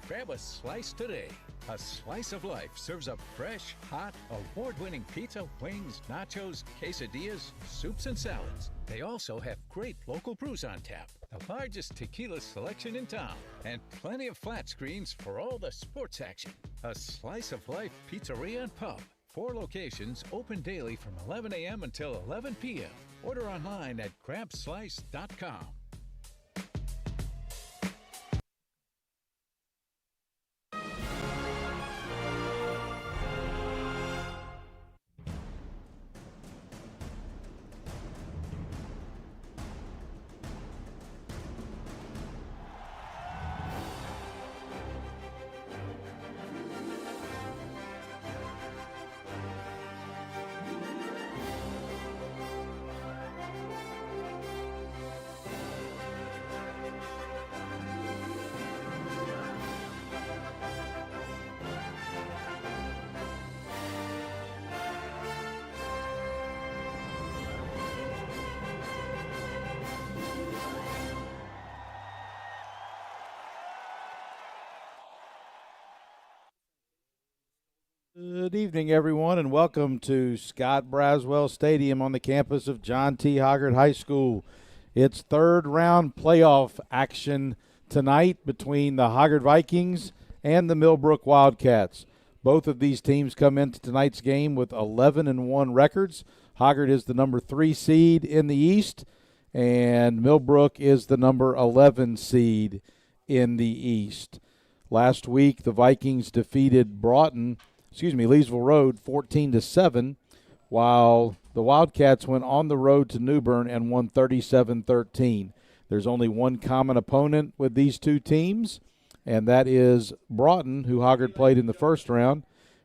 Grab a slice today. A Slice of Life serves up fresh, hot, award-winning pizza, wings, nachos, quesadillas, soups, and salads. They also have great local brews on tap, the largest tequila selection in town, and plenty of flat screens for all the sports action. A Slice of Life Pizzeria and Pub. 4 locations open daily from 11 a.m. until 11 p.m. Order online at grabslice.com. Good evening, everyone, and welcome to Scott Braswell Stadium on the campus of John T. Hoggard High School. It's third-round playoff action tonight between the Hoggard Vikings and the Millbrook Wildcats. Both of these teams come into tonight's game with 11-1 records. Hoggard is the number 3 seed in the East, and Millbrook is the number 11 seed in the East. Last week, the Vikings defeated Leesville Road 14-7, while the Wildcats went on the road to New Bern and won 37-13. There's only one common opponent with these two teams, and that is Broughton, who Hoggard played in the first round,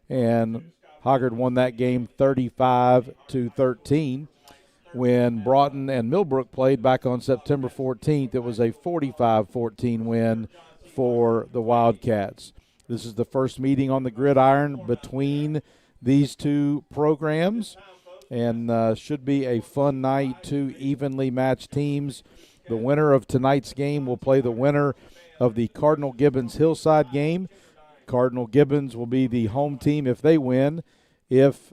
and Hoggard won that game 35-13. When Broughton and Millbrook played back on September 14th, it was a 45-14 win for the Wildcats. This is the first meeting on the gridiron between these two programs, and should be a fun night. Two evenly matched teams. The winner of tonight's game will play the winner of the Cardinal Gibbons Hillside game. Cardinal Gibbons will be the home team if they win. If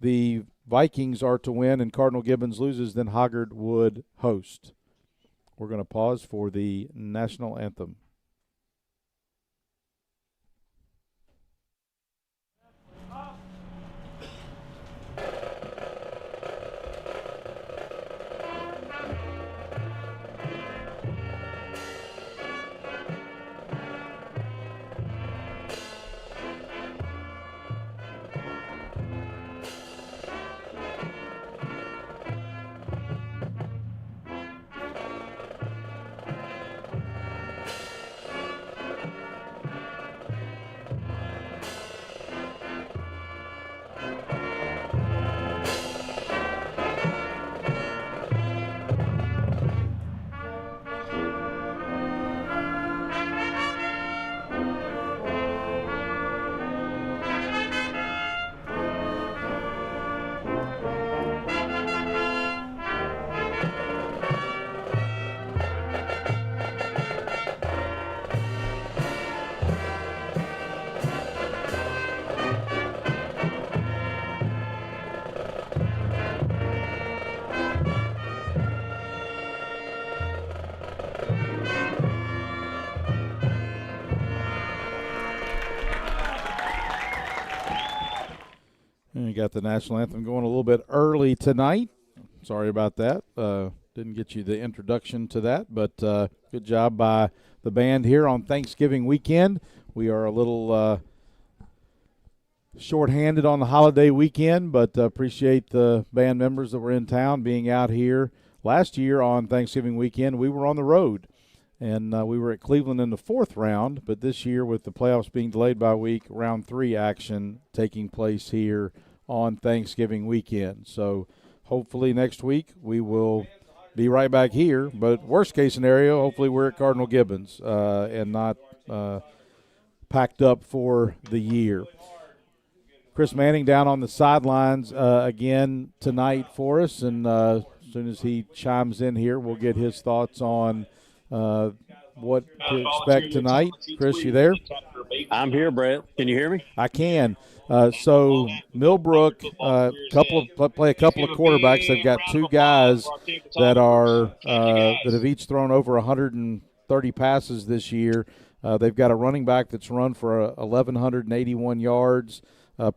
the Vikings are to win and Cardinal Gibbons loses, then Hoggard would host. We're going to pause for the national anthem. And you got the national anthem going a little bit early tonight. Sorry about that. Didn't get you the introduction to that, but good job by the band here on Thanksgiving weekend. We are a little short-handed on the holiday weekend, but appreciate the band members that were in town being out here. Last year on Thanksgiving weekend, we were on the road, and we were at Cleveland in the 4th round, but this year with the playoffs being delayed by a week, round 3 action taking place here on Thanksgiving weekend. So hopefully next week we will be right back here, but worst case scenario, hopefully we're at Cardinal Gibbons and not packed up for the year. Chris Manning down on the sidelines again tonight for us, and as soon as he chimes in here, we'll get his thoughts on what to expect tonight. Chris, you there? I'm here, Brett. Can you hear me? I can. So Millbrook, play a couple of quarterbacks. They've got two guys that have each thrown over 130 passes this year. They've got a running back that's run for 1,181 yards.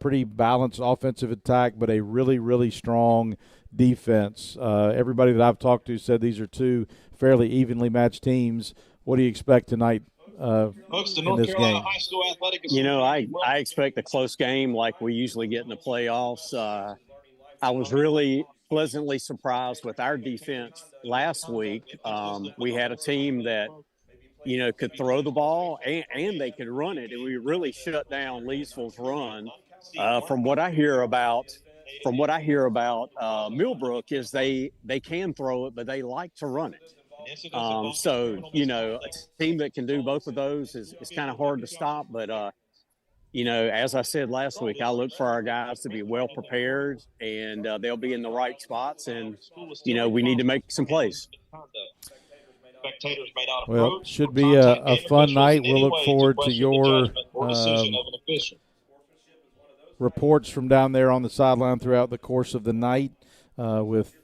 Pretty balanced offensive attack, but a really, really strong defense. Everybody that I've talked to said these are two fairly evenly matched teams. What do you expect tonight in this game? You know, I expect a close game like we usually get in the playoffs. I was really pleasantly surprised with our defense last week. We had a team that, you know, could throw the ball and they could run it, and we really shut down Leesville's run. From what I hear about Millbrook is they can throw it, but they like to run it. So, you know, a team that can do both of those is kind of hard to stop. But, you know, as I said last week, I look for our guys to be well prepared, and they'll be in the right spots. And, you know, we need to make some plays. Well, it should be a fun night. We'll look forward to your reports from down there on the sideline throughout the course of the night with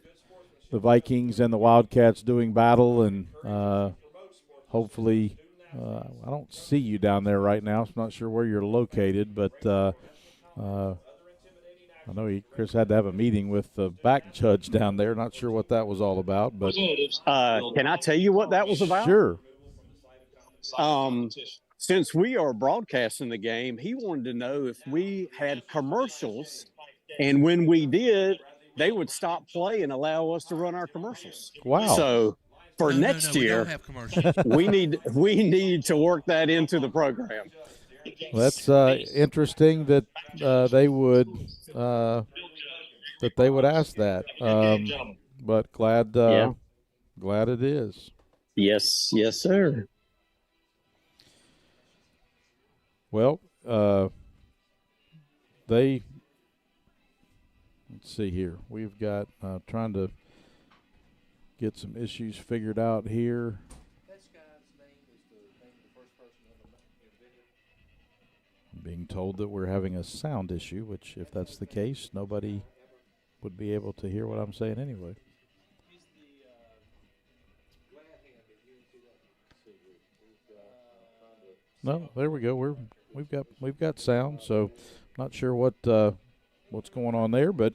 the Vikings and the Wildcats doing battle, and hopefully I don't see you down there right now. I'm not sure where you're located, but I know Chris had to have a meeting with the back judge down there. Not sure what that was all about, but can I tell you what that was about? Sure. Since we are broadcasting the game, he wanted to know if we had commercials, and when we did, they would stop play and allow us to run our commercials. Wow. So for next year, we need to work that into the program. Well, that's interesting that they would ask that. But glad it is. Yes, sir. Well, let's see here. We've got trying to get some issues figured out here. I'm being told that we're having a sound issue, which if that's the case, nobody would be able to hear what I'm saying anyway. No, there we go. We've got sound, so not sure what's going on there, but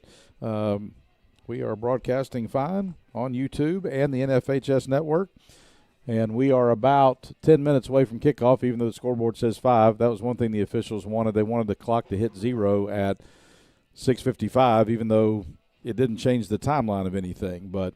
we are broadcasting fine on YouTube and the NFHS network, and we are about 10 minutes away from kickoff, even though the scoreboard says 5. That was one thing the officials wanted. They wanted the clock to hit 0 at 6:55, even though it didn't change the timeline of anything. But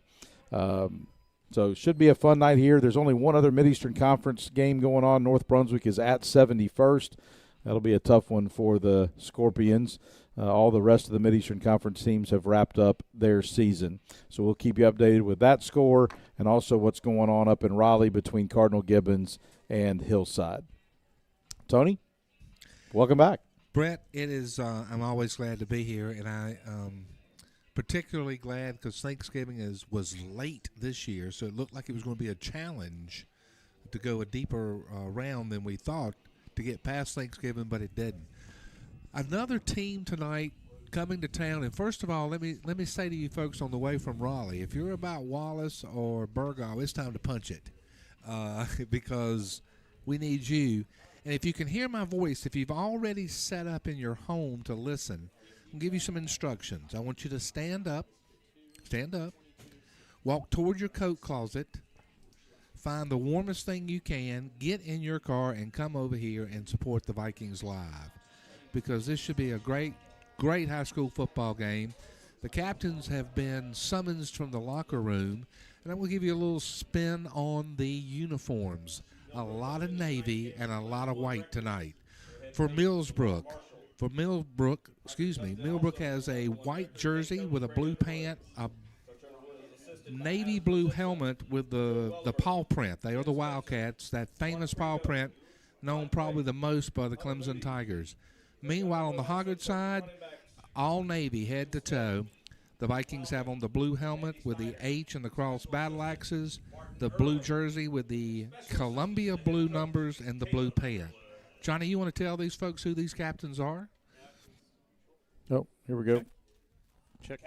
so it should be a fun night here. There's only one other Mid-Eastern Conference game going on. North Brunswick is at 71st. That'll be a tough one for the Scorpions. All the rest of the Mid-Eastern Conference teams have wrapped up their season. So we'll keep you updated with that score and also what's going on up in Raleigh between Cardinal Gibbons and Hillside. Tony, welcome back. Brett, it is. I'm always glad to be here, and I particularly glad because Thanksgiving was late this year, so it looked like it was going to be a challenge to go a deeper round than we thought to get past Thanksgiving, but it didn't. Another team tonight coming to town, and first of all, let me say to you folks on the way from Raleigh, if you're about Wallace or Burgaw, it's time to punch it because we need you. And if you can hear my voice, if you've already set up in your home to listen, I'll give you some instructions. I want you to stand up, walk toward your coat closet, find the warmest thing you can, get in your car, and come over here and support the Vikings live because this should be a great high school football game. The captains have been summoned from the locker room, and I'm going to give you a little spin on the uniforms. A lot of navy and a lot of white tonight. Millbrook has a white jersey with a blue pant, a navy blue helmet with the paw print. They are the Wildcats, that famous paw print known probably the most by the Clemson Tigers. Meanwhile, on the Hoggard side, all navy head to toe. The Vikings have on the blue helmet with the H and the cross battle axes, the blue jersey with the Columbia blue numbers, and the blue pant. Johnny, you want to tell these folks who these captains are? Oh, here we go. Check.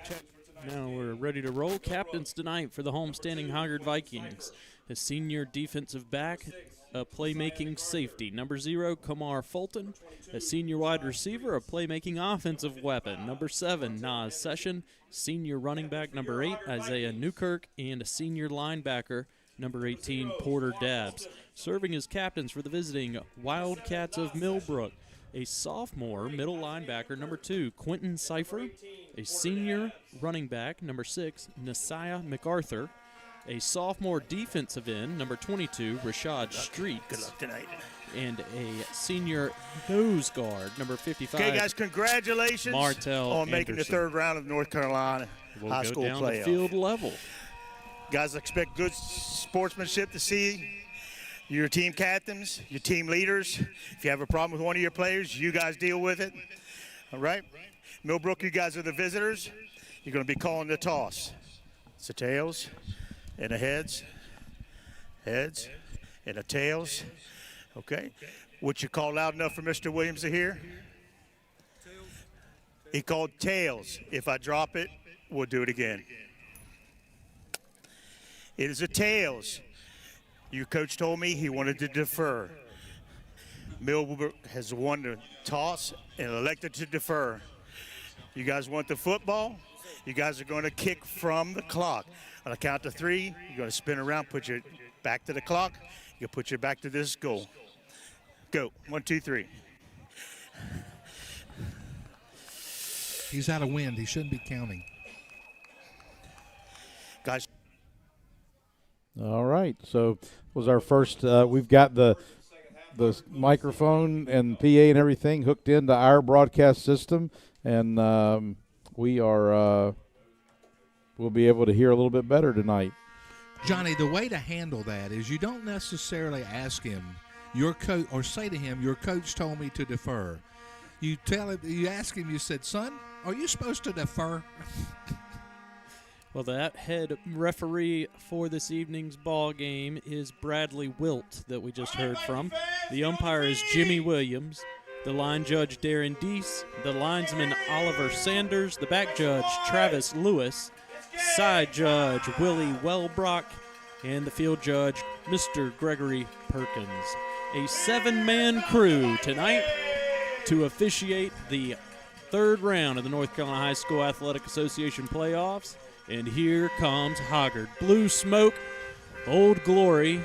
Now we're ready to roll. Captains tonight for the homestanding Hoggard Vikings. A senior defensive back, a playmaking safety. Number 0, Kamar Fulton. A senior wide receiver, a playmaking offensive weapon. Number 7, Nas Session. Senior running back, number 8, Isaiah Newkirk. And a senior linebacker, number 18, Porter Dabbs. Serving as captains for the visiting Wildcats of Millbrook. A sophomore middle linebacker, number 2, Quentin Cipher. A senior running back, number 6, Nasiah MacArthur. A sophomore defensive end, number 22, Rashad Street. Good luck tonight. And a senior nose guard, number 55. Okay, guys, congratulations Martell on making the Anderson. third round of North Carolina We'll high go school down playoff. to field level. Guys, expect good sportsmanship to see your team captains, your team leaders. If you have a problem with one of your players, you guys deal with it. All right? Millbrook, you guys are the visitors. You're going to be calling the toss. It's the tails and the heads, and the tails. Okay? Would you call loud enough for Mr. Williams to hear? He called tails. If I drop it, we'll do it again. It is a tails. Your coach told me he wanted to defer. Millbrook has won the toss and elected to defer. You guys want the football? You guys are going to kick from the clock. On a count to 3, you're going to spin around, put your back to the clock. You'll put your back to this goal. Go. 1, 2, 3. He's out of wind. He shouldn't be counting. Guys. All right. So was our first. We've got the microphone and PA and everything hooked into our broadcast system, and we are. We'll be able to hear a little bit better tonight. Johnny, the way to handle that is you don't necessarily ask him, your coach, or say to him, your coach told me to defer. You tell him, you ask him, you said, son, are you supposed to defer? Well, that head referee for this evening's ball game is Bradley Wilt that we just heard from. The umpire is Jimmy Williams. The line judge, Darren Deese. The linesman, Oliver Sanders. The back judge, Travis Lewis. Side judge, Willie Wellbrock. And the field judge, Mr. Gregory Perkins. A 7-man crew tonight to officiate the third round of the North Carolina High School Athletic Association playoffs. And here comes Hoggard. Blue smoke, Old Glory,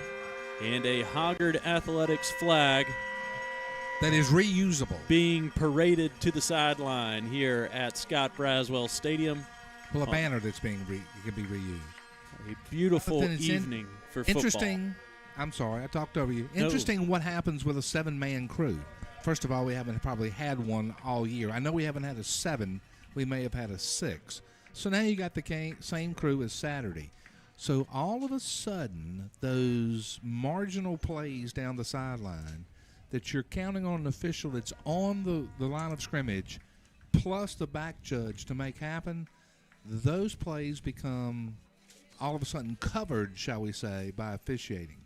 and a Hoggard Athletics flag that is reusable being paraded to the sideline here at Scott Braswell Stadium. Well, a banner that's being can be reused. A beautiful evening for football. Interesting. I'm sorry, I talked over you. Interesting what happens with a 7-man crew. First of all, we haven't probably had one all year. I know we haven't had a 7. We may have had a 6. So now you got the same crew as Saturday. So all of a sudden, those marginal plays down the sideline that you're counting on an official that's on the line of scrimmage plus the back judge to make happen, those plays become all of a sudden covered, shall we say, by officiating.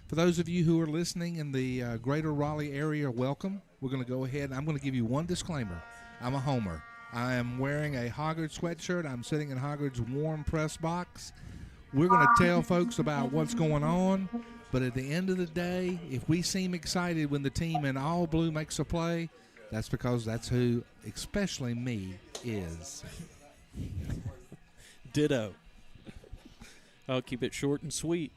For those of you who are listening in the greater Raleigh area, welcome. We're going to go ahead. I'm going to give you one disclaimer. I'm a homer. I am wearing a Hoggard sweatshirt. I'm sitting in Hoggard's warm press box. We're going to tell folks about what's going on, but at the end of the day, if we seem excited when the team in all blue makes a play, that's because that's who, especially me, is. Ditto. I'll keep it short and sweet.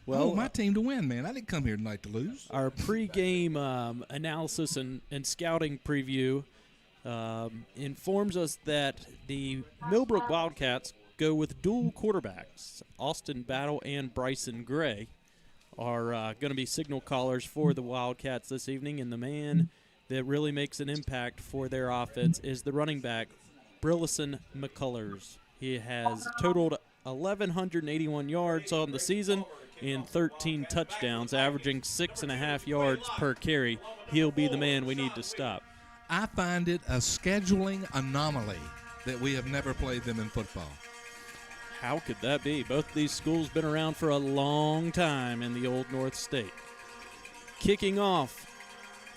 Well, my team to win, man. I didn't come here tonight to lose. Our pregame analysis and scouting preview informs us that the Millbrook Wildcats go with dual quarterbacks. Austin Battle and Bryson Gray are going to be signal callers for the Wildcats this evening, and the man that really makes an impact for their offense is the running back, Brillison McCullers. He has totaled 1,181 yards on the season and 13 touchdowns, averaging 6.5 yards per carry. He'll be the man we need to stop. I find it a scheduling anomaly that we have never played them in football. How could that be? Both of these schools been around for a long time in the Old North State. Kicking off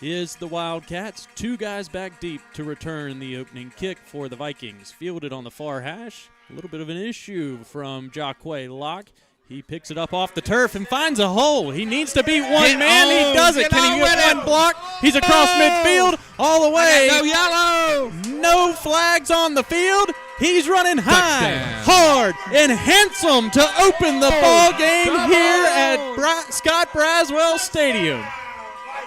is the Wildcats. 2 guys back deep to return the opening kick for the Vikings. Fielded on the far hash. A little bit of an issue from Jacque Locke. He picks it up off the turf and finds a hole. He needs to beat one man. He does it. Can he get one block? He's across midfield all the way. No yellow. No flags on the field. He's running high, Touchdown. hard, and handsome to open the ball game here at Scott Braswell Stadium.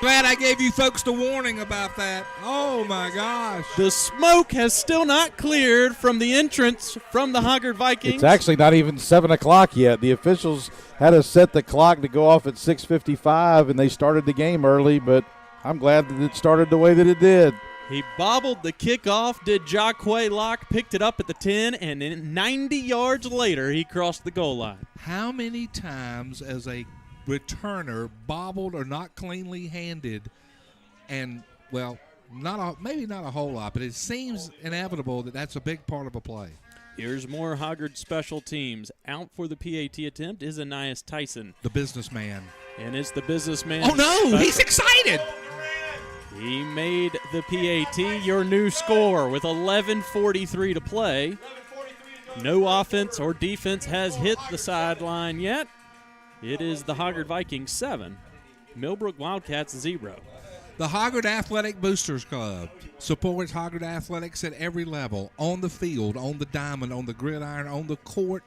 Glad I gave you folks the warning about that. Oh, my gosh. The smoke has still not cleared from the entrance from the Hoggard Vikings. It's actually not even 7 o'clock yet. The officials had to set the clock to go off at 6:55, and they started the game early, but I'm glad that it started the way that it did. He bobbled the kickoff, did Jacque Locke, picked it up at the 10, and then 90 yards later, he crossed the goal line. How many times as a returner bobbled or not cleanly handed, and, well, maybe not a whole lot, but it seems inevitable that that's a big part of a play. Here's more Hoggard special teams. Out for the PAT attempt is Anias Tyson. The businessman. And it's the businessman. Oh, no, he's excited. He made the PAT your new score with 11:43 to play. No offense or defense has hit the sideline yet. It is the Hoggard Vikings 7, Millbrook Wildcats 0. The Hoggard Athletic Boosters Club supports Hoggard athletics at every level, on the field, on the diamond, on the gridiron, on the court,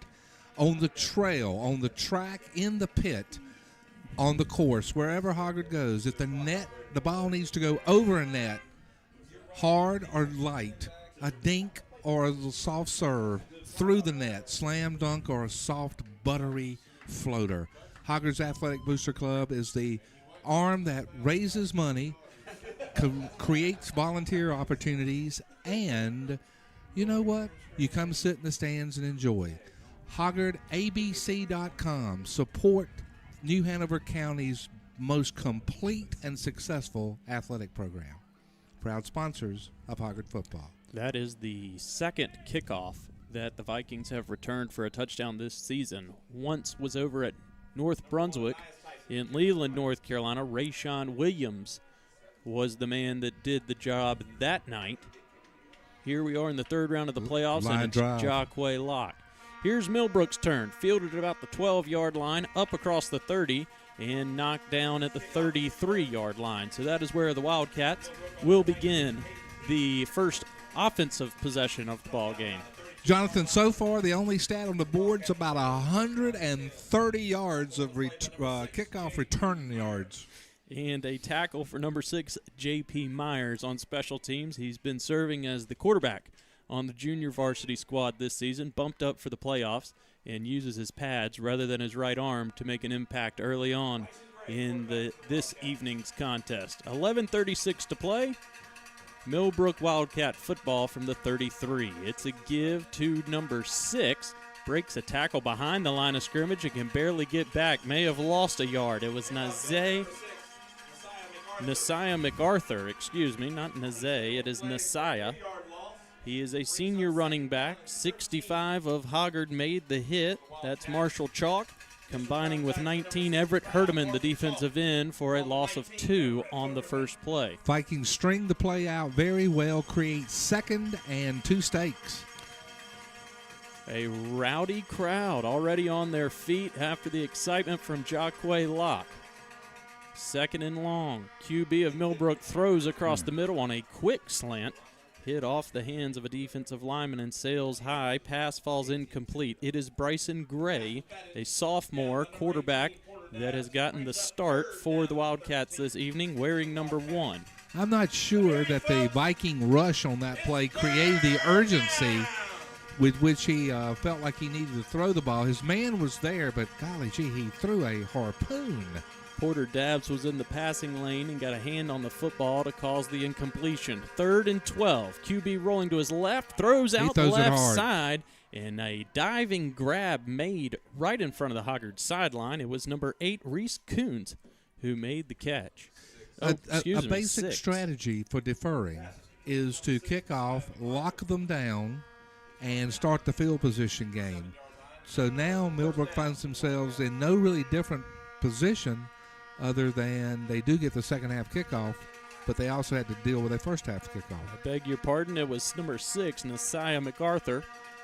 on the trail, on the track, in the pit, on the course, wherever Hoggard goes. If the ball needs to go over a net, hard or light, a dink or a soft serve, through the net, slam dunk or a soft, buttery floater. Hoggard's Athletic Booster Club is the arm that raises money, creates volunteer opportunities, and you know what? You come sit in the stands and enjoy. HoggardABC.com. Support New Hanover County's most complete and successful athletic program. Proud sponsors of Hoggard football. That is the second kickoff that the Vikings have returned for a touchdown this season. Once was over at North Brunswick in Leland, North Carolina. Rayshawn Williams was the man that did the job that night. Here we are in the third round of the playoffs, and it's Jacque Locke. Here's Millbrook's turn. Fielded at about the 12-yard line, up across the 30, and knocked down at the 33-yard line. So that is where the Wildcats will begin the first offensive possession of the ball game. Jonathan, so far the only stat on the board is about 130 yards of kickoff return yards. And a tackle for number 6, J.P. Myers on special teams. He's been serving as the quarterback on the junior varsity squad this season, bumped up for the playoffs, and uses his pads rather than his right arm to make an impact early on in this evening's contest. 11:36 to play. Millbrook Wildcat football from the 33. It's a give to number 6. Breaks a tackle behind the line of scrimmage and can barely get back. May have lost a yard. It was Nasiah MacArthur, not Nazay. It is Nasiah. He is a senior running back. 65 of Hoggard made the hit. That's Marshall Chalk, combining with 19 Everett Herdeman, the defensive end, for a loss of 2 on the first play. Vikings string the play out very well, create second and 2 stakes. A rowdy crowd already on their feet after the excitement from Jacque Locke. Second and long. QB of Millbrook throws across the middle on a quick slant. Hit off the hands of a defensive lineman and sails high. Pass falls incomplete. It is Bryson Gray, a sophomore quarterback that has gotten the start for the Wildcats this evening, wearing number 1. I'm not sure that the Viking rush on that play created the urgency with which he felt like he needed to throw the ball. His man was there, but golly gee, he threw a harpoon. Porter Dabbs was in the passing lane and got a hand on the football to cause the incompletion. 3rd and 12. QB rolling to his left, throws out the left side, and a diving grab made right in front of the Hoggard sideline. It was number 8, Reese Coons, who made the catch. A basic 6. strategy for deferring is to kick off, lock them down, and start the field position game. So now Millbrook finds themselves in no really different position other than they do get the second half kickoff, but they also had to deal with a first half kickoff. I beg your pardon. It was number 6, Nasiah MacArthur,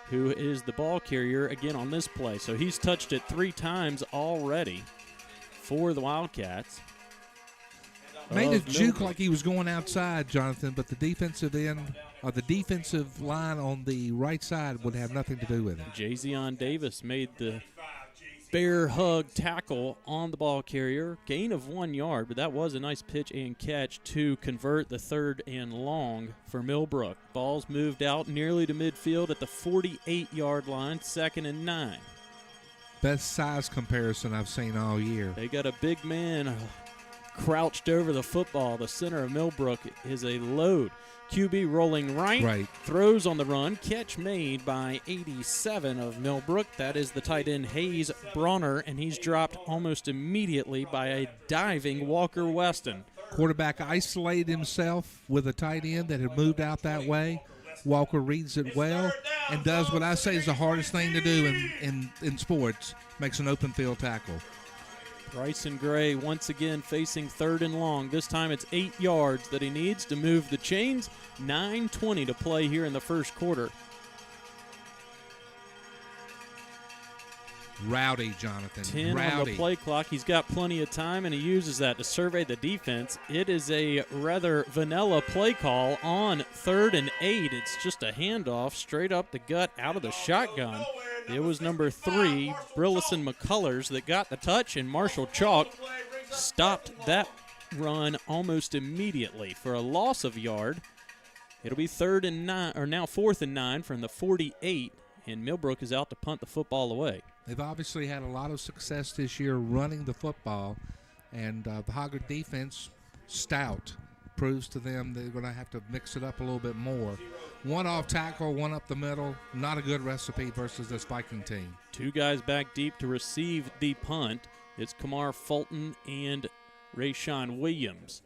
who is the ball carrier again on this play. So he's touched it 3 times already for the Wildcats. Made a juke like he was going outside, Jonathan, but the defensive end or the defensive line on the right side would have nothing to do with it. Jazion Davis made the bear hug tackle on the ball carrier. Gain of 1 yard, but that was a nice pitch and catch to convert the 3rd and long for Millbrook. Ball's moved out nearly to midfield at the 48-yard line, 2nd and 9. Best size comparison I've seen all year. They got a big man crouched over the football. The center of Millbrook is a load. QB rolling right, throws on the run, catch made by 87 of Millbrook. That is the tight end Hayes Bronner, and he's dropped almost immediately by a diving Walker Weston. Quarterback isolated himself with a tight end that had moved out that way. Walker reads it well and does what I say is the hardest thing to do in sports, makes an open field tackle. Bryson Gray once again facing 3rd and long. This time it's 8 yards that he needs to move the chains. 9:20 to play here in the first quarter. Rowdy, Jonathan. 10 on the play clock. He's got plenty of time, and he uses that to survey the defense. It is a rather vanilla play call on 3rd and 8. It's just a handoff straight up the gut out of the shotgun. It was number 3, Brillison McCullers, that got the touch, and Marshall Chalk stopped that run almost immediately for a loss of yard. It'll be 3rd and 9, or now 4th and 9 from the 48, and Millbrook is out to punt the football away. They've obviously had a lot of success this year running the football, and the Hoggard defense, stout, proves to them they're going to have to mix it up a little bit more. 1 off tackle, 1 up the middle, not a good recipe versus this Viking team. 2 guys back deep to receive the punt. It's Kamar Fulton and Rayshawn Williams.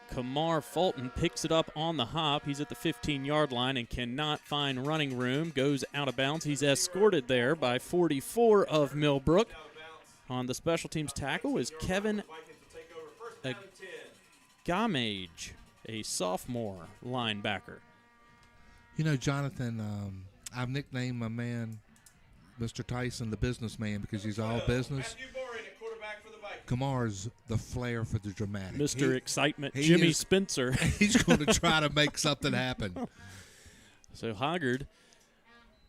Kamar Fulton picks it up on the hop. He's at the 15-yard line and cannot find running room. Goes out of bounds. He's escorted there by 44 of Millbrook. On the special teams tackle is Kevin Gamage, a sophomore linebacker. You know, Jonathan, I've nicknamed my man Mr. Tyson the businessman because he's all business. Kamar's the flair for the dramatic. Mr. Excitement, Jimmy Spencer. He's going to try to make something happen. So Hoggard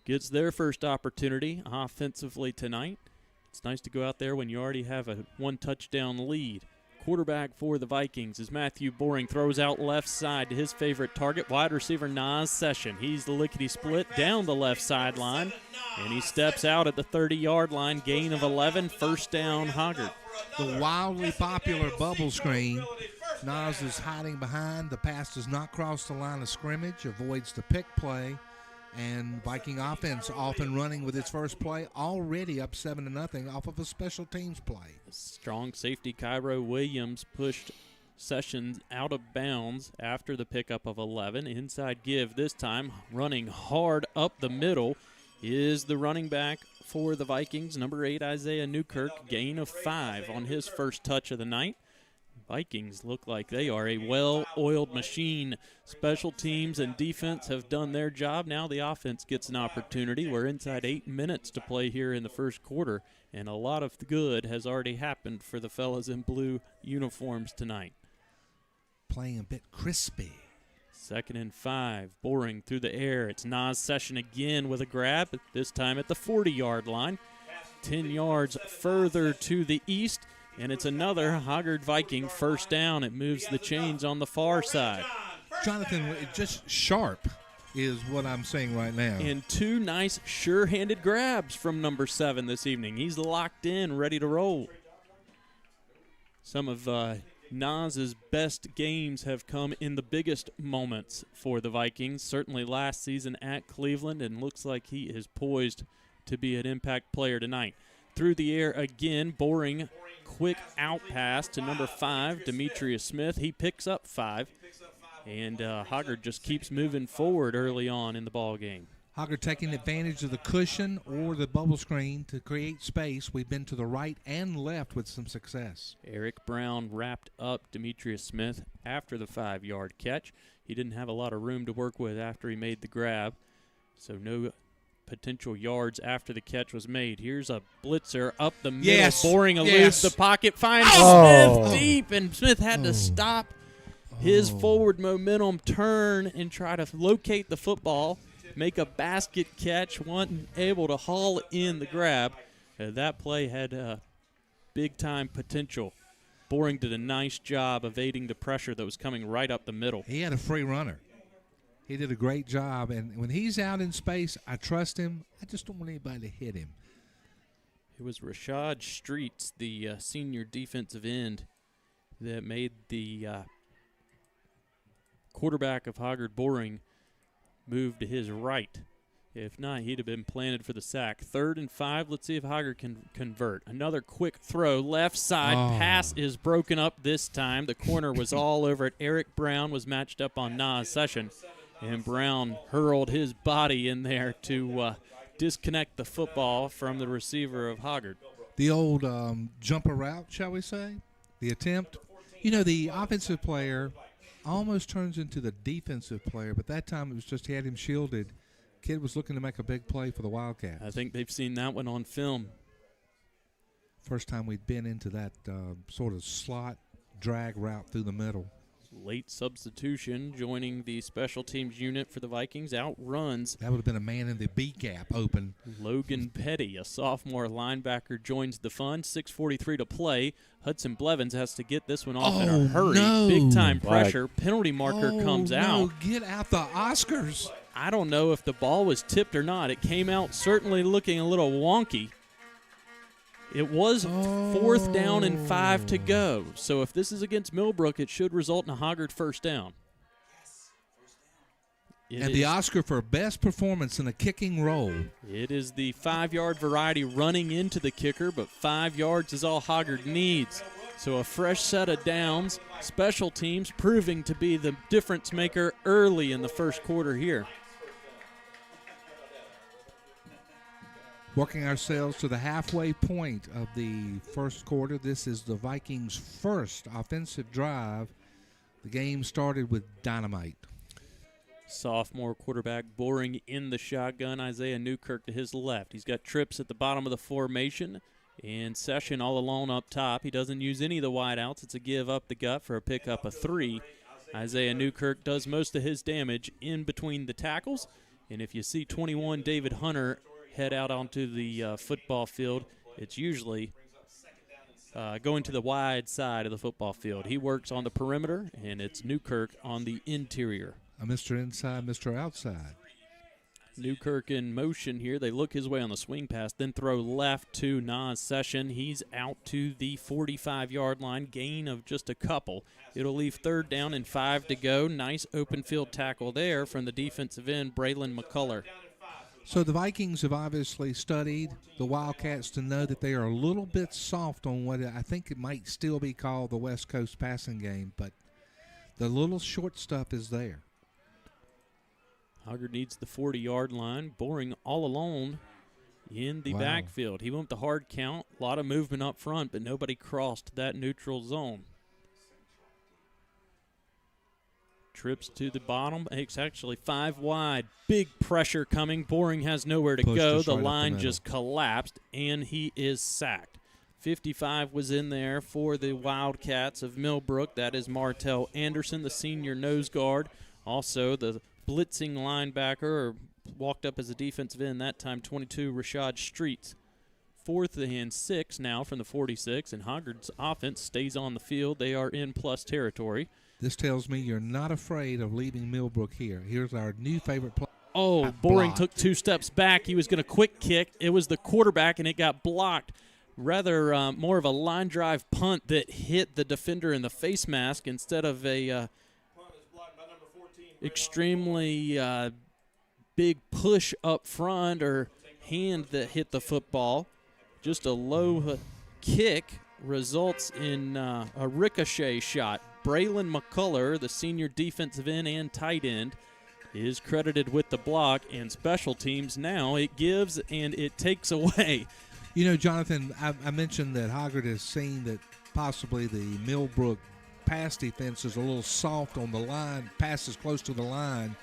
gets their first opportunity offensively tonight. It's nice to go out there when you already have a 1-touchdown lead. Quarterback for the Vikings is Matthew Boring. Throws out left side to his favorite target, wide receiver Nas Session. He's the lickety-split down the left sideline, and he steps out at the 30-yard line. Gain of 11, first down Hoggard. The wildly popular bubble screen. Nas is hiding behind. The pass does not cross the line of scrimmage, avoids the pick play, and Viking offense off and running with its first play, already up 7-0 off of a special teams play. Strong safety Cairo Williams pushed Sessions out of bounds after the pickup of 11. Inside give this time, running hard up the middle is the running back for the Vikings, number 8, Isaiah Newkirk. Gain of 5 on his first touch of the night. Vikings look like they are a well-oiled machine. Special teams and defense have done their job. Now the offense gets an opportunity. We're inside 8 minutes to play here in the first quarter, and a lot of good has already happened for the fellas in blue uniforms tonight. Playing a bit crispy. 2nd and 5, Boring through the air. It's Nas Session again with a grab, this time at the 40-yard line. 10 yards further to the east. And it's another Hoggard Viking first down. It moves the chains on the far side. Jonathan, just sharp is what I'm saying right now. And 2 nice sure-handed grabs from number 7 this evening. He's locked in, ready to roll. Some of Nas's best games have come in the biggest moments for the Vikings. Certainly last season at Cleveland, and looks like he is poised to be an impact player tonight. Through the air again, Boring. Quick out pass to number 5, Demetrius Smith. He picks up 5, and Hoggard just keeps moving forward early on in the ball game. Hoggard taking advantage of the cushion or the bubble screen to create space. We've been to the right and left with some success. Eric Brown wrapped up Demetrius Smith after the 5-yard catch. He didn't have a lot of room to work with after he made the grab, so no potential yards after the catch was made. Here's a blitzer up the middle, boring eludes the pocket, finds Smith deep, and Smith had to stop his forward momentum, turn, and try to locate the football, make a basket catch, wasn't able to haul in the grab. That play had big-time potential. Boring did a nice job evading the pressure that was coming right up the middle. He had a free runner. He did a great job, and when he's out in space, I trust him. I just don't want anybody to hit him. It was Rashad Streets, the senior defensive end, that made the quarterback of Hoggard Boring move to his right. If not, he'd have been planted for the sack. 3rd and 5. Let's see if Hoggard can convert. Another quick throw. Left side pass is broken up this time. The corner was all over it. Eric Brown was matched up on Nas Session, and Brown hurled his body in there to disconnect the football from the receiver of Hoggard. The old jumper route, shall we say? The attempt. You know, the offensive player almost turns into the defensive player, but that time it was just he had him shielded. Kid was looking to make a big play for the Wildcats. I think they've seen that one on film. First time we'd been into that sort of slot drag route through the middle. Late substitution joining the special teams unit for the Vikings outruns. That would have been a man in the B gap open. Logan Petty, a sophomore linebacker, joins the fun. 6:43 to play. Hudson Blevins has to get this one off in a hurry. No. Big time pressure. Penalty marker comes out. Get out the Oscars. I don't know if the ball was tipped or not. It came out certainly looking a little wonky. It was 4th down and 5 to go. So if this is against Millbrook, it should result in a Hoggard first down. The Oscar for best performance in a kicking role. It is the 5-yard variety running into the kicker, but 5 yards is all Hoggard needs. So a fresh set of downs, special teams proving to be the difference maker early in the first quarter here. Working ourselves to the halfway point of the first quarter. This is the Vikings' first offensive drive. The game started with dynamite. Sophomore quarterback Boring in the shotgun. Isaiah Newkirk to his left. He's got trips at the bottom of the formation. And Session all alone up top. He doesn't use any of the wideouts. It's a give up the gut for a pickup of 3. Isaiah Newkirk does most of his damage in between the tackles. And if you see 21 David Hunter head out onto the football field, it's usually going to the wide side of the football field. He works on the perimeter, and it's Newkirk on the interior. Mr. Inside, Mr. Outside. Newkirk in motion here. They look his way on the swing pass, then throw left to Nas Session. He's out to the 45-yard line, gain of just a couple. It'll leave 3rd down and 5 to go. Nice open field tackle there from the defensive end, Braylon McCullough. So the Vikings have obviously studied the Wildcats to know that they are a little bit soft on what I think it might still be called the West Coast passing game, but the little short stuff is there. Hoggard needs the 40-yard line. Boring all alone in the backfield. He went the hard count. A lot of movement up front, but nobody crossed that neutral zone. Trips to the bottom. It's actually 5 wide. Big pressure coming. Boring has nowhere to go. The line just collapsed, and he is sacked. 55 was in there for the Wildcats of Millbrook. That is Martell Anderson, the senior nose guard. Also, the blitzing linebacker, or walked up as a defensive end that time, 22, Rashad Streets. 4th and 6 now from the 46, and Hoggard's offense stays on the field. They are in plus territory. This tells me you're not afraid of leaving Millbrook here. Here's our new favorite play. Oh, Boring took 2 steps back. He was going to quick kick. It was the quarterback, and it got blocked. Rather more of a line drive punt that hit the defender in the face mask instead of a extremely big push up front or hand that hit the football. Just a low kick results in a ricochet shot. Braylon McCullough, the senior defensive end and tight end, is credited with the block, and special teams now it gives and it takes away. You know, Jonathan, I mentioned that Hoggard has seen that possibly the Millbrook pass defense is a little soft on the line, passes close to the line.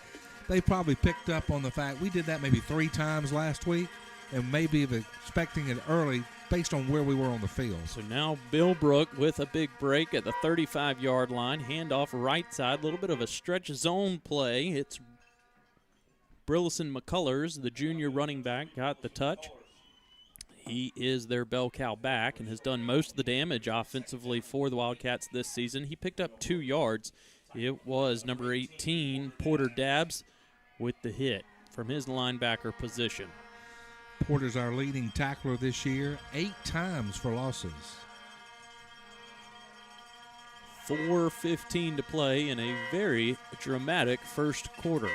They probably picked up on the fact we did that maybe 3 times last week, and maybe expecting it early based on where we were on the field. So now Millbrook with a big break at the 35-yard line. Handoff right side, a little bit of a stretch zone play. It's Brillison McCullers, the junior running back, got the touch. He is their bell cow back and has done most of the damage offensively for the Wildcats this season. He picked up 2 yards. It was number 18, Porter Dabbs, with the hit from his linebacker position. Porter's our leading tackler this year, 8 times for losses. 4:15 to play in a very dramatic first quarter.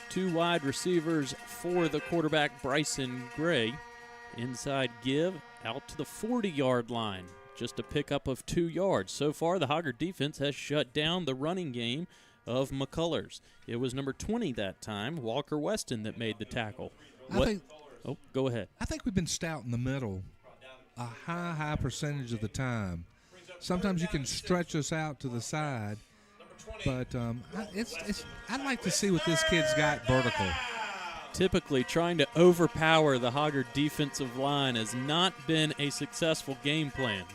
2 wide receivers for the quarterback, Bryson Gray. Inside give, out to the 40-yard line. Just a pickup of 2 yards. So far, the Hoggard defense has shut down the running game of McCullers. It was number 20 that time, Walker Weston, that made the tackle. Go ahead. I think we've been stout in the middle a high percentage of the time. Sometimes you can stretch us out to the side, but I'd like to see what this kid's got vertical. Typically, trying to overpower the Hoggard defensive line has not been a successful game plan.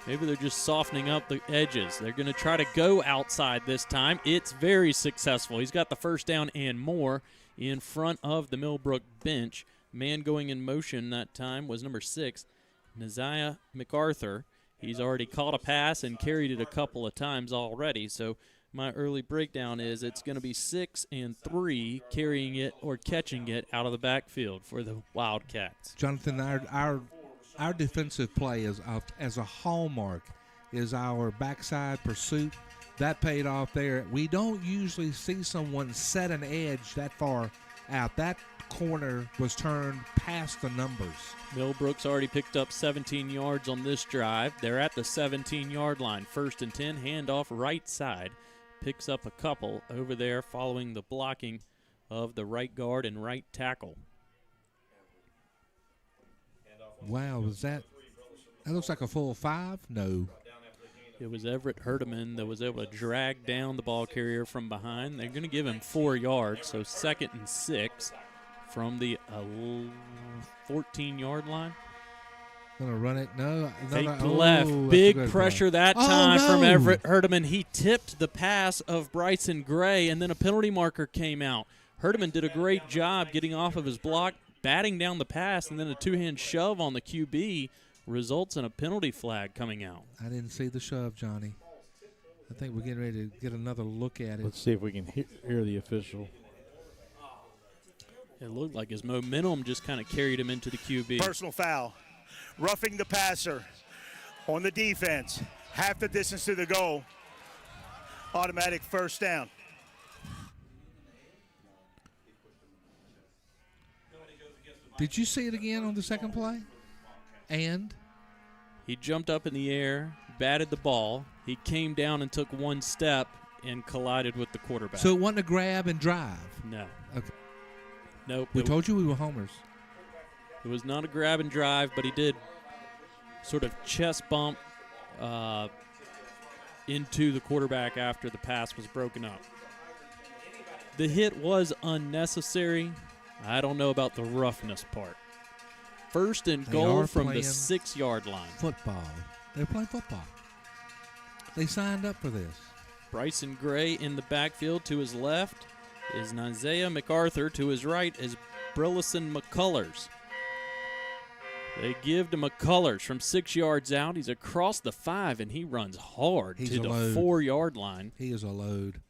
Maybe they're just softening up the edges. They're going to try to go outside this time. It's very successful. He's got the first down and more in front of the Millbrook bench. Man going in motion that time was number 6, Naziah MacArthur. He's already caught a pass and carried it a couple of times already. So my early breakdown is it's going to be 6 and 3 carrying it or catching it out of the backfield for the Wildcats. Jonathan, our defensive play as a hallmark is our backside pursuit. That paid off there. We don't usually see someone set an edge that far out. That corner was turned past the numbers. Millbrook's already picked up 17 yards on this drive. They're at the 17-yard line. 1st and 10, handoff right side. Picks up a couple over there following the blocking of the right guard and right tackle. Wow, that looks like a full 5? No. It was Everett Herdeman that was able to drag down the ball carrier from behind. They're going to give him 4 yards, so 2nd and 6 from the 14-yard line. Going to run it. No. Fake left. Big pressure that time from Everett Herdeman. He tipped the pass of Bryson Gray, and then a penalty marker came out. Herdeman did a great job getting off of his block, batting down the pass, and then a 2-hand shove on the QB results in a penalty flag coming out. I didn't see the shove, Johnny. I think we're getting ready to get another look at it. Let's see if we can hear the official. It looked like his momentum just kind of carried him into the QB. Personal foul. Roughing the passer on the defense. Half the distance to the goal. Automatic first down. Did you see it again on the second play? And? He jumped up in the air, batted the ball. He came down and took 1 step and collided with the quarterback. So it wasn't a grab and drive? No. Okay. Nope. We told you we were homers. It was not a grab and drive, but he did sort of chest bump into the quarterback after the pass was broken up. The hit was unnecessary. I don't know about the roughness part. 1st and goal from the 6-yard line. Football. They're playing football. They signed up for this. Bryson Gray in the backfield. To his left is Naziah MacArthur. To his right is Brillison McCullers. They give to McCullers from 6 yards out. He's across the 5, and he runs hard to the 4-yard line. He is a load.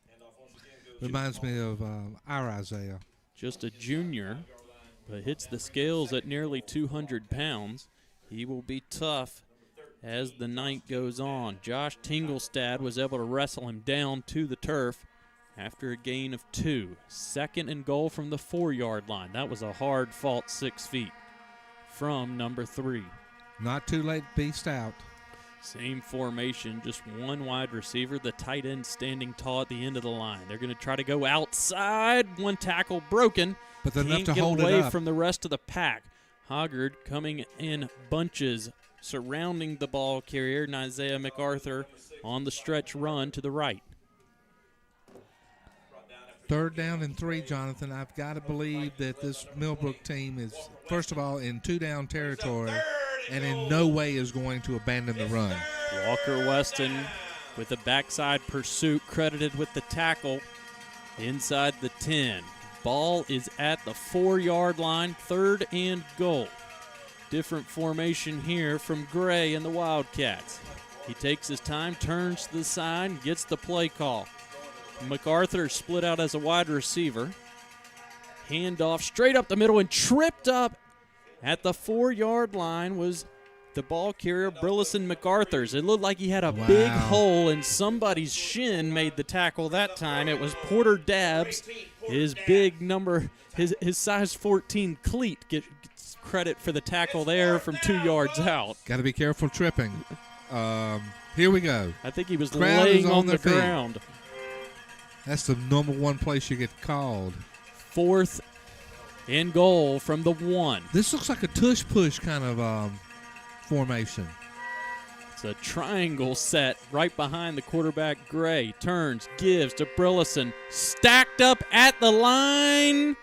Reminds me of our Isaiah. Just a junior, but hits the scales at nearly 200 pounds. He will be tough as the night goes on. Josh Tingelstad was able to wrestle him down to the turf after a gain of 2. 2nd and goal from the 4-yard line. That was a hard-fought 6 feet from number 3. Not too late to be stout. Same formation, just one wide receiver. The tight end standing tall at the end of the line. They're going to try to go outside. One tackle broken. But they're enough Can't to get hold it away up. from the rest of the pack. Hoggard coming in bunches, surrounding the ball carrier, and Isaiah MacArthur on the stretch run to the right. 3rd down and 3, Jonathan. I've got to believe that this Millbrook team is, first of all, in 2-down territory and in no way is going to abandon the run. Walker Weston with the backside pursuit, credited with the tackle inside the 10. Ball is at the 4-yard line, 3rd and goal. Different formation here from Gray and the Wildcats. He takes his time, turns to the side, gets the play call. MacArthur split out as a wide receiver. Handoff straight up the middle and tripped up at the 4-yard line was the ball carrier, Burleson MacArthur's. It looked like he had a big hole in somebody's shin, made the tackle that time. It was Porter Dabbs. His big number, his size 14 cleat gets credit for the tackle there from 2 yards out. Got to be careful tripping. Here we go. I think he was Crowd laying is on their the feet. ground. That's the number one place you get called. 4th and goal from the 1. This looks like a tush-push kind of formation. It's a triangle set right behind the quarterback. Gray turns, gives to Burleson, stacked up at the line,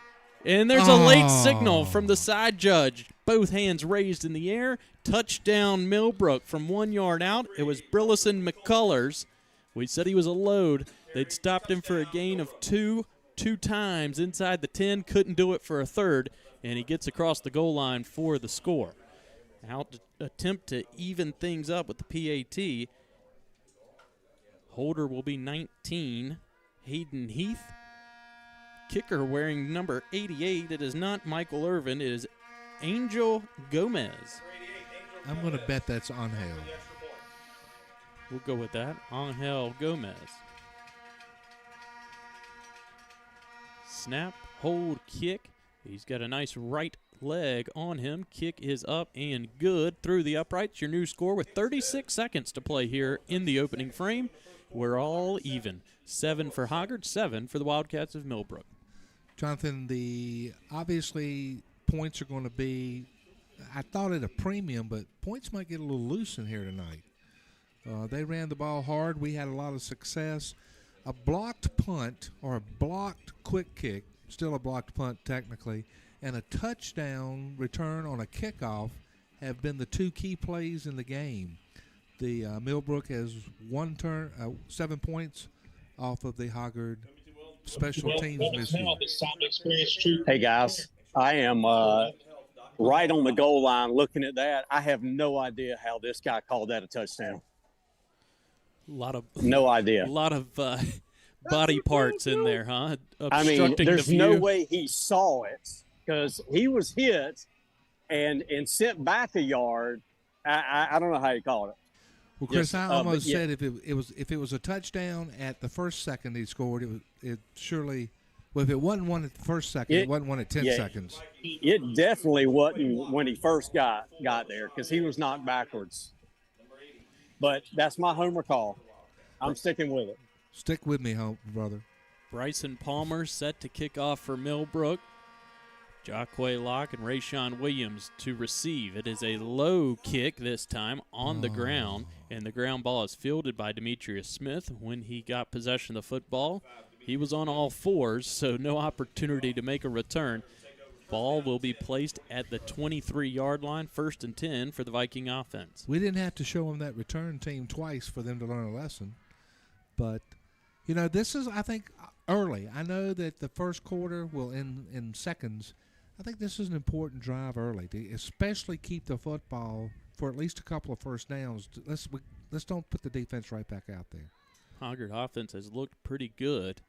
and there's a late signal from the side judge. Both hands raised in the air. Touchdown Millbrook from 1 yard out. It was Burleson McCullers. We said he was a load. They'd stopped him for a gain of 2 times inside the 10. Couldn't do it for a 3rd, and he gets across the goal line for the score. Out to attempt to even things up with the PAT. Holder will be 19. Hayden Heath. Kicker wearing number 88. It is not Michael Irvin. It is Angel Gomez. I'm going to bet that's Angel. We'll go with that. Angel Gomez. Snap, hold, kick. He's got a nice right leg on him. Kick is up and good through the uprights. Your new score with 36 seconds to play here in the opening frame. We're all even. 7 for Hoggard, 7 for the Wildcats of Millbrook. Jonathan, obviously points are going to be, I thought at a premium, but points might get a little loose in here tonight. They ran the ball hard. We had a lot of success. A blocked punt or a blocked quick kick, still a blocked punt technically, and a touchdown return on a kickoff have been the 2 key plays in the game. The Millbrook has 7 points off of the Hoggard special teams mission. Hey, guys, I am right on the goal line looking at that. I have no idea how this guy called that a touchdown. No idea. A lot of body parts in there, huh? I mean, there's the no view. way he saw it because he was hit and sent back a yard. I don't know how you call it. Well, Chris, Yes, I almost yeah. said if it was a touchdown at the first second he scored, it surely. Well, if it wasn't one at the first second, it wasn't one at 10 seconds. It definitely wasn't when he first got there because he was knocked backwards. But that's my homer call. I'm sticking with it. Stick with me, brother. Bryson Palmer set to kick off for Millbrook. Jacquay Locke and Rayshawn Williams to receive. It is a low kick this time on the ground, and the ground ball is fielded by Demetrius Smith. When he got possession of the football, he was on all fours, so no opportunity to make a return. Ball will be placed at the 23-yard line, 1st and 10 for the Viking offense. We didn't have to show them that return team twice for them to learn a lesson. But, this is, I think, early. I know that the first quarter will end in seconds. I think this is an important drive early to especially keep the football for at least a couple of first downs. Let's don't put the defense right back out there. Hoggard offense has looked pretty good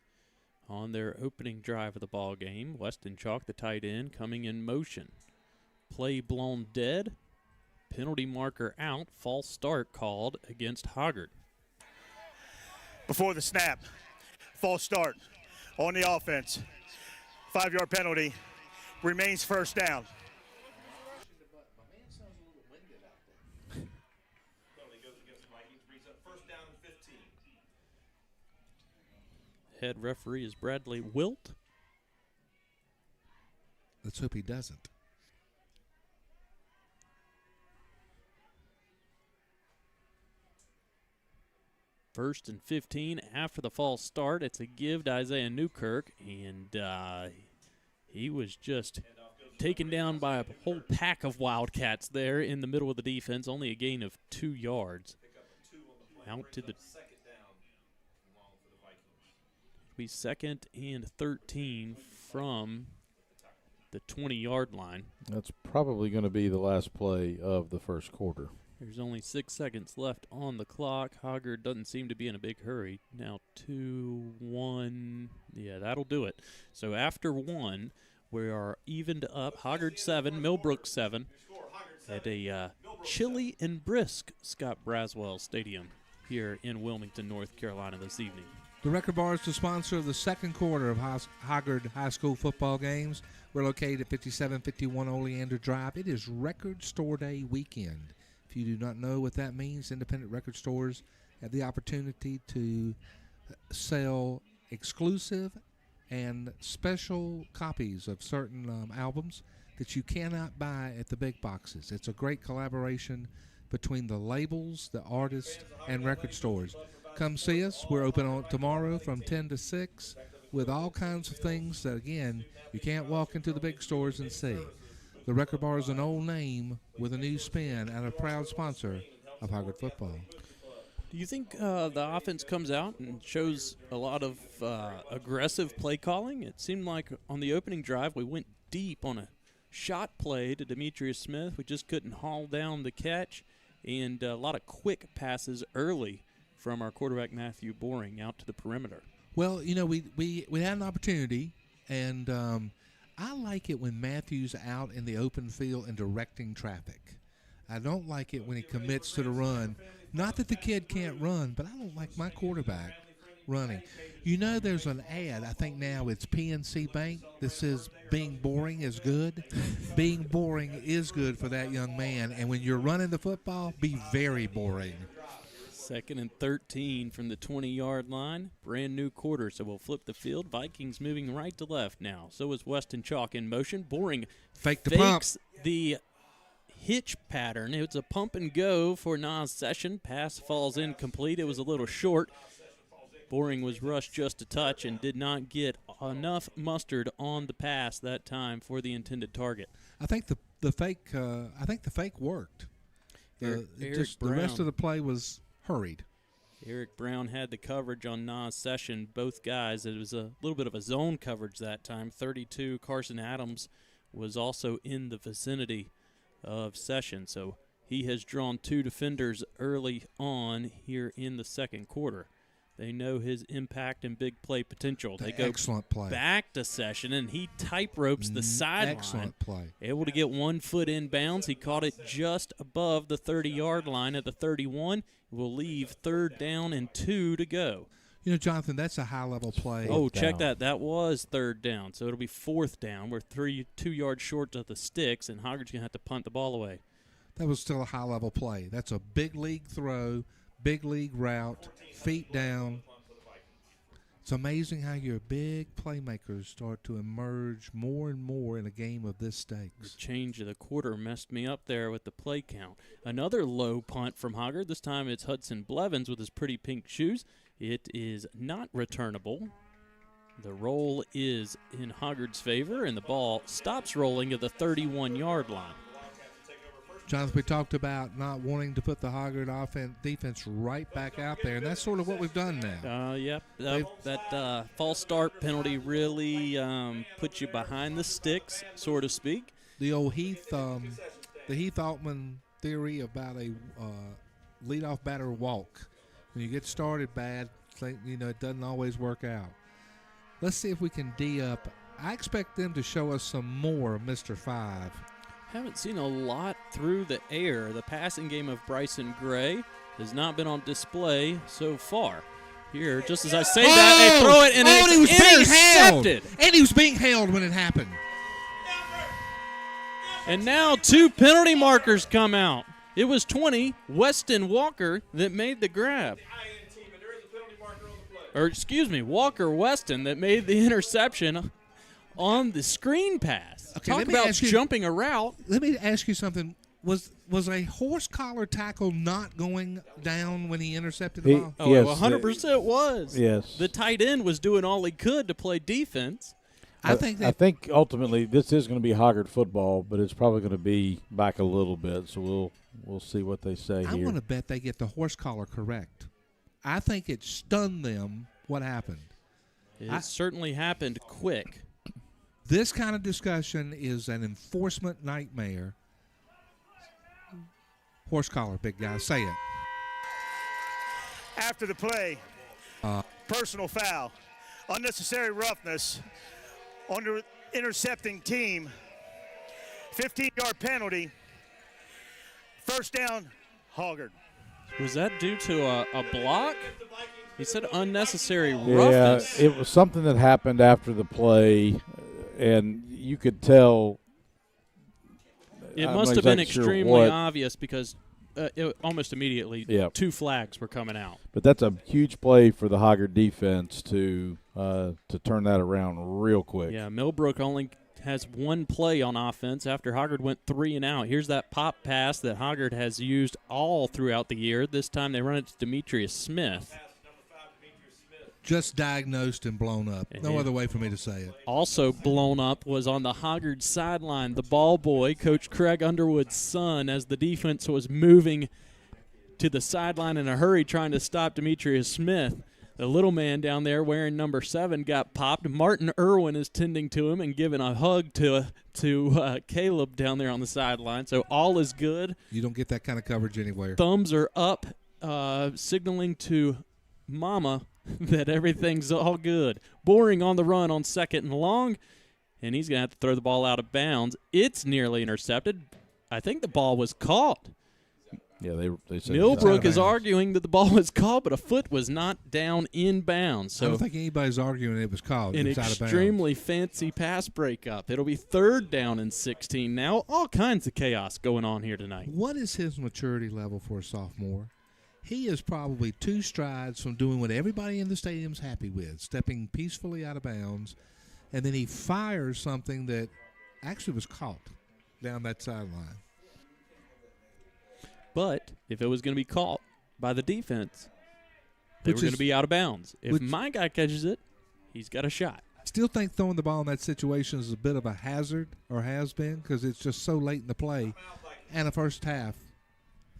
on their opening drive of the ball game. Weston Chalk, the tight end, coming in motion. Play blown dead. Penalty marker out. False start called against Hoggard. Before the snap, false start on the offense. 5-yard penalty. Remains first down. head referee is Bradley Wilt. Let's hope he doesn't. First and 15 after the false start. It's a give to Isaiah Newkirk, and he was just taken down by a whole pack of Wildcats there in the middle of the defense, only a gain of 2 yards. Out to the be 2nd and 13 from the 20-yard line. That's probably going to be the last play of the first quarter. There's only 6 seconds left on the clock. Hoggard doesn't seem to be in a big hurry. Now 2-1. Yeah, that'll do it. So after 1, we are evened up. Hoggard 7, Millbrook 7 at a chilly and brisk Scott Braswell Stadium here in Wilmington, North Carolina this evening. The Record Bar is the sponsor of the second quarter of Hoggard High School football games. We're located at 5751 Oleander Drive. It is Record Store Day weekend. If you do not know what that means, independent record stores have the opportunity to sell exclusive and special copies of certain albums that you cannot buy at the big boxes. It's a great collaboration between the labels, the artists, and record stores. Come see us. We're open on tomorrow from 10 to 6 with all kinds of things that, again, you can't walk into the big stores and see. The Record Bar is an old name with a new spin and a proud sponsor of Hoggard football. Do you think the offense comes out and shows a lot of aggressive play calling? It seemed like on the opening drive we went deep on a shot play to Demetrius Smith. We just couldn't haul down the catch, and a lot of quick passes early from our quarterback Matthew Boring out to the perimeter. Well, you know, we had an opportunity, and I like it when Matthew's out in the open field and directing traffic. I don't like it when he commits to the run. Not that the kid can't run, but I don't like my quarterback running. You know, there's an ad, I think now it's PNC Bank, that says being boring is good. Being boring is good for that young man, and when you're running the football, be very boring. 2nd and 13 from the 20-yard line. Brand new quarter, so we'll flip the field. Vikings moving right to left now. So is Weston Chalk in motion. Boring fakes the hitch pattern. It's a pump and go for Nas Session. Pass falls incomplete. It was a little short. Boring was rushed just a touch and did not get enough mustard on the pass that time for the intended target. I think the fake worked. The rest of the play was hurried. Eric Brown had the coverage on Nas Session, both guys. It was a little bit of a zone coverage that time. 32, Carson Adams was also in the vicinity of Session. So he has drawn 2 defenders early on here in the second quarter. They know his impact and big play potential. They go excellent play. Back to Session, and he tight ropes the sideline. Excellent play. Able to get 1 foot in bounds. He caught it just above the 30-yard line at the 31. Will leave 3rd down and 2 to go. You know, Jonathan, that's a high-level play. Oh, check that. That was 3rd down, so it'll be 4th down. We're 2 yards short of the sticks, and Hoggard's going to have to punt the ball away. That was still a high-level play. That's a big league throw, big league route, feet down. It's amazing how your big playmakers start to emerge more and more in a game of this stakes. The change of the quarter messed me up there with the play count. Another low punt from Hoggard. This time it's Hudson Blevins with his pretty pink shoes. It is not returnable. The roll is in Hoggard's favor, and the ball stops rolling at the 31-yard line. Jonathan, we talked about not wanting to put the Hoggard defense right back out there, and that's sort of what we've done now. Yep. That false start penalty really puts you behind the sticks, so to speak. The old Heath Altman theory about a leadoff batter walk. When you get started bad, it doesn't always work out. Let's see if we can D up. I expect them to show us some more of Mr. 5. Haven't seen a lot through the air. The passing game of Bryson Gray has not been on display so far. Here, just as I say that, they throw it, and it's intercepted. And he was being held when it happened. And now 2 penalty markers come out. It was 20, Weston Walker, that made the grab. Walker Weston that made the interception on the screen pass. Okay, Talk about jumping a route. Let me ask you something. Was a horse collar tackle not going down when he intercepted the ball? Oh, yes, 100% was. Yes. The tight end was doing all he could to play defense. I think ultimately this is going to be Hoggard football, but it's probably going to be back a little bit. So we'll see what they say I here. want to bet they get the horse collar correct. I think it stunned them what happened. It certainly happened quick. This kind of discussion is an enforcement nightmare. Horse collar, big guy. Say it. After the play, personal foul, unnecessary roughness on the intercepting team, 15-yard penalty, first down, Hoggard. Was that due to a block? He said unnecessary Yeah, roughness. it was something that happened after the play, and you could tell. It I'm must not have been exactly sure extremely what. obvious because almost immediately two flags were coming out. But that's a huge play for the Hoggard defense to turn that around real quick. Yeah, Millbrook only has one play on offense after Hoggard went 3 and out. Here's that pop pass that Hoggard has used all throughout the year. This time they run it to Demetrius Smith. Just diagnosed and blown up. No other way for me to say it. Also blown up was on the Hoggard sideline. The ball boy, Coach Craig Underwood's son, as the defense was moving to the sideline in a hurry trying to stop Demetrius Smith. The little man down there wearing number 7 got popped. Martin Irwin is tending to him and giving a hug to Caleb down there on the sideline. So all is good. You don't get that kind of coverage anywhere. Thumbs are up, signaling to Mama that everything's all good. Boring on the run on 2nd and long, and he's going to have to throw the ball out of bounds. It's nearly intercepted. I think the ball was caught. Yeah, they said Millbrook is arguing that the ball was caught, but a foot was not down in bounds. So I don't think anybody's arguing it was caught. An it was out of bounds. extremely fancy pass breakup. It'll be 3rd down and 16 now. All kinds of chaos going on here tonight. What is his maturity level for a sophomore? He is probably 2 strides from doing what everybody in the stadium's happy with, stepping peacefully out of bounds, and then he fires something that actually was caught down that sideline. But if it was going to be caught by the defense, they were going to be out of bounds. If my guy catches it, he's got a shot. Still think throwing the ball in that situation is a bit of a hazard, or has been, because it's just so late in the play. And the first half,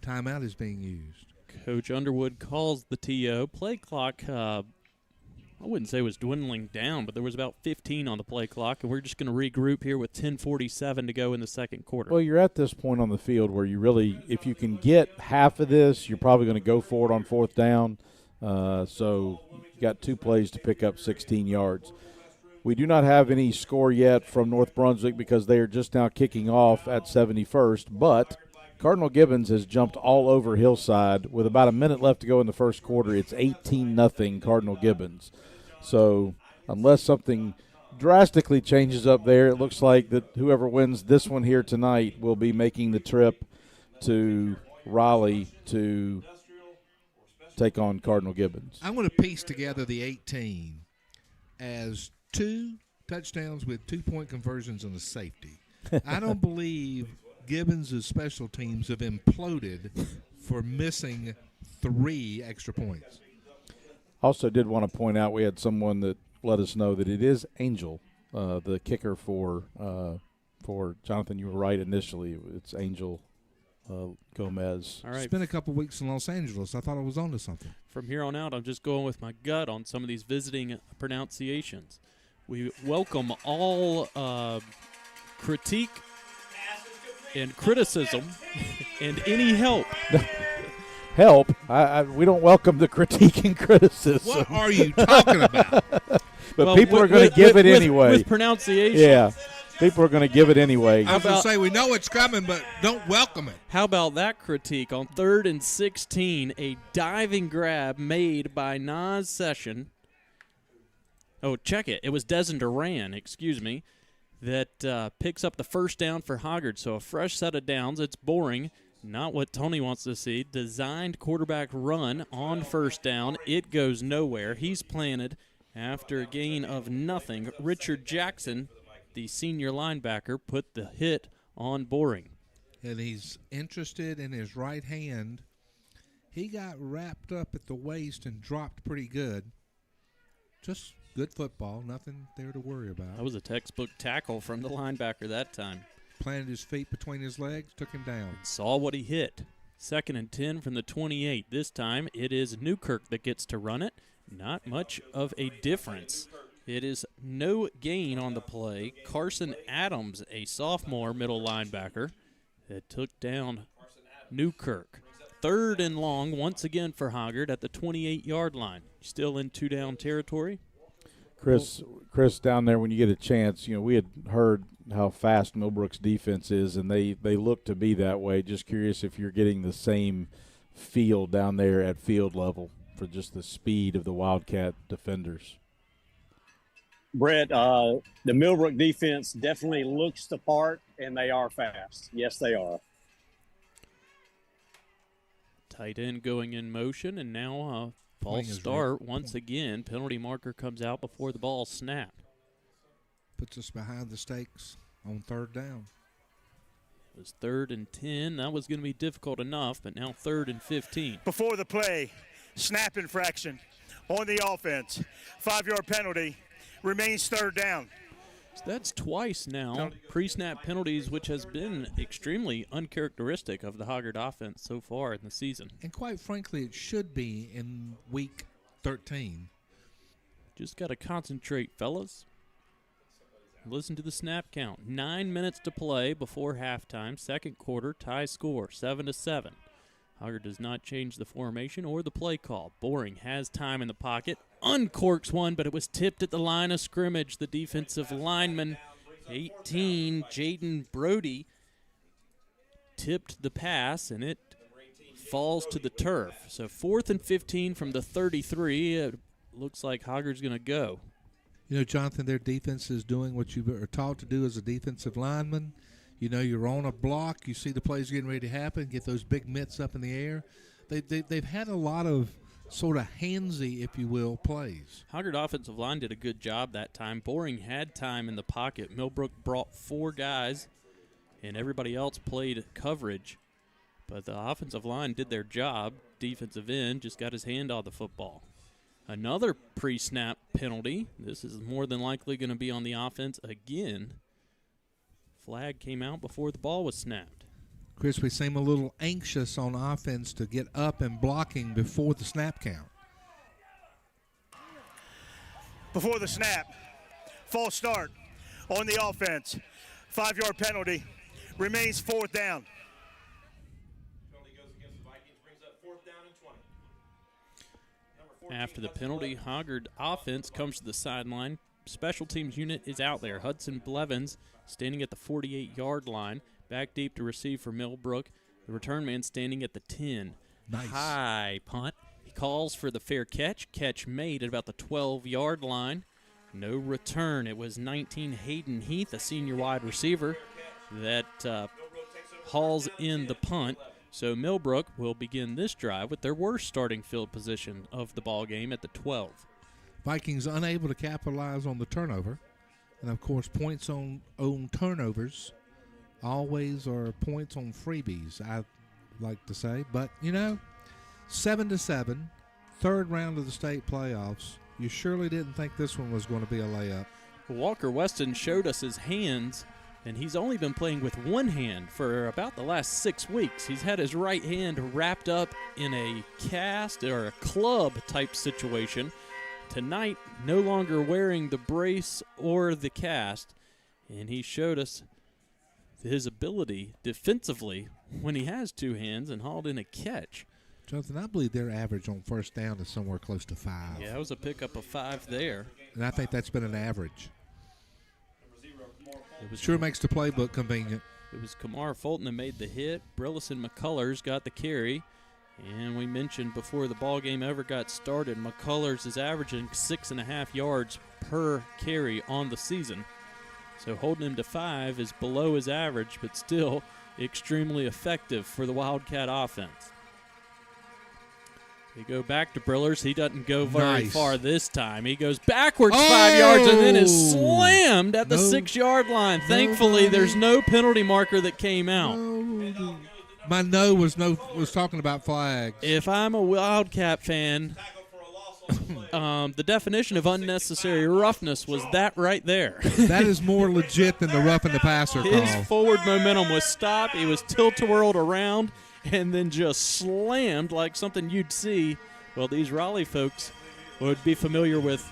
timeout is being used. Coach Underwood calls the TO. Play clock, I wouldn't say was dwindling down, but there was about 15 on the play clock, and we're just going to regroup here with 10:47 to go in the second quarter. Well, you're at this point on the field where you really, if you can get half of this, you're probably going to go for it on 4th down. So you got 2 plays to pick up 16 yards. We do not have any score yet from North Brunswick because they are just now kicking off at 71st, but Cardinal Gibbons has jumped all over Hillside. With about a minute left to go in the first quarter, it's 18-0 Cardinal Gibbons. So unless something drastically changes up there, it looks like that whoever wins this one here tonight will be making the trip to Raleigh to take on Cardinal Gibbons. I'm going to piece together the 18 as 2 touchdowns with 2-point conversions and a safety. I don't believe Gibbons' special teams have imploded for missing 3 extra points. Also did want to point out we had someone that let us know that it is Angel, the kicker for Jonathan. You were right initially. It's Angel Gomez. All right. It's been a couple weeks in Los Angeles. I thought I was on to something. From here on out, I'm just going with my gut on some of these visiting pronunciations. We welcome all critique and criticism and any help. Help? We don't welcome the critique and criticism. What are you talking about? But people are going to give it anyway. With pronunciation. Yeah. People are going to give it anyway. I was going to say, we know it's coming, but don't welcome it. How about that critique on 3rd and 16, a diving grab made by Nas Session. Oh, check it. It was Desmond Duran, excuse me, that picks up the first down for Hoggard. So a fresh set of downs. It's boring. Not what Tony wants to see. Designed quarterback run on first down. It goes nowhere. He's planted after a gain of nothing. Richard Jackson, the senior linebacker, put the hit on Boring. And he's interested in his right hand. He got wrapped up at the waist and dropped pretty good. Just good football. Nothing there to worry about. That was a textbook tackle from the linebacker that time. Planted his feet between his legs, took him down. Saw what he hit. 2nd and 10 from the 28. This time it is Newkirk that gets to run it. Not much of a difference. It is no gain on the play. Carson Adams, a sophomore middle linebacker, that took down Newkirk. 3rd and long once again for Hoggard at the 28-yard line. Still in 2-down territory. Chris, down there when you get a chance, we had heard how fast Millbrook's defense is, and they look to be that way. Just curious if you're getting the same feel down there at field level for just the speed of the Wildcat defenders. Brett, the Millbrook defense definitely looks the part, and they are fast. Yes, they are. Tight end going in motion, and now false start once again. Penalty marker comes out before the ball snapped. Puts us behind the stakes on 3rd down. It was 3rd and 10. That was going to be difficult enough, but now 3rd and 15. Before the play, snap infraction on the offense. 5-yard penalty. Remains 3rd down. So that's twice now, pre-snap penalties, which has been extremely uncharacteristic of the Hoggard offense so far in the season. And quite frankly, it should be in week 13. Just got to concentrate, fellas. Listen to the snap count. 9 minutes to play before halftime. 2nd quarter, tie score, 7-7. Hoggard does not change the formation or the play call. Boring has time in the pocket. Uncorks one, but it was tipped at the line of scrimmage. The defensive lineman, 18, Jaden Brody, tipped the pass, and it falls to the turf. So 4th and 15 from the 33. It looks like Hoggard's going to go. Jonathan, their defense is doing what you are taught to do as a defensive lineman. You're on a block. You see the plays getting ready to happen. Get those big mitts up in the air. They've had a lot of sort of handsy, if you will, plays. Hoggard offensive line did a good job that time. Boring had time in the pocket. Millbrook brought 4 guys, and everybody else played coverage. But the offensive line did their job. Defensive end just got his hand on the football. Another pre-snap penalty. This is more than likely going to be on the offense again. Flag came out before the ball was snapped. Chris, we seem a little anxious on offense to get up and blocking before the snap count. Before the snap, false start on the offense. 5-yard penalty. Remains 4th down. After the penalty, Hoggard offense comes to the sideline. Special teams unit is out there. Hudson Blevins standing at the 48-yard line. Back deep to receive for Millbrook. The return man standing at the 10. Nice. High punt. He calls for the fair catch. Catch made at about the 12-yard line. No return. It was 19 Hayden Heath, a senior wide receiver, that hauls in the punt. So Millbrook will begin this drive with their worst starting field position of the ball game at the 12. Vikings unable to capitalize on the turnover. And, of course, points on turnovers always are points on freebies, I like to say. But, 7-7, 3rd round of the state playoffs. You surely didn't think this one was going to be a layup. Walker Weston showed us his hands, and he's only been playing with one hand for about the last 6 weeks. He's had his right hand wrapped up in a cast or a club type situation. Tonight, no longer wearing the brace or the cast, and he showed us his ability defensively when he has 2 hands and hauled in a catch. Jonathan, I believe their average on first down is somewhere close to 5. Yeah, it was a pickup of 5 there. And I think that's been an average. It sure makes the playbook convenient. It was Kamar Fulton that made the hit. Brillison McCullers got the carry. And we mentioned before the ball game ever got started, McCullers is averaging 6.5 yards per carry on the season. So holding him to 5 is below his average, but still extremely effective for the Wildcat offense. They go back to Brillers. He doesn't go very far this time. He goes backwards 5 yards and then is slammed at the 6-yard line. Thankfully, there's no penalty marker that came out. My was talking about flags. If I'm a Wildcat fan, the definition of unnecessary roughness was that right there. That is more legit than the roughing the passer call. His forward momentum was stopped. He was tilt-a-whirled around and then just slammed like something you'd see. Well, these Raleigh folks would be familiar with.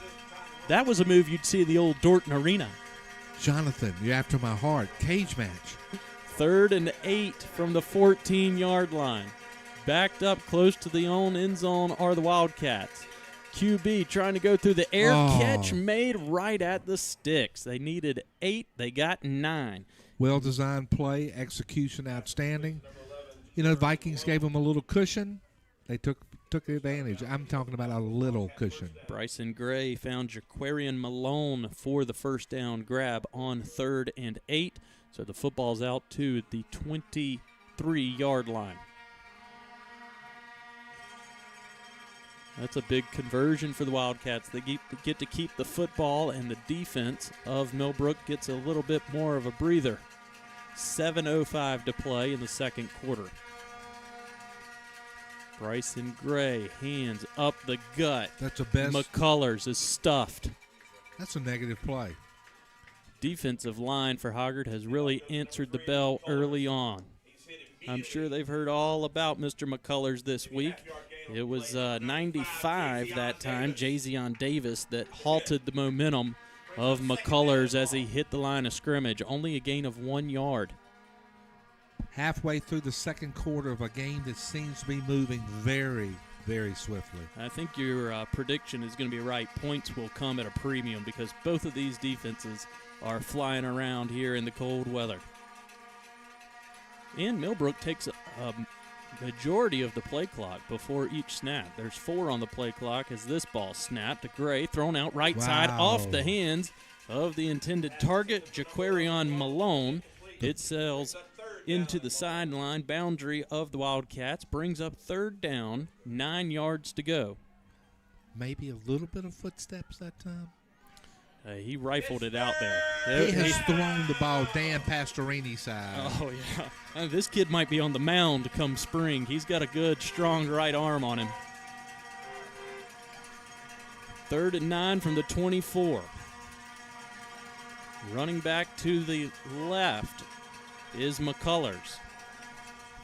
That was a move you'd see in the old Dorton Arena. Jonathan, you're after my heart. Cage match. 3rd and 8 from the 14-yard line. Backed up close to the own end zone are the Wildcats. QB trying to go through the air. Catch made right at the sticks. They needed 8. They got 9. Well-designed play. Execution outstanding. You know, Vikings gave them a little cushion. They took advantage. I'm talking about a little cushion. Bryson Gray found Jaquarian Malone for the first down grab on 3rd and 8. So the football's out to the 23-yard line. That's a big conversion for the Wildcats. They get to keep the football, and the defense of Millbrook gets a little bit more of a breather. 7:05 to play in the second quarter. Bryson Gray, hands up the gut. That's a best. McCullers is stuffed. That's a negative play. Defensive line for Hoggard has really answered the bell early on. I'm sure they've heard all about Mr. McCullers this week. It was 95 that time, Jazion Davis, that halted the momentum of McCullers as he hit the line of scrimmage. Only a gain of 1 yard. Halfway through the second quarter of a game that seems to be moving very, very swiftly. I think your prediction is going to be right. Points will come at a premium because both of these defenses are flying around here in the cold weather. And Millbrook takes a majority of the play clock before each snap. There's 4 on the play clock as this ball snapped to Gray, thrown out right side off the hands of the intended target, Jaquarian Malone. It sails into the sideline boundary of the Wildcats, brings up 3rd down, 9 yards to go. Maybe a little bit of footsteps that time. He rifled it out there. He has thrown the ball Dan Pastorini's side. Oh, yeah. This kid might be on the mound come spring. He's got a good, strong right arm on him. 3rd and 9 from the 24. Running back to the left is McCullers.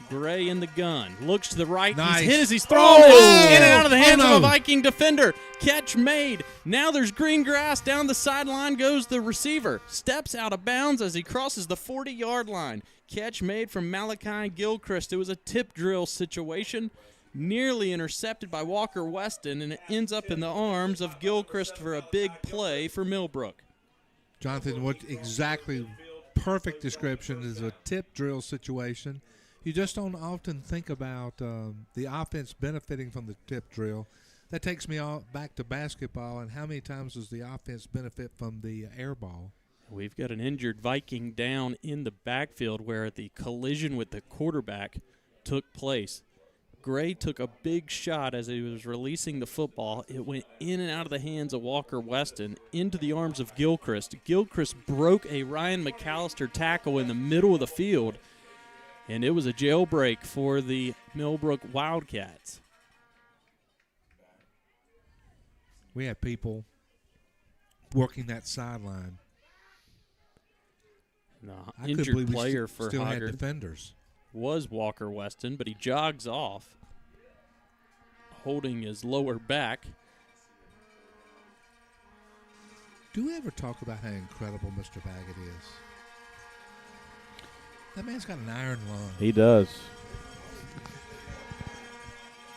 Gray in the gun. Looks to the right. Nice. He's hit as he's thrown. In and out of the hands of a Viking defender. Catch made. Now there's green grass. Down the sideline goes the receiver. Steps out of bounds as he crosses the 40-yard line. Catch made from Malachi Gilchrist. It was a tip drill situation. Nearly intercepted by Walker Weston, and it ends up in the arms of Gilchrist for a big play for Millbrook. Jonathan, what exactly perfect description is a tip drill situation. You just don't often think about the offense benefiting from the tip drill. That takes me all back to basketball, and how many times does the offense benefit from the air ball? We've got an injured Viking down in the backfield where the collision with the quarterback took place. Gray took a big shot as he was releasing the football. It went in and out of the hands of Walker Weston into the arms of Gilchrist. Gilchrist broke a Ryan McAllister tackle in the middle of the field, and it was a jailbreak for the Millbrook Wildcats. We had people working that sideline. Injured player for still Hoggard had defenders. Was Walker Weston, but he jogs off, holding his lower back. Do we ever talk about how incredible Mr. Baggett is? That man's got an iron lung. He does.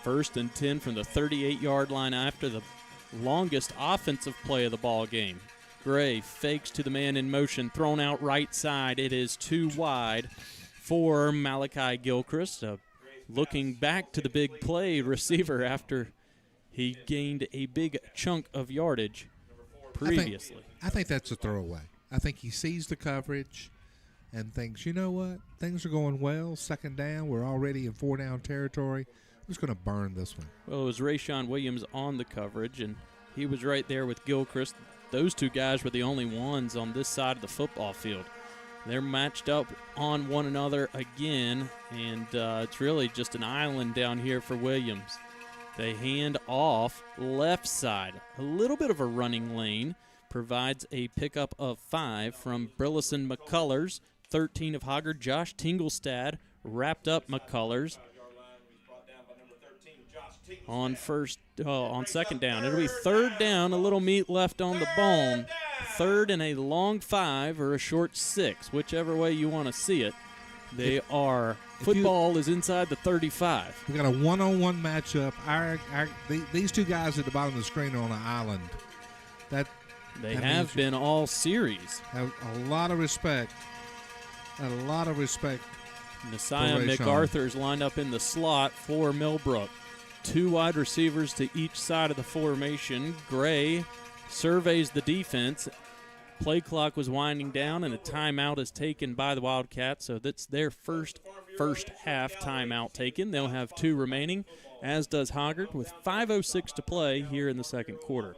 1st and 10 from the 38-yard line after the longest offensive play of the ball game. Gray fakes to the man in motion, thrown out right side. It is too wide for Malachi Gilchrist. Looking back to the big play receiver after he gained a big chunk of yardage previously. I think that's a throwaway. I think he sees the coverage, and thinks, you know what, things are going well, second down, we're already in 4-down territory, I'm just going to burn this one. Well, it was Rayshawn Williams on the coverage, and he was right there with Gilchrist. Those two guys were the only ones on this side of the football field. They're matched up on one another again, and it's really just an island down here for Williams. They hand off left side. A little bit of a running lane provides a pickup of 5 from Burleson McCullers, 13 of Hoggard. Josh Tingelstad wrapped up McCullers on second down. It'll be third down, a little meat left on the bone. Third and a long 5 or a short 6, whichever way you want to see it. Football is inside the 35. We got a one-on-one matchup. These two guys at the bottom of the screen are on an island. They have been all series. Have a lot of respect. Messiah MacArthur's lined up in the slot for Millbrook. 2 wide receivers to each side of the formation. Gray surveys the defense. Play clock was winding down, and a timeout is taken by the Wildcats, so that's their first half timeout taken. They'll have 2 remaining, as does Hoggard, with 5:06 to play here in the second quarter.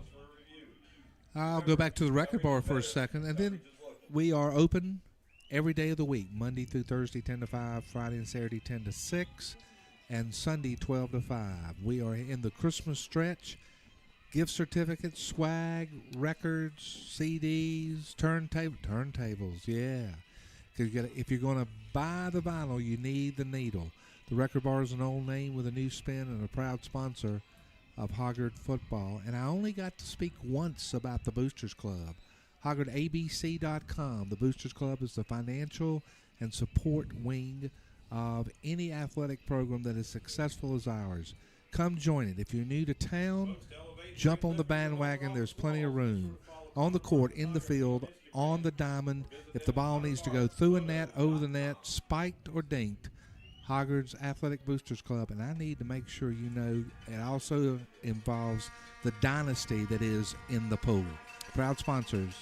I'll go back to the record bar for a second, and then we are open every day of the week, Monday through Thursday, 10 to 5, Friday and Saturday, 10 to 6, and Sunday, 12 to 5. We are in the Christmas stretch. Gift certificates, swag, records, CDs, turntables, yeah. If you're going to buy the vinyl, you need the needle. The Record Bar is an old name with a new spin and a proud sponsor of Hoggard football. And I only got to speak once about the Boosters Club. HoggardABC.com. The Boosters Club is the financial and support wing of any athletic program that is successful as ours. Come join it. If you're new to town, jump on the bandwagon. There's plenty of room. On the court, in the field, on the diamond. If the ball needs to go through a net, over the net, spiked or dinked, Hoggard's Athletic Boosters Club. And I need to make sure you know it also involves the dynasty that is in the pool. Proud sponsors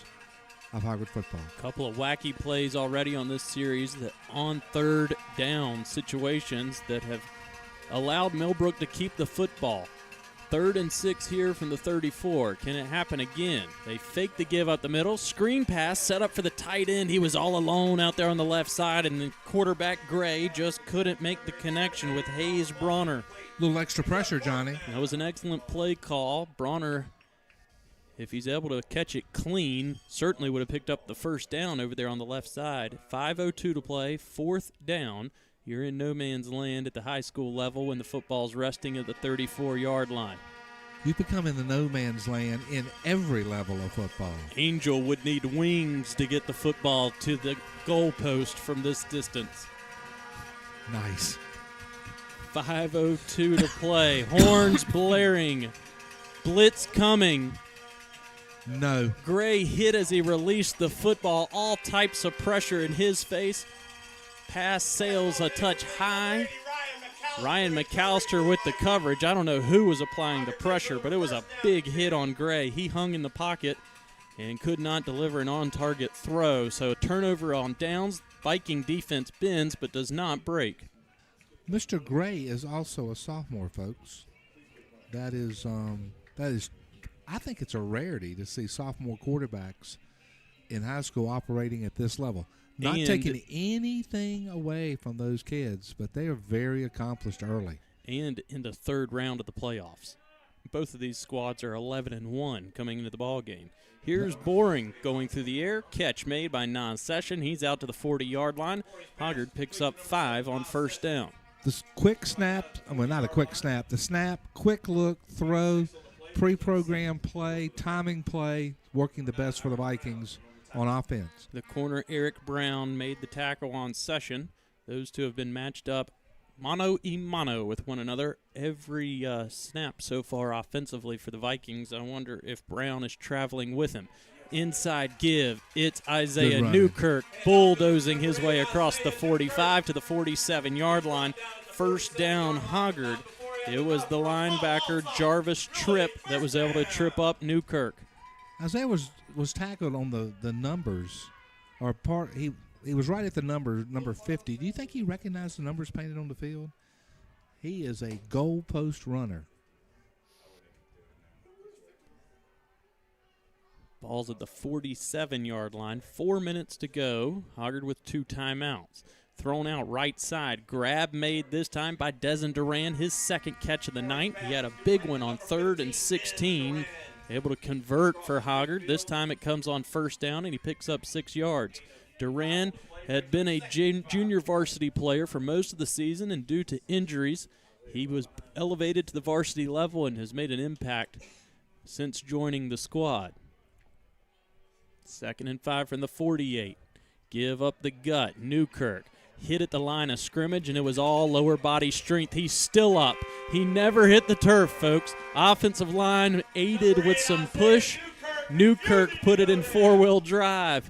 of Hoggard football. A couple of wacky plays already on this series that on third down situations that have allowed Millbrook to keep the football. 3rd and 6 here from the 34. Can it happen again? They fake the give up the middle. Screen pass set up for the tight end. He was all alone out there on the left side, and the quarterback, Gray, just couldn't make the connection with Hayes Bronner. A little extra pressure, Johnny. That was an excellent play call. Bronner, if he's able to catch it clean, certainly would have picked up the first down over there on the left side. 5:02 to play, 4th down. You're in no man's land at the high school level when the football's resting at the 34-yard line. You become in the no man's land in every level of football. Angel would need wings to get the football to the goalpost from this distance. Nice. 5:02 to play. Horns blaring. Blitz coming. No. Gray hit as he released the football. All types of pressure in his face. Pass sails a touch high. Ryan McAllister with the coverage. I don't know who was applying the pressure, but it was a big hit on Gray. He hung in the pocket and could not deliver an on-target throw. So a turnover on downs. Viking defense bends but does not break. Mr. Gray is also a sophomore, folks. That is, I think it's a rarity to see sophomore quarterbacks in high school operating at this level. Not taking anything away from those kids, but they are very accomplished early. And in the 3rd round of the playoffs. Both of these squads are 11-1 coming into the ball game. Here's Boring going through the air. Catch made by Non-Session. He's out to the 40-yard line. Hoggard picks up 5 on first down. This quick snap, not a quick snap, the snap, quick look, throw, pre-programmed play, timing play, working the best for the Vikings on offense. The corner, Eric Brown, made the tackle on Session. Those two have been matched up mano-a-mano with one another every snap so far offensively for the Vikings. I wonder if Brown is traveling with him. Inside give. It's Isaiah Newkirk bulldozing his way across the 45 to the 47-yard line. First down, Hoggard. It was the linebacker, Jarvis Tripp, that was able to trip up Newkirk. Isaiah was tackled on the numbers, or part. He was right at the number 50. Do you think he recognized the numbers painted on the field? He is a goalpost runner. Ball's at the 47-yard line. 4 minutes to go. Hoggard with 2 timeouts. Thrown out right side. Grab made this time by Desmond Duran, his second catch of the night. He had a big one on 3rd and 16. Able to convert for Hoggard. This time it comes on first down, and he picks up 6 yards. Duran had been a junior varsity player for most of the season, and due to injuries, he was elevated to the varsity level and has made an impact since joining the squad. 2nd and 5 from the 48. Give up the gut. Newkirk hit at the line of scrimmage, and it was all lower body strength. He's still up. He never hit the turf, folks. Offensive line aided with some push. Newkirk put it in 4-wheel drive.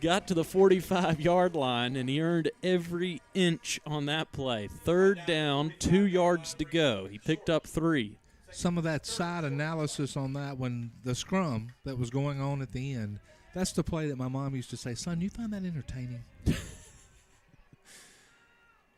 Got to the 45-yard line, and he earned every inch on that play. 3rd down, 2 yards to go. He picked up 3. Some of that side analysis on that when the scrum that was going on at the end, that's the play that my mom used to say, son, you find that entertaining?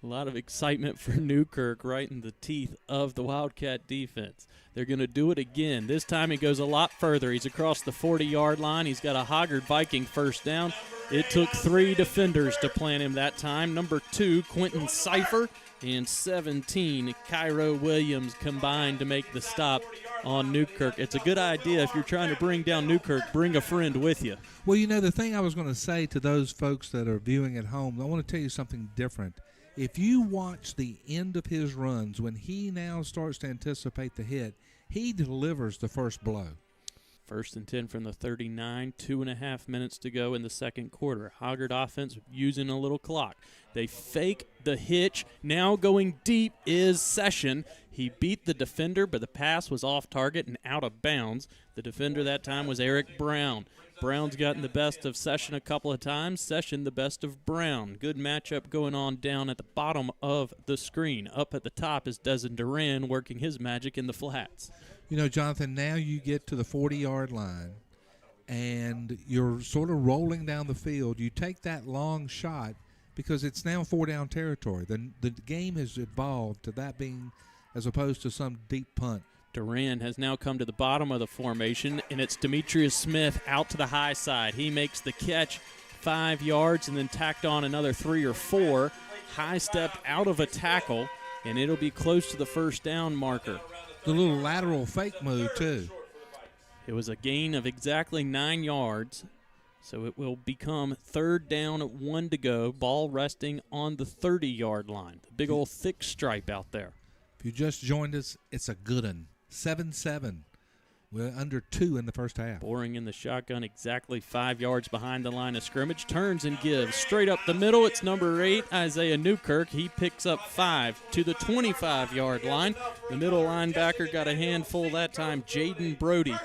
A lot of excitement for Newkirk right in the teeth of the Wildcat defense. They're going to do it again. This time he goes a lot further. He's across the 40-yard line. He's got a Hoggard Viking first down. It took 3 defenders to plant him that time. Number 2, Quentin Cipher, and 17, Cairo Williams combined to make the stop on Newkirk. It's a good idea if you're trying to bring down Newkirk, bring a friend with you. Well, you know, the thing I was going to say to those folks that are viewing at home, I want to tell you something different. If you watch the end of his runs, when he now starts to anticipate the hit, he delivers the first blow. 1st and 10 from the 39, 2.5 minutes to go in the second quarter. Hoggard offense using a little clock. They fake the hitch. Now going deep is Session. He beat the defender, but the pass was off target and out of bounds. The defender that time was Eric Brown. Brown's gotten the best of Session a couple of times. Session the best of Brown. Good matchup going on down at the bottom of the screen. Up at the top is Desmond Duran working his magic in the flats. You know, Jonathan, now you get to the 40-yard line, and you're sort of rolling down the field. You take that long shot because it's now 4-down territory. The game has evolved to that being as opposed to some deep punt. Duran has now come to the bottom of the formation, and it's Demetrius Smith out to the high side. He makes the catch 5 yards and then tacked on another 3 or 4. High step out of a tackle, and it'll be close to the first down marker. The little lateral fake move, too. It was a gain of exactly 9 yards, so it will become 3rd down, 1 to go. Ball resting on the 30-yard line. The big old thick stripe out there. If you just joined us, it's a good one. 7-7. We're under 2 in the first half. Boring in the shotgun, exactly 5 yards behind the line of scrimmage. Turns and gives straight up the middle. It's number 8, Isaiah Newkirk. He picks up 5 to the 25-yard line. The middle linebacker got a handful that time, Jaden Brody.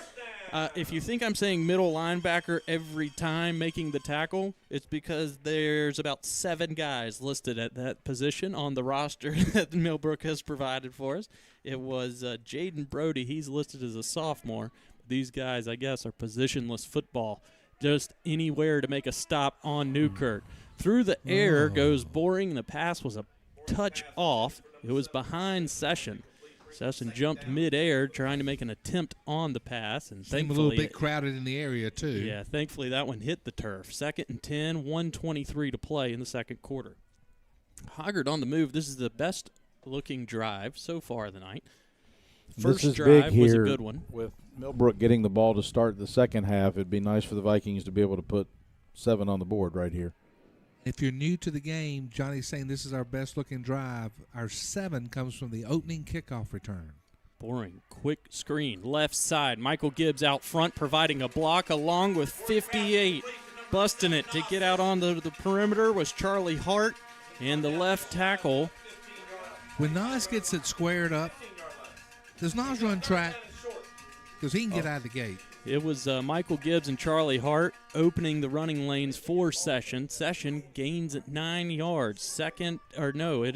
If you think I'm saying middle linebacker every time making the tackle, it's because there's about 7 guys listed at that position on the roster that Millbrook has provided for us. It was Jaden Brody. He's listed as a sophomore. These guys, I guess, are positionless football. Just anywhere to make a stop on Newkirk. Through the air goes Boring. The pass was a touch off. It was behind Session. Session jumped midair trying to make an attempt on the pass. And seemed a little bit crowded in the area, too. Yeah, thankfully that one hit the turf. 2nd and 10, 1:23 to play in the second quarter. Hoggard on the move. This is the best-looking drive so far of the night. First drive was a good one. With Millbrook getting the ball to start the second half, it'd be nice for the Vikings to be able to put 7 on the board right here. If you're new to the game, Johnny's saying this is our best-looking drive. Our 7 comes from the opening kickoff return. Boring. Quick screen. Left side. Michael Gibbs out front providing a block along with 58. Busting it to get out on the perimeter was Charlie Hart and the left tackle. When Nas gets it squared up, does Nas run track? Because he can get out of the gate. It was Michael Gibbs and Charlie Hart opening the running lanes for Session. Session gains at 9 yards. It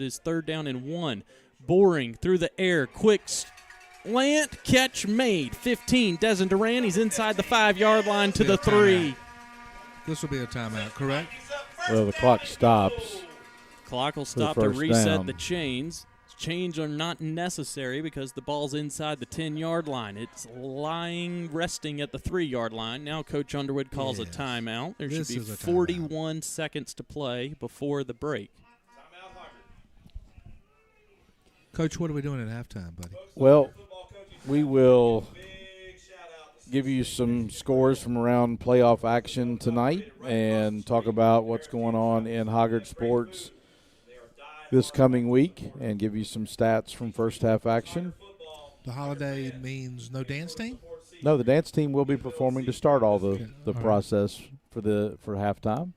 is 3rd down and 1. Boring through the air. Quick slant catch made. 15. Desmond Duran. He's inside the 5-yard line to the 3. This will be a timeout, correct? Well, the clock stops. Clock will For stop the to first reset down. the chains. Chains are not necessary because the ball's inside the 10-yard line. It's resting at the 3-yard line. Now Coach Underwood calls a timeout. There should be 41 seconds to play before the break. Coach, what are we doing at halftime, buddy? Well, we will give you some scores from around playoff action tonight and talk about what's going on in Hoggard sports this coming week and give you some stats from first half action. The holiday means no dance team? No, the dance team will be performing to start all the process for halftime.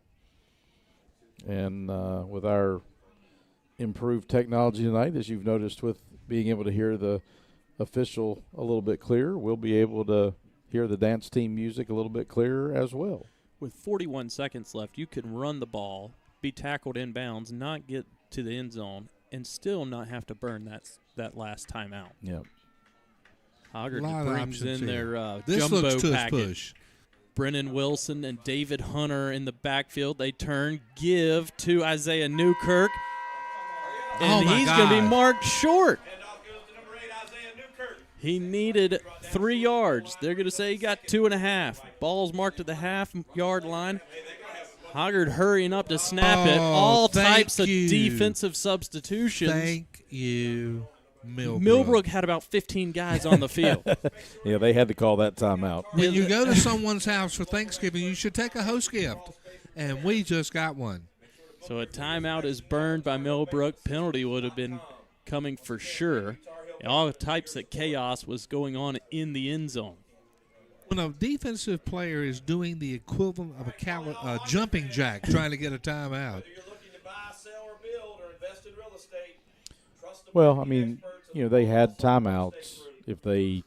And with our improved technology tonight, as you've noticed with being able to hear the official a little bit clearer, we'll be able to hear the dance team music a little bit clearer as well. With 41 seconds left, you can run the ball, be tackled inbounds, not get to the end zone, and still not have to burn that last timeout. Yeah. Hoggard brings in their this jumbo looks package. push. Brennan Wilson and David Hunter in the backfield. They turn, give to Isaiah Newkirk, and he's going to be marked short. He needed 3 yards. They're going to say he got 2.5. Ball's marked at the half-yard line. Hoggard hurrying up to snap it. All types of defensive substitutions. Thank you, Millbrook. Millbrook had about 15 guys on the field. Yeah, they had to call that timeout. When you go to someone's house for Thanksgiving, you should take a host gift, and we just got one. So a timeout is burned by Millbrook. Penalty would have been coming for sure. All types of chaos was going on in the end zone. When a defensive player is doing the equivalent of a jumping jack trying to get a timeout. Well, I mean, they had timeouts. If they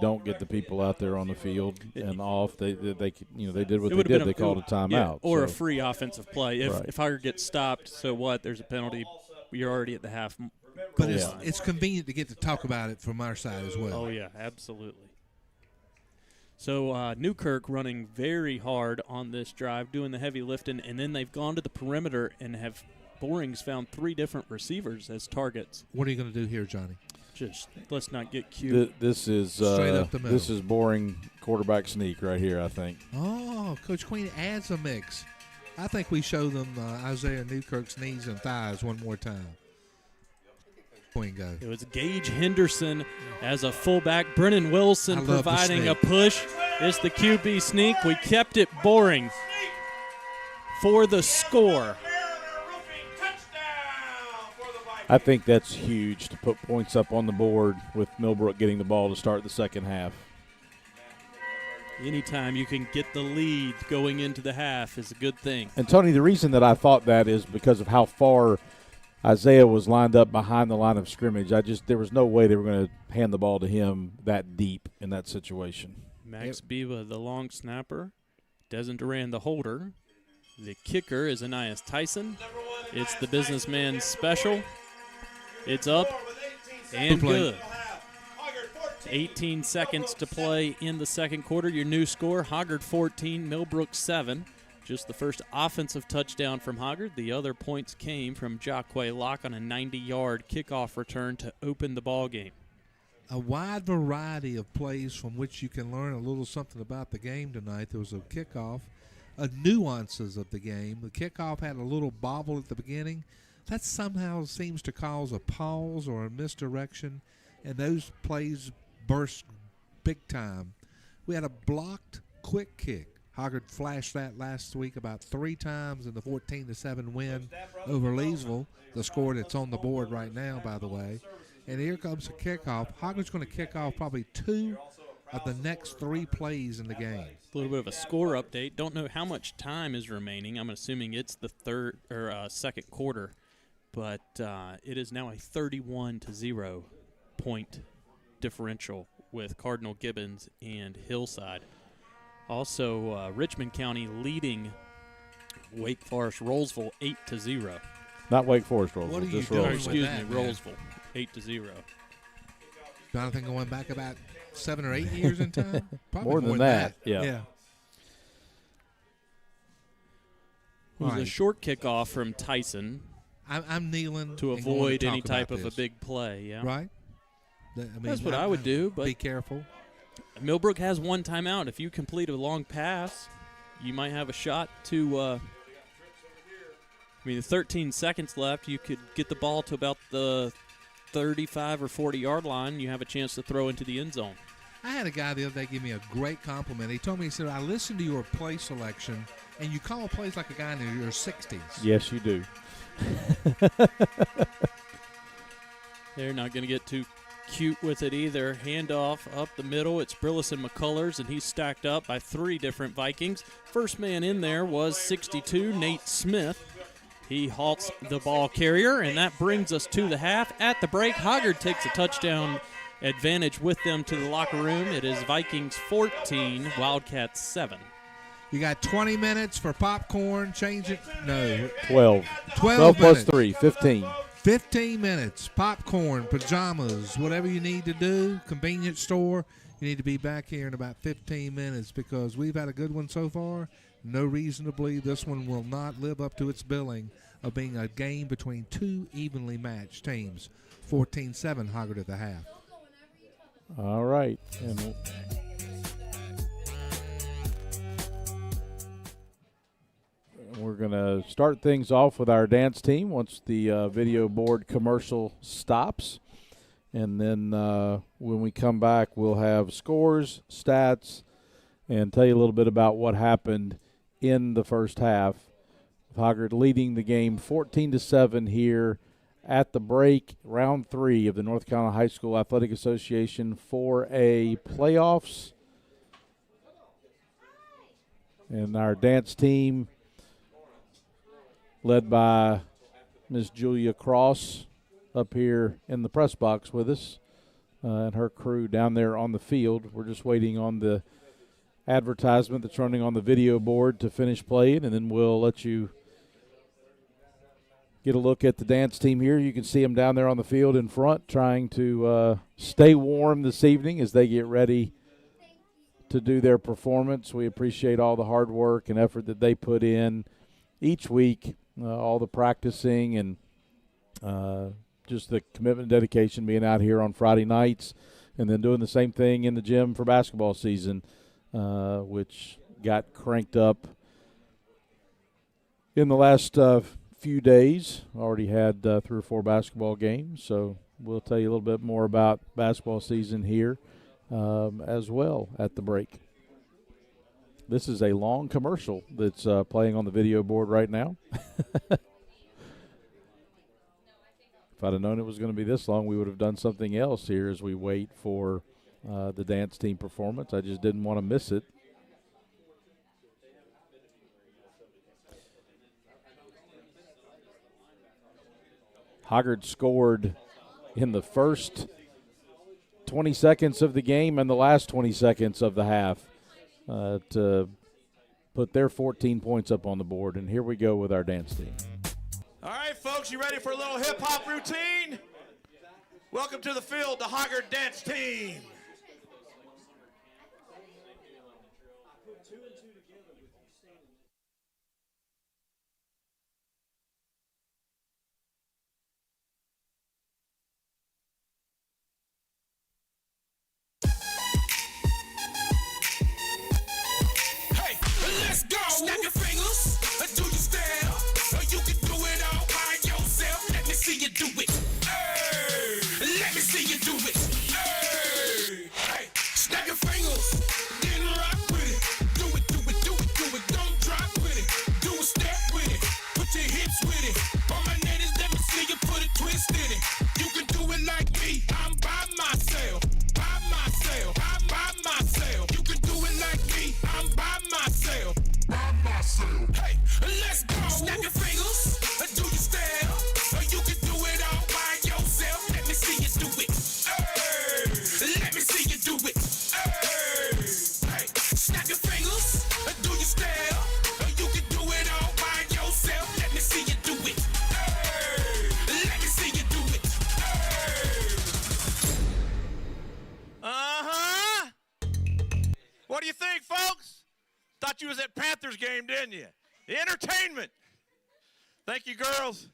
don't get the people out there on the field and off, they did what they did. They called a timeout. Or a free offensive play. If Right. if Hoggard gets stopped, so what? There's a penalty. You're already at the half. But it's convenient to get to talk about it from our side as well. Oh, yeah, absolutely. So Newkirk running very hard on this drive, doing the heavy lifting, and then they've gone to the perimeter and have Borings found 3 different receivers as targets. What are you going to do here, Johnny? Just let's not get cute. This is Straight up the middle. This is boring quarterback sneak right here, I think. Oh, Coach Queen adds a mix. I think we show them Isaiah Newkirk's knees and thighs one more time. Queen go. It was Gage Henderson as a fullback. Brennan Wilson providing a push. It's the QB sneak. We kept it boring for the score. I think that's huge to put points up on the board with Millbrook getting the ball to start the second half. Anytime you can get the lead going into the half is a good thing. And, Tony, the reason that I thought that is because of how far Isaiah was lined up behind the line of scrimmage. There was no way they were going to hand the ball to him that deep in that situation. Max Biva, the long snapper. Desmond Duran, the holder. The kicker is Anias Tyson. It's the businessman special. It's up and good. 18 seconds to play in the second quarter. Your new score, Hoggard 14, Millbrook 7. Just the first offensive touchdown from Hoggard. The other points came from Jacque Locke on a 90-yard kickoff return to open the ball game. A wide variety of plays from which you can learn a little something about the game tonight. There was a kickoff, nuances of the game. The kickoff had a little bobble at the beginning. That somehow seems to cause a pause or a misdirection, and those plays burst big time. We had a blocked quick kick. Hoggard flashed that last week about 3 times in the 14-7 win over Leesville, the score that's on the board right now, by the way. And here comes a kickoff. Hoggard's going to kick off probably 2 of the next 3 plays in the game. A little bit of a score update. Don't know how much time is remaining. I'm assuming it's the second quarter, but it is now a 31-0 point differential with Cardinal Gibbons and Hillside. Also, Richmond County leading Wake Forest Rollsville 8-0. Not Wake Forest Rollsville. What are you just doing? Rollsville. Excuse that, me, man? Rollsville 8-0. Jonathan going back about 7 or 8 years in time? Probably More than that, yeah. It was a short kickoff from Tyson. I'm kneeling to and avoid going to any talk type about of a this. big play, yeah. Right? That's what I would do, but be careful. Millbrook has one timeout. If you complete a long pass, you might have a shot to the 13 seconds left. You could get the ball to about the 35 or 40-yard line. You have a chance to throw into the end zone. I had a guy the other day give me a great compliment. He told me, he said, I listened to your play selection, and you call plays like a guy in your 60s. Yes, you do. They're not going to get too cute with it either. Handoff up the middle. It's Brillis and McCullers, and he's stacked up by 3 different Vikings. First man in there was 62, Nate Smith. He halts the ball carrier, and that brings us to the half. At the break, Hoggard takes a touchdown advantage with them to the locker room. It is Vikings 14, Wildcats 7. You got 20 minutes for popcorn. Change it. No. 12. 12 plus minutes. 3, 15. 15 minutes. Popcorn, pajamas, whatever you need to do. Convenience store. You need to be back here in about 15 minutes because we've had a good one so far. No reason to believe this one will not live up to its billing of being a game between 2 evenly matched teams. 14-7, Hoggard at the half. All right. And we're going to start things off with our dance team once the video board commercial stops. And then when we come back, we'll have scores, stats, and tell you a little bit about what happened in the first half. Hoggard leading the game 14-7 here at the break, round 3 of the North Carolina High School Athletic Association 4A playoffs. And our dance team, led by Miss Julia Cross, up here in the press box with us, and her crew down there on the field. We're just waiting on the advertisement that's running on the video board to finish playing, and then we'll let you get a look at the dance team here. You can see them down there on the field in front trying to stay warm this evening as they get ready to do their performance. We appreciate all the hard work and effort that they put in each week, all the practicing and just the commitment and dedication being out here on Friday nights and then doing the same thing in the gym for basketball season, which got cranked up in the last few days. Already had 3 or 4 basketball games, so we'll tell you a little bit more about basketball season here as well at the break. This is a long commercial that's playing on the video board right now. If I'd have known it was going to be this long, we would have done something else here as we wait for the dance team performance. I just didn't want to miss it. Hoggard scored in the first 20 seconds of the game and the last 20 seconds of the half to put their 14 points up on the board. And here we go with our dance team. All right, folks, you ready for a little hip-hop routine? Welcome to the field, the Hoggard dance team. Hey, let's go. Snap your fingers, do your style. You can do it all by yourself. Let me see you do it. Hey, let me see you do it. Hey, hey, snap your fingers, then rock with it. Do it, do it, do it, do it. Don't drop with it. Do a step with it. Put your hips with it. On my netties, let me see you put a twist in it. You can do it like me. I'm by myself. By myself. By myself. You can do it like me. I'm by myself. By myself. Hey, let's go. Snap your fingers, do your style. You can do it all by yourself. Let me see you do it. Hey, let me see you do it. Hey, hey, snap your fingers, do your style. You can do it all by yourself. Let me see you do it. Hey, let me see you do it. Hey. What do you think, folks? Thought you was at Panthers game, didn't you? Entertainment. Thank you, girls.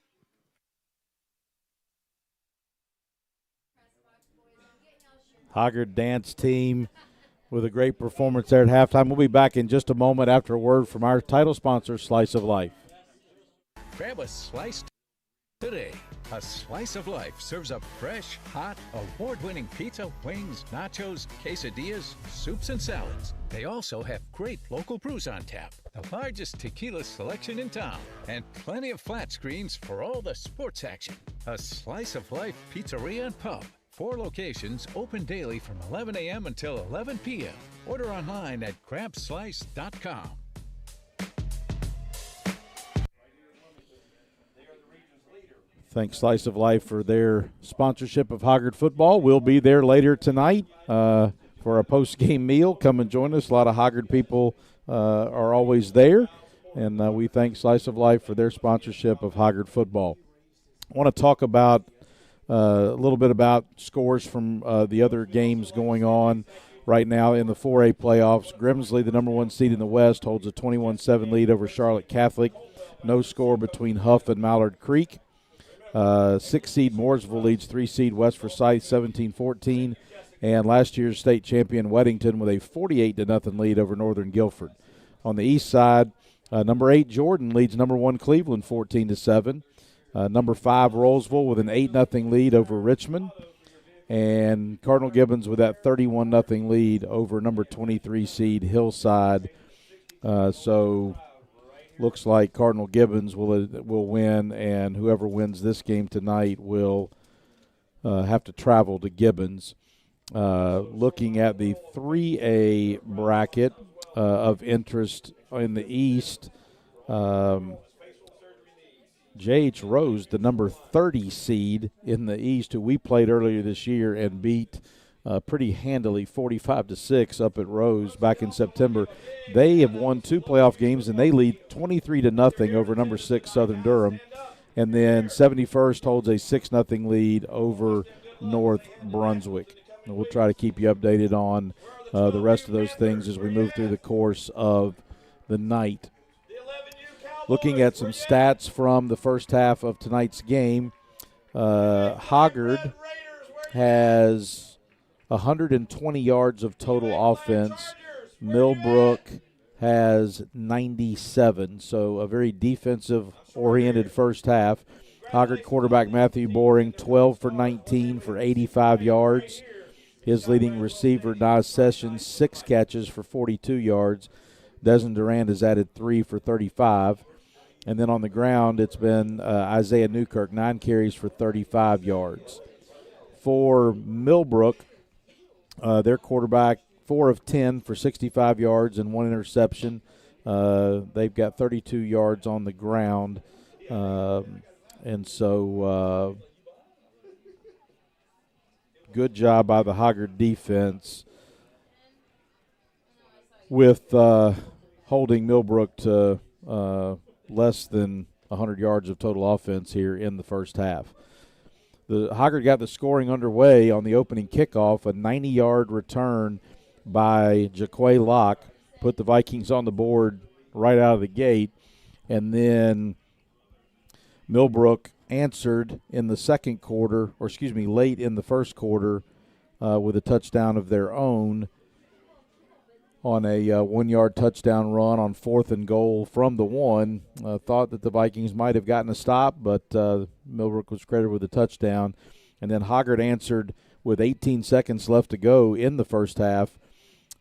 Hoggard dance team with a great performance there at halftime. We'll be back in just a moment after a word from our title sponsor, Slice of Life. Grab a slice today. A Slice of Life serves up fresh, hot, award-winning pizza, wings, nachos, quesadillas, soups, and salads. They also have great local brews on tap, the largest tequila selection in town, and plenty of flat screens for all the sports action. A Slice of Life Pizzeria and Pub. 4 locations open daily from 11 a.m. until 11 p.m. Order online at grabslice.com. Thanks, Slice of Life, for their sponsorship of Hoggard football. We'll be there later tonight for a post-game meal. Come and join us. A lot of Hoggard people are always there, and we thank Slice of Life for their sponsorship of Hoggard football. I want to talk about a little bit about scores from the other games going on right now in the 4A playoffs. Grimsley, the number 1 seed in the West, holds a 21-7 lead over Charlotte Catholic. No score between Huff and Mallard Creek. 6 seed Mooresville leads 3 seed West Forsyth 17-14, and last year's state champion Weddington with a 48-0 lead over Northern Guilford. On the east side, number 8 Jordan leads number 1 Cleveland 14-7. Number 5 Rollsville with an 8-0 lead over Richmond, and Cardinal Gibbons with that 31-0 lead over number 23 seed Hillside. So looks like Cardinal Gibbons will win, and whoever wins this game tonight will have to travel to Gibbons. Looking at the 3A bracket of interest in the East, J.H. Rose, the number 30 seed in the East, who we played earlier this year and beat pretty handily 45-6 up at Rose back in September. They have won 2 playoff games, and they lead 23-0 over number 6 Southern Durham. And then 71st holds a 6-0 lead over North Brunswick. And we'll try to keep you updated on the rest of those things as we move through the course of the night. Looking at some stats from the first half of tonight's game, Hoggard has 120 yards of total offense. Millbrook has 97, so a very defensive-oriented first half. Hoggard quarterback Matthew Boring, 12 for 19 for 85 yards. His leading receiver, Nas Sessions, 6 catches for 42 yards. Desmond Durand has added 3 for 35. And then on the ground, it's been Isaiah Newkirk, 9 carries for 35 yards. For Millbrook, their quarterback, 4 of 10 for 65 yards and 1 interception. They've got 32 yards on the ground. And so good job by the Hoggard defense with holding Millbrook to less than 100 yards of total offense here in the first half. The Hoggard got the scoring underway on the opening kickoff. A 90-yard return by Jaquay Locke put the Vikings on the board right out of the gate. And then Millbrook answered in the second quarter, late in the first quarter with a touchdown of their own on a 1-yard touchdown run on 4th and goal from the 1. Thought that the Vikings might have gotten a stop, but Millbrook was credited with a touchdown. And then Hoggard answered with 18 seconds left to go in the first half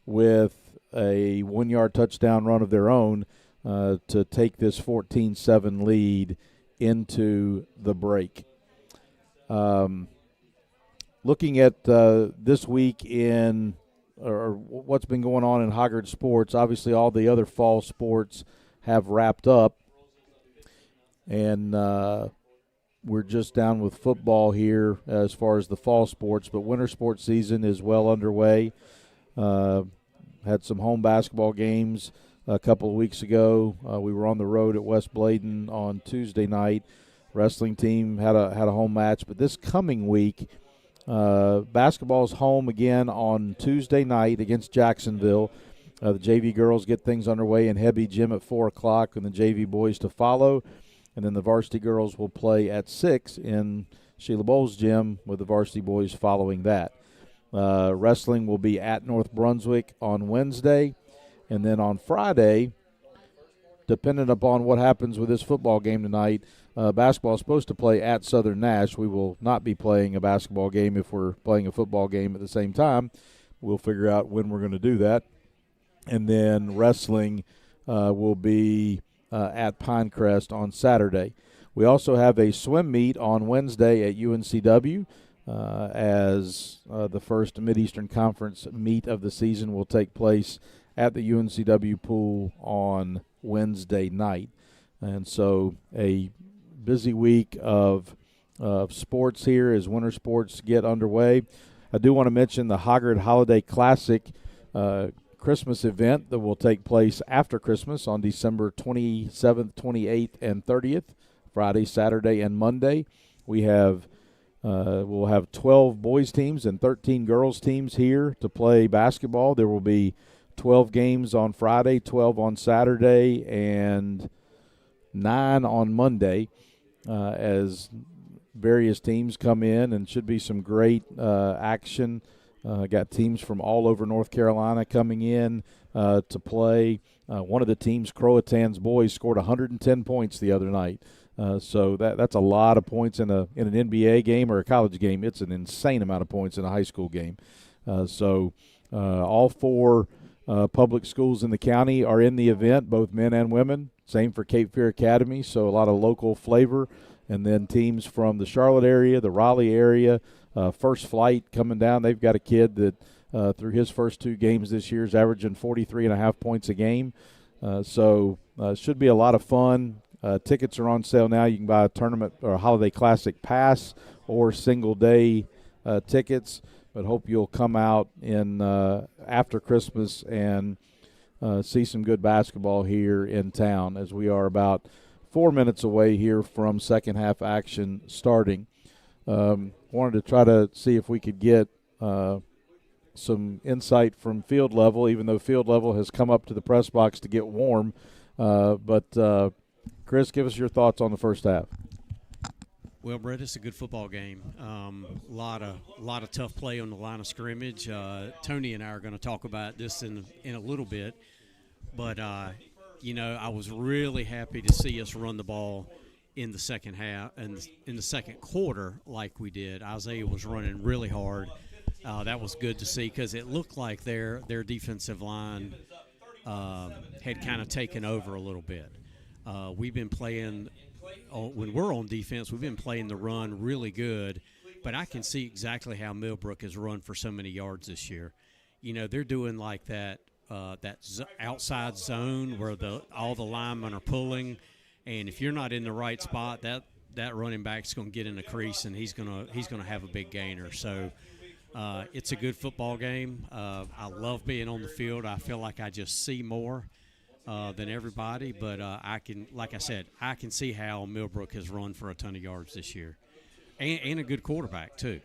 with a 1-yard touchdown run of their own to take this 14-7 lead into the break. Looking at this week or what's been going on in Hoggard sports, obviously all the other fall sports have wrapped up, and we're just down with football here as far as the fall sports, but winter sports season is well underway. Had some home basketball games a couple of weeks ago. We were on the road at West Bladen on Tuesday night. Wrestling team had a home match, but this coming week, basketball's home again on Tuesday night against Jacksonville. The JV girls get things underway in Hebby Gym at 4 o'clock, and the JV boys to follow. and then the varsity girls will play at 6 in Sheila Bowles' gym, with the varsity boys following that. Wrestling will be at North Brunswick on Wednesday, and then on Friday, depending upon what happens with this football game tonight, basketball is supposed to play at Southern Nash. We will not be playing a basketball game if we're playing a football game at the same time. We'll figure out when we're going to do that. And then wrestling will be at Pinecrest on Saturday. We also have a swim meet on Wednesday at UNCW, as the first Mideastern Conference meet of the season will take place at the UNCW pool on Wednesday night. And so a busy week of sports here as winter sports get underway. I do want to mention the Hoggard Holiday Classic Christmas event that will take place after Christmas on December 27th, 28th, and 30th, Friday, Saturday, and Monday. We'll have 12 boys teams and 13 girls teams here to play basketball. There will be 12 games on Friday, 12 on Saturday, and 9 on Monday as various teams come in, and should be some great action. Got teams from all over North Carolina coming in to play. One of the teams, Croatan's boys, scored 110 points the other night. So that's a lot of points in an NBA game or a college game. It's an insane amount of points in a high school game. So all 4 public schools in the county are in the event, both men and women. Same for Cape Fear Academy, so a lot of local flavor. And then teams from the Charlotte area, the Raleigh area, First Flight coming down. They've got a kid that through his first 2 games this year is averaging 43.5 points a game. So it should be a lot of fun. Tickets are on sale now. You can buy a tournament or a Holiday Classic pass or single-day tickets. But hope you'll come out in after Christmas and see some good basketball here in town, as we are about 4 minutes away here from second half action starting. Wanted to try to see if we could get some insight from field level, even though field level has come up to the press box to get warm. But Chris, give us your thoughts on the first half. Well, Brett, it's a good football game. Lot of tough play on the line of scrimmage. Tony and I are going to talk about this in a little bit, but I was really happy to see us run the ball in the second half and in the second quarter like we did. Isaiah was running really hard. That was good to see because it looked like their defensive line had kind of taken over a little bit. We've been playing when we're on defense, we've been playing the run really good, but I can see exactly how Millbrook has run for so many yards this year. They're doing like that outside zone where all the linemen are pulling, and if you're not in the right spot, that running back's going to get in the crease and he's going to have a big gainer. So it's a good football game. I love being on the field. I feel like I just see more than everybody, but I can see how Millbrook has run for a ton of yards this year, and a good quarterback too.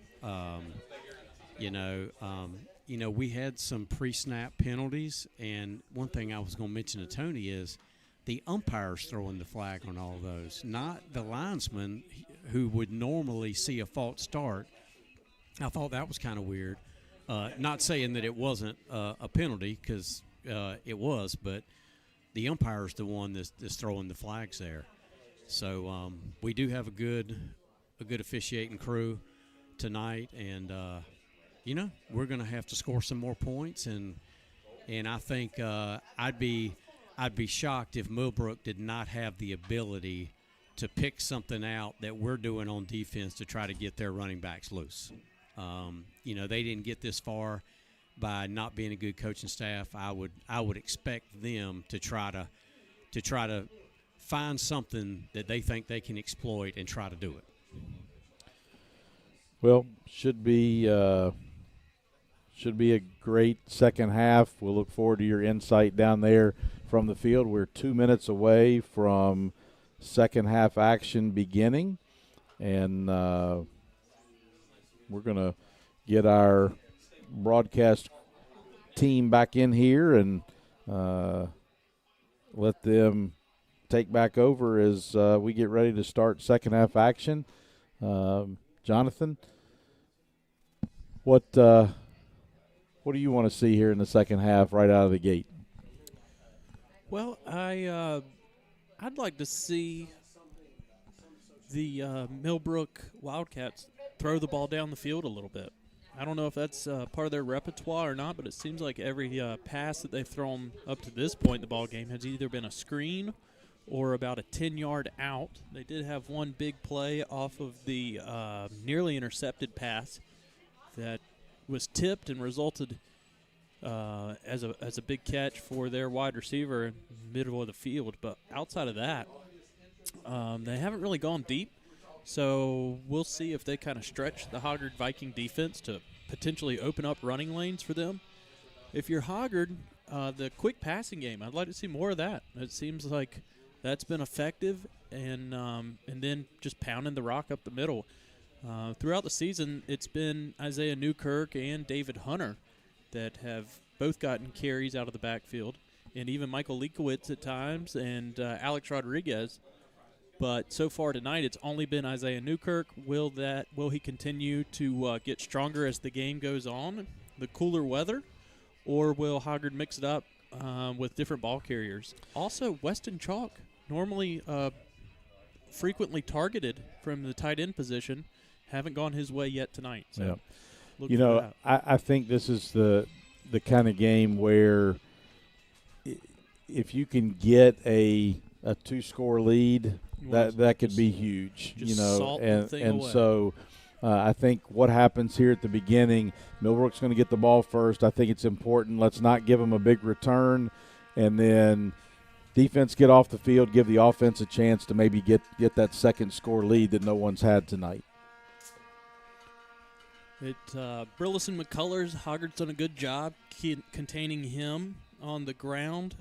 We had some pre-snap penalties, and one thing I was going to mention to Tony is the umpires throwing the flag on all of those, not the linesman who would normally see a false start. I thought that was kind of weird. Not saying that it wasn't a penalty, because it was, but the umpire's the one that's throwing the flags there. So we do have a good officiating crew tonight, and we're going to have to score some more points, and I think I'd be shocked if Millbrook did not have the ability to pick something out that we're doing on defense to try to get their running backs loose. They didn't get this far by not being a good coaching staff. I would expect them to try to find something that they think they can exploit and try to do it. Well, should be a great second half. We'll look forward to your insight down there from the field. We're 2 minutes away from second half action beginning, and we're going to get our broadcast team back in here and let them take back over as we get ready to start second half action. Jonathan, what do you want to see here in the second half right out of the gate? Well, I'd like to see the Millbrook Wildcats throw the ball down the field a little bit. I don't know if that's part of their repertoire or not, but it seems like every pass that they've thrown up to this point in the ball game has either been a screen or about a 10-yard out. They did have one big play off of the nearly intercepted pass that was tipped and resulted as a big catch for their wide receiver in the middle of the field. But outside of that, they haven't really gone deep. So we'll see if they kind of stretch the Hoggard Viking defense to potentially open up running lanes for them. If you're Hoggard, the quick passing game, I'd like to see more of that. It seems like that's been effective, and then just pounding the rock up the middle. Throughout the season, it's been Isaiah Newkirk and David Hunter that have both gotten carries out of the backfield, and even Michael Leakowitz at times and Alex Rodriguez. But so far tonight, it's only been Isaiah Newkirk. Will he continue to get stronger as the game goes on, the cooler weather, or will Hoggard mix it up with different ball carriers? Also, Weston Chalk, normally frequently targeted from the tight end position, haven't gone his way yet tonight. So I think this is the kind of game where if you can get a 2-score lead, that could be huge, so I think what happens here at the beginning, Millbrook's going to get the ball first. I think it's important. Let's not give them a big return, and then defense get off the field, give the offense a chance to maybe get that second score lead that no one's had tonight. Burleson McCullers, Hoggard's done a good job containing him on the ground.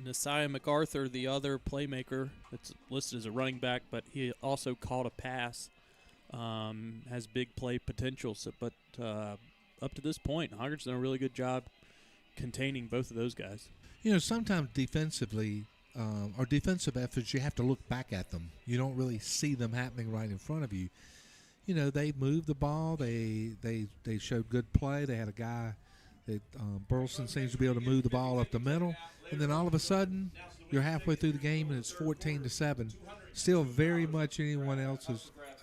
Nasiah MacArthur, the other playmaker that's listed as a running back, but he also caught a pass, has big play potential. But up to this point, Hoggard's done a really good job containing both of those guys. Sometimes defensively, or defensive efforts, you have to look back at them. You don't really see them happening right in front of you. They moved the ball. They showed good play. They had a guy that Burleson seems to be able to move the ball up the middle. And then all of a sudden, you're halfway through the game and it's 14-7. Still very much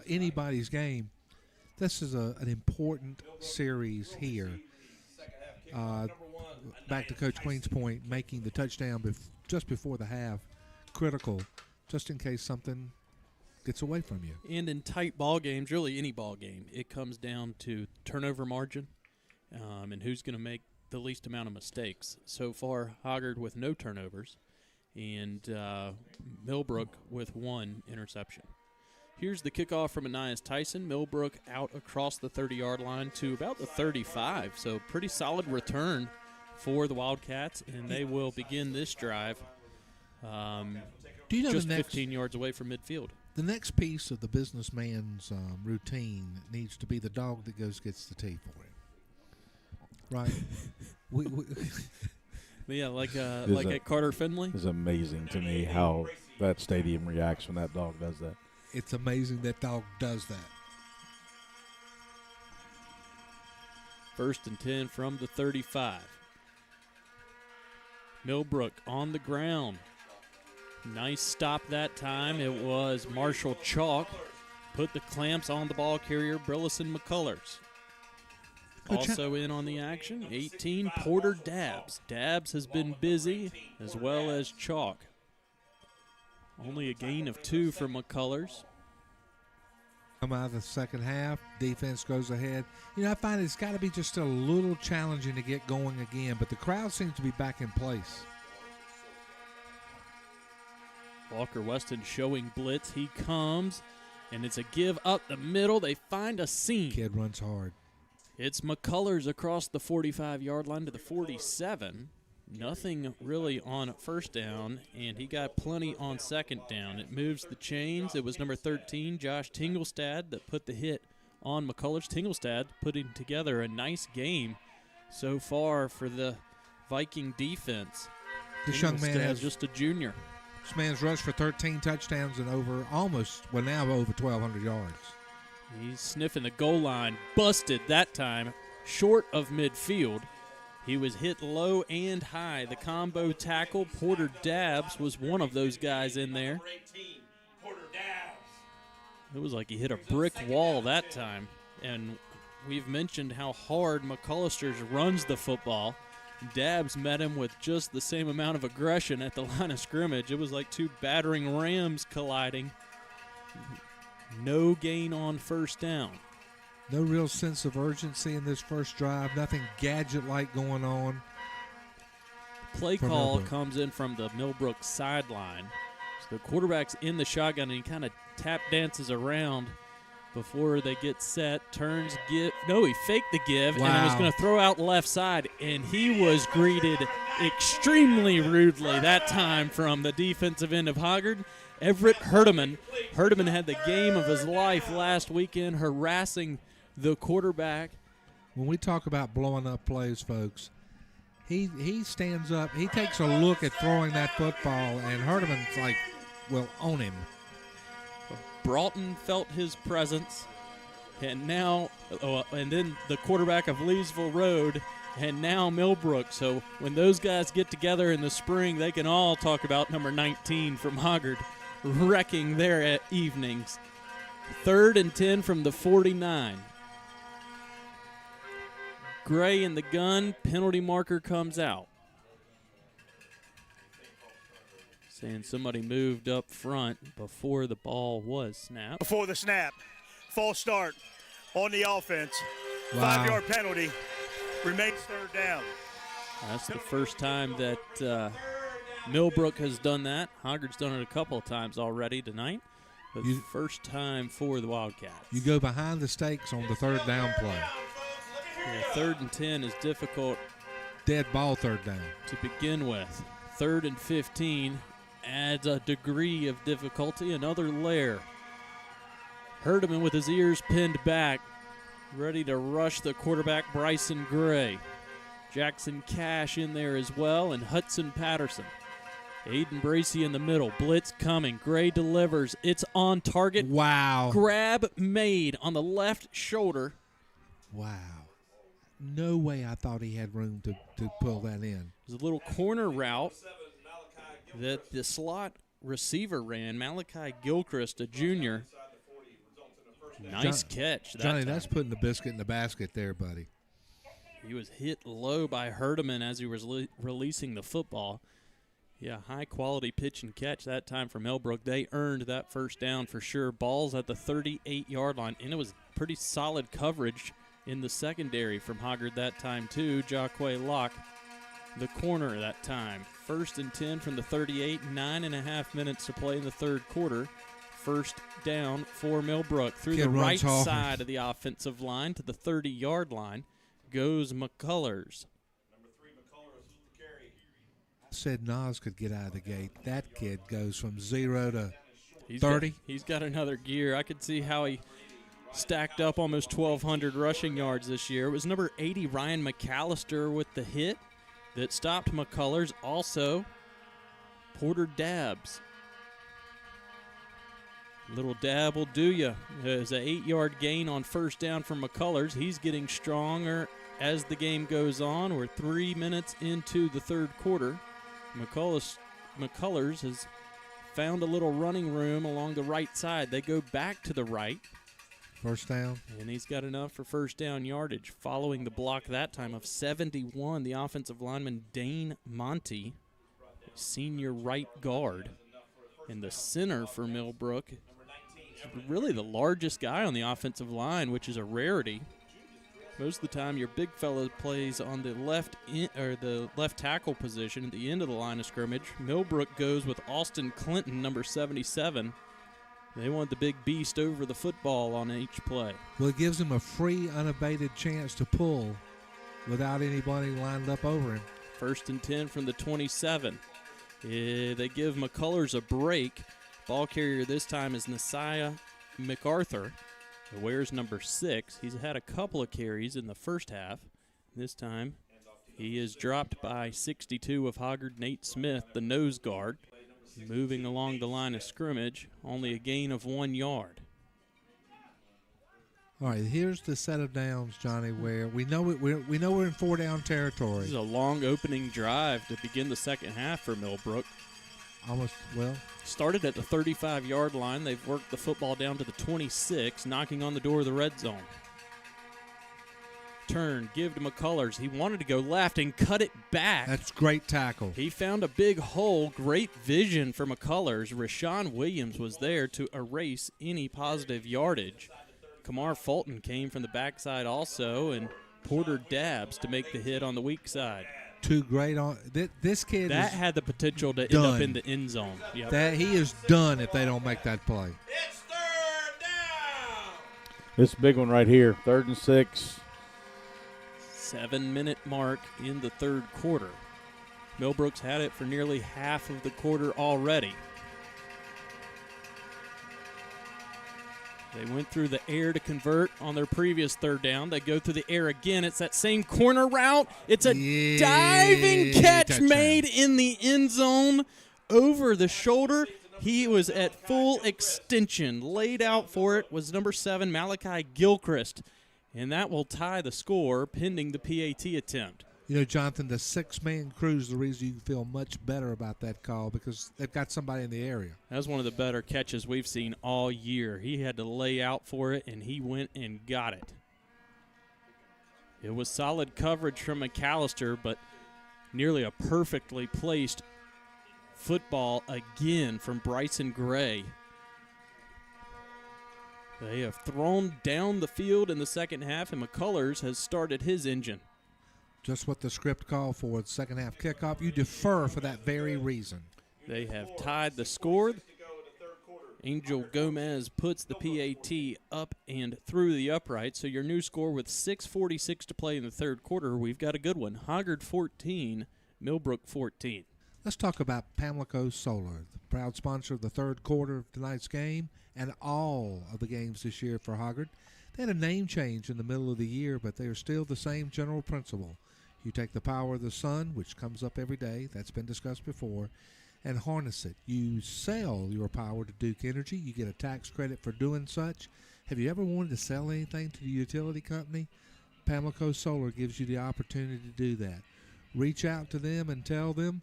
anybody's game. This is an important series here. Back to Coach Queen's point, making the touchdown just before the half critical, just in case something gets away from you. And in tight ball games, really any ball game, it comes down to turnover margin and who's going to make the least amount of mistakes. So far, Hoggard with no turnovers, and Millbrook with one interception. Here's the kickoff from Anias Tyson. Millbrook out across the 30-yard line to about the 35, so pretty solid return for the Wildcats, and they will begin this drive just 15 yards away from midfield. The next piece of the businessman's routine needs to be the dog that gets the tea for him. Right. Yeah, like at Carter Finley. It's amazing to me how that stadium reacts when that dog does that. It's amazing that dog does that. 1st and 10 from the 35. Millbrook on the ground. Nice stop that time. It was Marshall Chalk. Put the clamps on the ball carrier, Burleson McCullers. Also in on the action, 18, Porter Dabbs. Dabbs has been busy, as well as Chalk. Only a gain of 2 for McCullers. Come out of the second half, defense goes ahead. I find it's got to be just a little challenging to get going again, but the crowd seems to be back in place. Walker Weston showing blitz. He comes, and it's a give up the middle. They find a seam. Kid runs hard. It's McCullers across the 45-yard line to the 47. Nothing really on first down, and he got plenty on second down. It moves the chains. It was number 13, Josh Tingelstad, that put the hit on McCullers. Tingelstad putting together a nice game so far for the Viking defense. This young man is just a junior. This man's rushed for 13 touchdowns and over 1,200 yards. He's sniffing the goal line. Busted that time, short of midfield. He was hit low and high. The combo tackle, Porter Dabbs, was one of those guys in there. It was like he hit a brick wall that time. And we've mentioned how hard McCullisters runs the football. Dabbs met him with just the same amount of aggression at the line of scrimmage. It was like two battering rams colliding. No gain on first down. No real sense of urgency in this first drive. Nothing gadget-like going on. Play call comes in from the Millbrook sideline. So the quarterback's in the shotgun, and he kind of tap dances around before they get set, turns, give. No, he faked the give, Wow. and was going to throw out left side, and he was greeted extremely rudely that time from the defensive end of Hoggard. Everett Herdeman. Herdeman had the game of his life last weekend, harassing the quarterback. When we talk about blowing up plays, folks, he stands up, he takes a look at throwing that football, and Herdeman's like, well, on him. Broughton felt his presence, and now, and then the quarterback of Leesville Road, and now Millbrook. So when those guys get together in the spring, they can all talk about number 19 from Hoggard wrecking their evenings. 3rd and 10 from the 49. Gray in the gun, penalty marker comes out. Saying somebody moved up front before the ball was snapped. Before the snap, false start on the offense. Wow. 5-yard penalty. Remains 3rd down. That's the first time that Millbrook has done that. Hoggard's done it a couple of times already tonight, but first time for the Wildcats. You go behind the stakes on the 3rd down play. Yeah, 3rd and 10 is difficult. Dead ball 3rd down. To begin with. 3rd and 15 adds a degree of difficulty, another layer. Herdeman with his ears pinned back, ready to rush the quarterback, Bryson Gray. Jackson Cash in there as well, and Hudson Patterson. Aiden Bracey in the middle. Blitz coming. Gray delivers. It's on target. Wow. Grab made on the left shoulder. Wow. No way I thought he had room to pull that in. It was a little corner route that the slot receiver ran, Malachi Gilchrist, a junior. Nice catch. Johnny, that's putting the biscuit in the basket there, buddy. He was hit low by Herdeman as he was releasing the football. Yeah, high-quality pitch and catch that time for Millbrook. They earned that first down for sure. Ball's at the 38-yard line, and it was pretty solid coverage in the secondary from Hoggard that time, too. Jacque Locke, the corner that time. 1st and 10 from the 38, 9.5 minutes to play in the 3rd quarter. First down for Millbrook. Through the right side of the offensive line to the 30-yard line goes McCullers. Said Nas could get out of the gate. That kid goes from 0 to 30. He's got another gear. I could see how he stacked up almost 1,200 rushing yards this year. It was number 80, Ryan McAllister, with the hit that stopped McCullers. Also, Porter Dabbs. Little dab will do you. There's an 8-yard gain on first down from McCullers. He's getting stronger as the game goes on. We're 3 minutes into the 3rd quarter. McCullers has found a little running room along the right side. They go back to the right. First down. And he's got enough for first down yardage. Following the block that time of 71, the offensive lineman Dane Monty, senior right guard. And the center for Millbrook is really the largest guy on the offensive line, which is a rarity. Most of the time, your big fella plays on the the left tackle position at the end of the line of scrimmage. Millbrook goes with Austin Clinton, number 77. They want the big beast over the football on each play. Well, it gives him a free, unabated chance to pull without anybody lined up over him. 1st and 10 from the 27. They give McCullers a break. Ball carrier this time is Nasiah MacArthur, who wears number 6. He's had a couple of carries in the first half. This time he is dropped by 62 of Hoggard, Nate Smith, the nose guard. moving along the line of scrimmage, only a gain of 1 yard. All right, here's the set of downs, Johnny, where we know we're in 4-down territory. This is a long opening drive to begin the second half for Millbrook. Started at the 35-yard line. They've worked the football down to the 26, knocking on the door of the red zone. Turn, give to McCullers. He wanted to go left and cut it back. That's great tackle. He found a big hole. Great vision for McCullers. Rashawn Williams was there to erase any positive yardage. Kamar Fulton came from the backside also, and Porter Dabbs to make the hit on the weak side. Two great on this kid. That had the potential to end up in the end zone. Yep. That he is done if they don't make that play. It's 3rd down. This big one right here, 3rd and 6. 7-minute mark in the third quarter. Millbrook's had it for nearly half of the quarter already. They went through the air to convert on their previous 3rd down. They go through the air again. It's that same corner route. It's a diving catch touchdown. made in the end zone over the shoulder. He was at full extension. Laid out for it was number 7, Malachi Gilchrist. And that will tie the score pending the PAT attempt. You know, Jonathan, the 6-man crew is the reason you can feel much better about that call because they've got somebody in the area. That was one of the better catches we've seen all year. He had to lay out for it, and he went and got it. It was solid coverage from McAllister, but nearly a perfectly placed football again from Bryson Gray. They have thrown down the field in the second half, and McCullers has started his engine. Just what the script called for, the second half kickoff. You defer for that very reason. They have tied the score. Angel Gomez puts the PAT up and through the upright. So your new score with 6:46 to play in the third quarter, we've got a good one. Hoggard 14, Millbrook 14. Let's talk about Pamlico Solar, the proud sponsor of the third quarter of tonight's game and all of the games this year for Hoggard. They had a name change in the middle of the year, but they are still the same general principle. You take the power of the sun, which comes up every day, that's been discussed before, and harness it. You sell your power to Duke Energy. You get a tax credit for doing such. Have you ever wanted to sell anything to the utility company? Pamlico Solar gives you the opportunity to do that. Reach out to them and tell them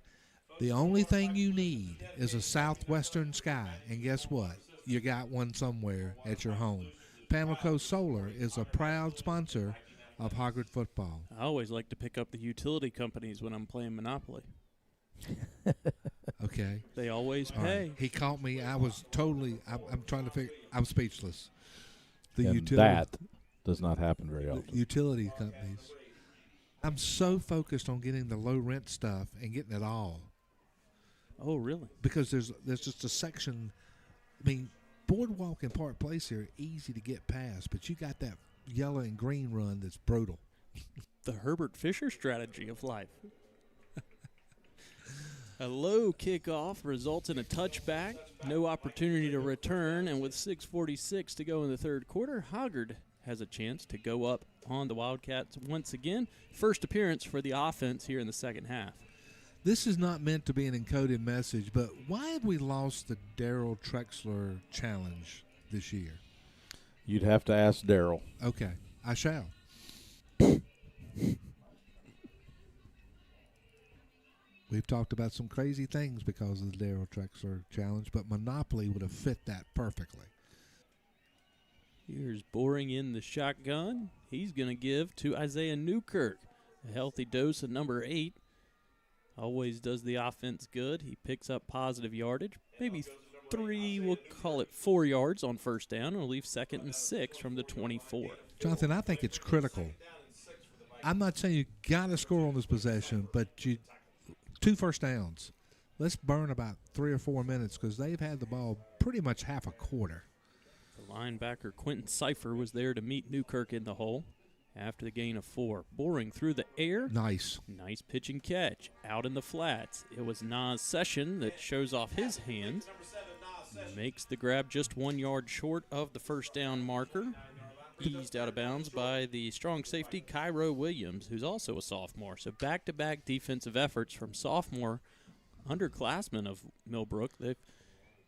the only thing you need is a southwestern sky. And guess what? You got one somewhere at your home. Pamlico Solar is a proud sponsor of Hoggard football. I always like to pick up the utility companies when I'm playing Monopoly. Okay. They always pay. Right. He caught me. I was totally, I'm trying to figure, I'm speechless. And that does not happen very often. Utility companies. I'm so focused on getting the low rent stuff and getting it all. Oh, really? Because there's just a section, I mean, Boardwalk and Park Place here, easy to get past, but you got that yellow and green run that's brutal. The Herbert Fisher strategy of life. A low kickoff results in a touchback, no opportunity to return, and with 6:46 to go in the third quarter, Hoggard has a chance to go up on the Wildcats once again. First appearance for the offense here in the second half. This is not meant to be an encoded message, but why have we lost the Daryl Trexler challenge this year? You'd have to ask Daryl. Okay, I shall. We've talked about some crazy things because of the Daryl Trexler challenge, but Monopoly would have fit that perfectly. Here's Boring in the shotgun. He's going to give to Isaiah Newkirk a healthy dose of number 8. Always does the offense good. He picks up positive yardage. Maybe 3, we'll call it 4 yards on first down, and will leave 2nd and 6 from the 24. Jonathan, I think it's critical. I'm not saying you got to score on this possession, but 2 first downs. Let's burn about 3 or 4 minutes because they've had the ball pretty much half a quarter. The linebacker Quentin Cipher was there to meet Newkirk in the hole after the gain of 4. Boring through the air. Nice pitch and catch. Out in the flats. It was Nas Session that shows off his hand. Makes the grab just 1 yard short of the first down marker. Eased out of bounds by the strong safety Cairo Williams, who's also a sophomore. So back-to-back defensive efforts from sophomore underclassmen of Millbrook. They've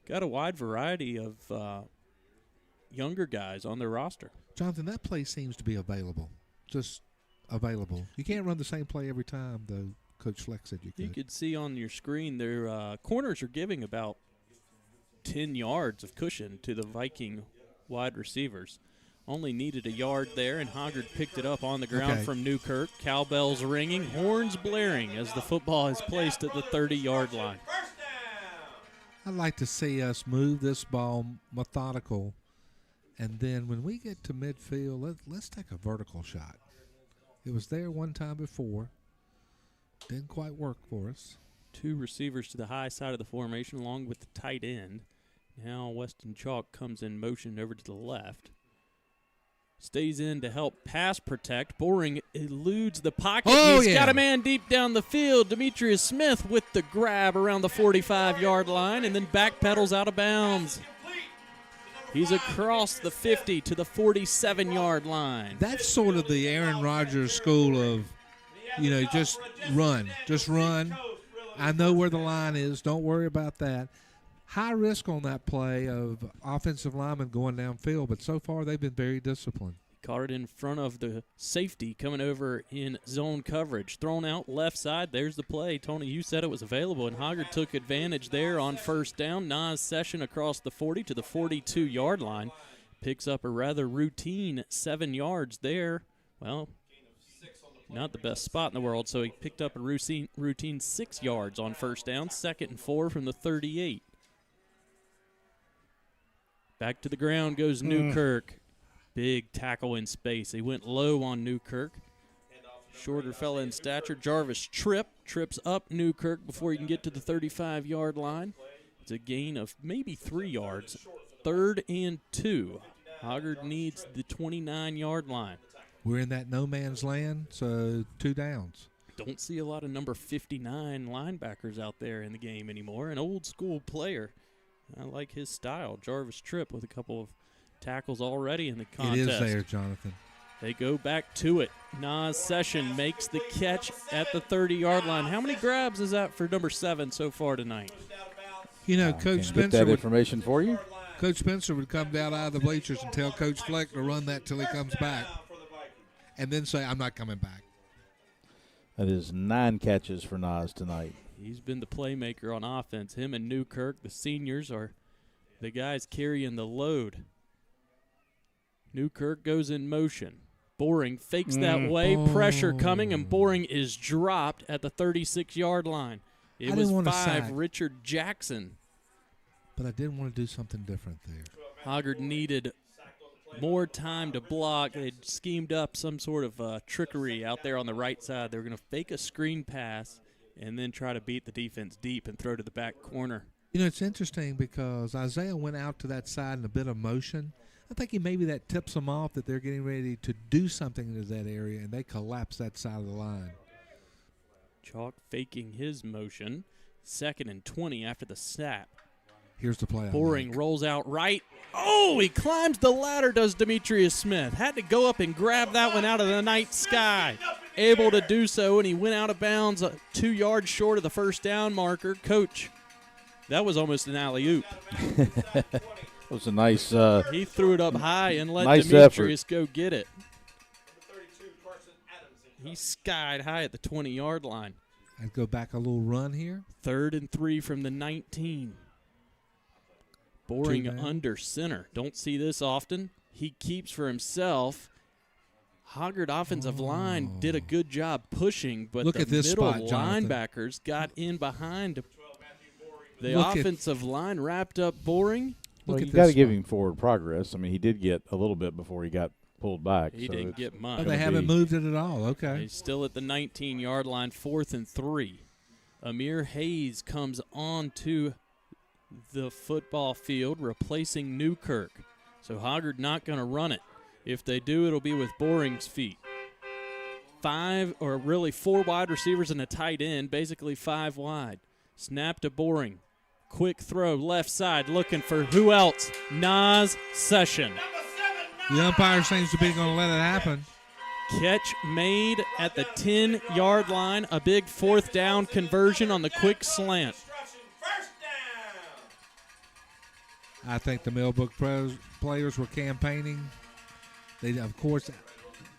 got a wide variety of younger guys on their roster. Jonathan, that play seems to be available. Just available. You can't run the same play every time, though. Coach Fleck said you could. You could see on your screen their corners are giving about 10 yards of cushion to the Viking wide receivers. Only needed a yard there, and Hoggard picked it up on the ground from Newkirk. Cowbells ringing, horns blaring as the football is placed at the 30-yard line. I'd like to see us move this ball methodical, and then when we get to midfield, let's take a vertical shot. It was there one time before. Didn't quite work for us. 2 receivers to the high side of the formation along with the tight end. Now Weston Chalk comes in motion over to the left. Stays in to help pass protect. Boring eludes the pocket. He's got a man deep down the field. Demetrius Smith with the grab around the 45-yard line and then backpedals out of bounds. He's across the 50 to the 47-yard line. That's sort of the Aaron Rodgers school of, just run. Just run. I know where the line is. Don't worry about that. High risk on that play of offensive linemen going downfield, but so far they've been very disciplined. Caught it in front of the safety coming over in zone coverage. Thrown out left side. There's the play. Tony, you said it was available, and Hoggard took advantage there on first down. Nas Session across the 40 to the 42-yard line. Picks up a rather routine 7 yards there. Well, not the best spot in the world, so he picked up a routine 6 yards on first down. 2nd and 4 from the 38. Back to the ground goes Newkirk. Big tackle in space. He went low on Newkirk. Shorter fella in stature. Jarvis trips up Newkirk before he can get to the 35-yard line. It's a gain of maybe 3 yards. 3rd and 2. Hoggard needs the 29-yard line. We're in that no man's land, so 2 downs. Don't see a lot of number 59 linebackers out there in the game anymore. An old school player. I like his style. Jarvis Tripp with a couple of tackles already in the contest. It is there, Jonathan. They go back to it. Nas Session makes the catch at the 30-yard line. How many grabs is that for number 7 so far tonight? Coach Spencer get that information for you. Coach Spencer would come down out of the bleachers and tell Coach Fleck to run that till he comes back, and then say, "I'm not coming back." That is 9 catches for Nas tonight. He's been the playmaker on offense. Him and Newkirk, the seniors, are the guys carrying the load. Newkirk goes in motion. Boring fakes that way. Pressure coming, and Boring is dropped at the 36-yard line. It was 5, Richard Jackson. But I did want to do something different there. Hoggard needed more time to block. They'd schemed up some sort of trickery out there on the right side. They were going to fake a screen pass and then try to beat the defense deep and throw to the back corner. It's interesting because Isaiah went out to that side in a bit of motion. I think maybe that tips them off that they're getting ready to do something into that area, and they collapse that side of the line. Chalk faking his motion. 2nd and 20 after the snap. Here's the play. Boring rolls out right. Oh, he climbs the ladder, does Demetrius Smith. Had to go up and grab that one out of the night sky. Able to do so, and he went out of bounds 2 yards short of the first down marker. Coach, that was almost an alley-oop. It was a nice he threw it up high and let nice Demetrius effort. go get it. He skied high at the 20-yard line. I'd go back a little run here. 3rd and 3 from the 19. Boring under center. Don't see this often. He keeps for himself. Hoggard offensive line did a good job pushing, but Look the at this middle spot, Jonathan. linebackers got in behind. The offensive line wrapped up Boring. Well, you got to give him forward progress. I mean, he did get a little bit before he got pulled back. He didn't get much. Oh, they haven't moved it at all. Okay. He's still at the 19-yard line, 4th and 3. Amir Hayes comes on to the football field, replacing Newkirk. So Hoggard not going to run it. If they do, it'll be with Boring's feet. 4 wide receivers and a tight end, basically 5 wide. Snap to Boring. Quick throw, left side, looking for who else? Nas Session. The umpire seems to be going to let it happen. Catch made at the 10-yard line. A big 4th down conversion on the quick slant. I think the Millbrook players were campaigning. They, of course,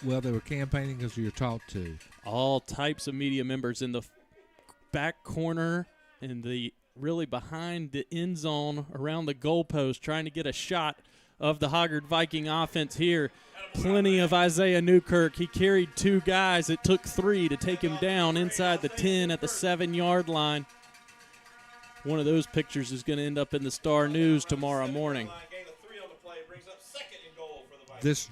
they were campaigning because you're taught to. All types of media members in the back corner and really behind the end zone around the goalpost trying to get a shot of the Hoggard Viking offense here. Plenty of Isaiah Newkirk. He carried 2 guys. It took 3 to take him down inside the 10 at the 7-yard line. One of those pictures is going to end up in the Star News tomorrow morning. This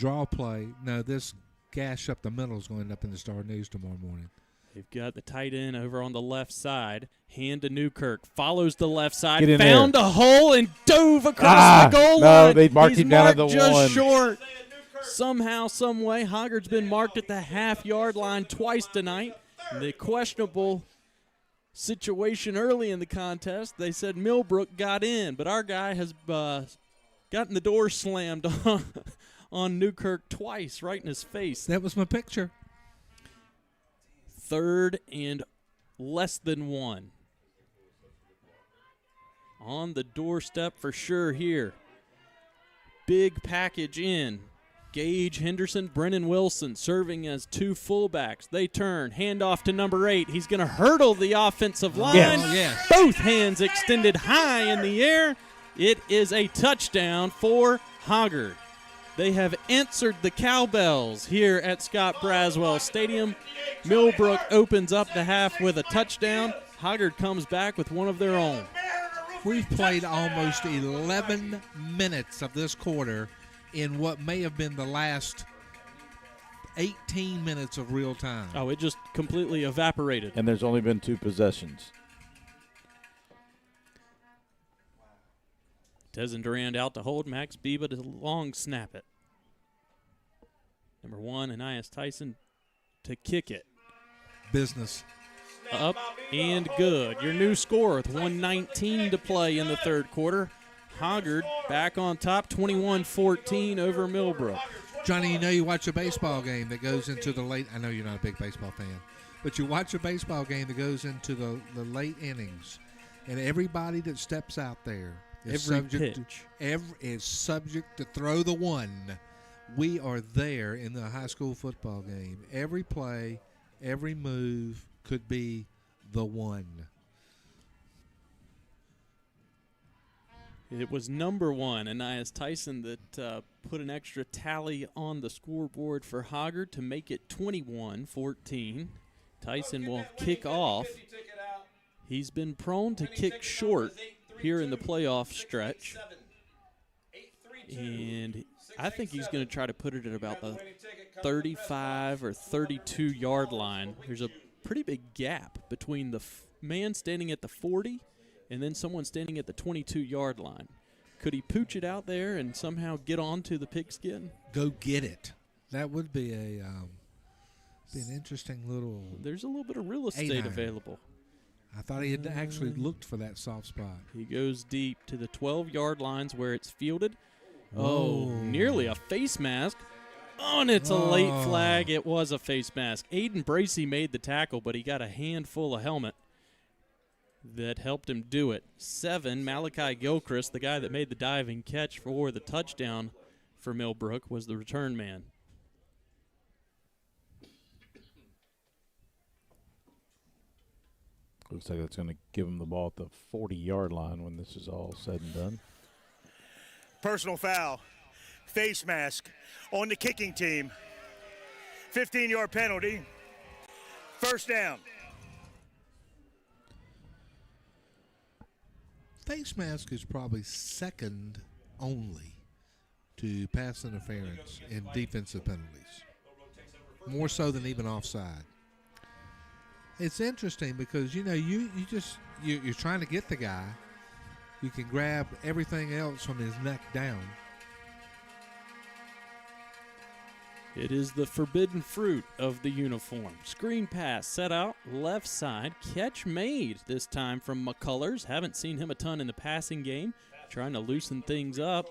gash up the middle is going to end up in the Star News tomorrow morning. They've got the tight end over on the left side. Hand to Newkirk. Follows the left side. Get in found there. a hole and dove across the goal line. No, they marked him down at the just 1. Short. Somehow, some way, Hoggard's been marked at the half-yard line twice tonight. The questionable situation early in the contest, they said Millbrook got in, but our guy has gotten the door slammed on Newkirk twice, right in his face. That was my picture. 3rd and less than 1. On the doorstep for sure here. Big package in. Gage Henderson, Brennan Wilson serving as 2 fullbacks. They turn, handoff to number 8. He's going to hurdle the offensive line. Yes. Both hands extended high in the air. It is a touchdown for Hoggard. They have answered the cowbells here at Scott Braswell Stadium. Millbrook opens up the half with a touchdown. Hoggard comes back with one of their own. We've played almost 11 minutes of this quarter in what may have been the last 18 minutes of real time. Oh, it just completely evaporated. And there's only been 2 possessions. Tezen Durand out to hold. Max Biba to long snap it. Number 1, Anias Tyson to kick it. Business. Up and good. Your new score with 1:19 to play in the 3rd quarter. Hoggard back on top, 21-14 over Millbrook. Johnny, you watch a baseball game that goes into the late – I know you're not a big baseball fan, but you watch a baseball game that goes into the late innings, and everybody that steps out there is subject to throw the one. We are there in the high school football game. Every play, every move could be the one. It was number 1, Anias Tyson, that put an extra tally on the scoreboard for Hoggard to make it 21-14. Tyson will kick off. He's been prone to kick short here in the playoff stretch. And I think he's going to try to put it at about the 35 or 32-yard line. There's a pretty big gap between the man standing at the 40 and then someone standing at the 22-yard line. Could he pooch it out there and somehow get onto the pigskin? Go get it. That would be an interesting little. There's a little bit of real estate available. I thought he had actually looked for that soft spot. He goes deep to the 12-yard lines where it's fielded. Whoa. Oh, nearly a face mask. Oh, and it's a late flag. It was a face mask. Aiden Bracey made the tackle, but he got a handful of helmet that helped him do it. 7, Malachi Gilchrist, the guy that made the diving catch for the touchdown for Millbrook, was the return man. Looks like that's going to give him the ball at the 40-yard line when this is all said and done. Personal foul, face mask on the kicking team. 15-yard penalty, 1st down. Face mask is probably second only to pass interference in defensive penalties, more so than even offside. It's interesting because you're trying to get the guy. You can grab everything else from his neck down. It is the forbidden fruit of the uniform. Screen pass set out left side. Catch made this time from McCullers. Haven't seen him a ton in the passing game. Trying to loosen things up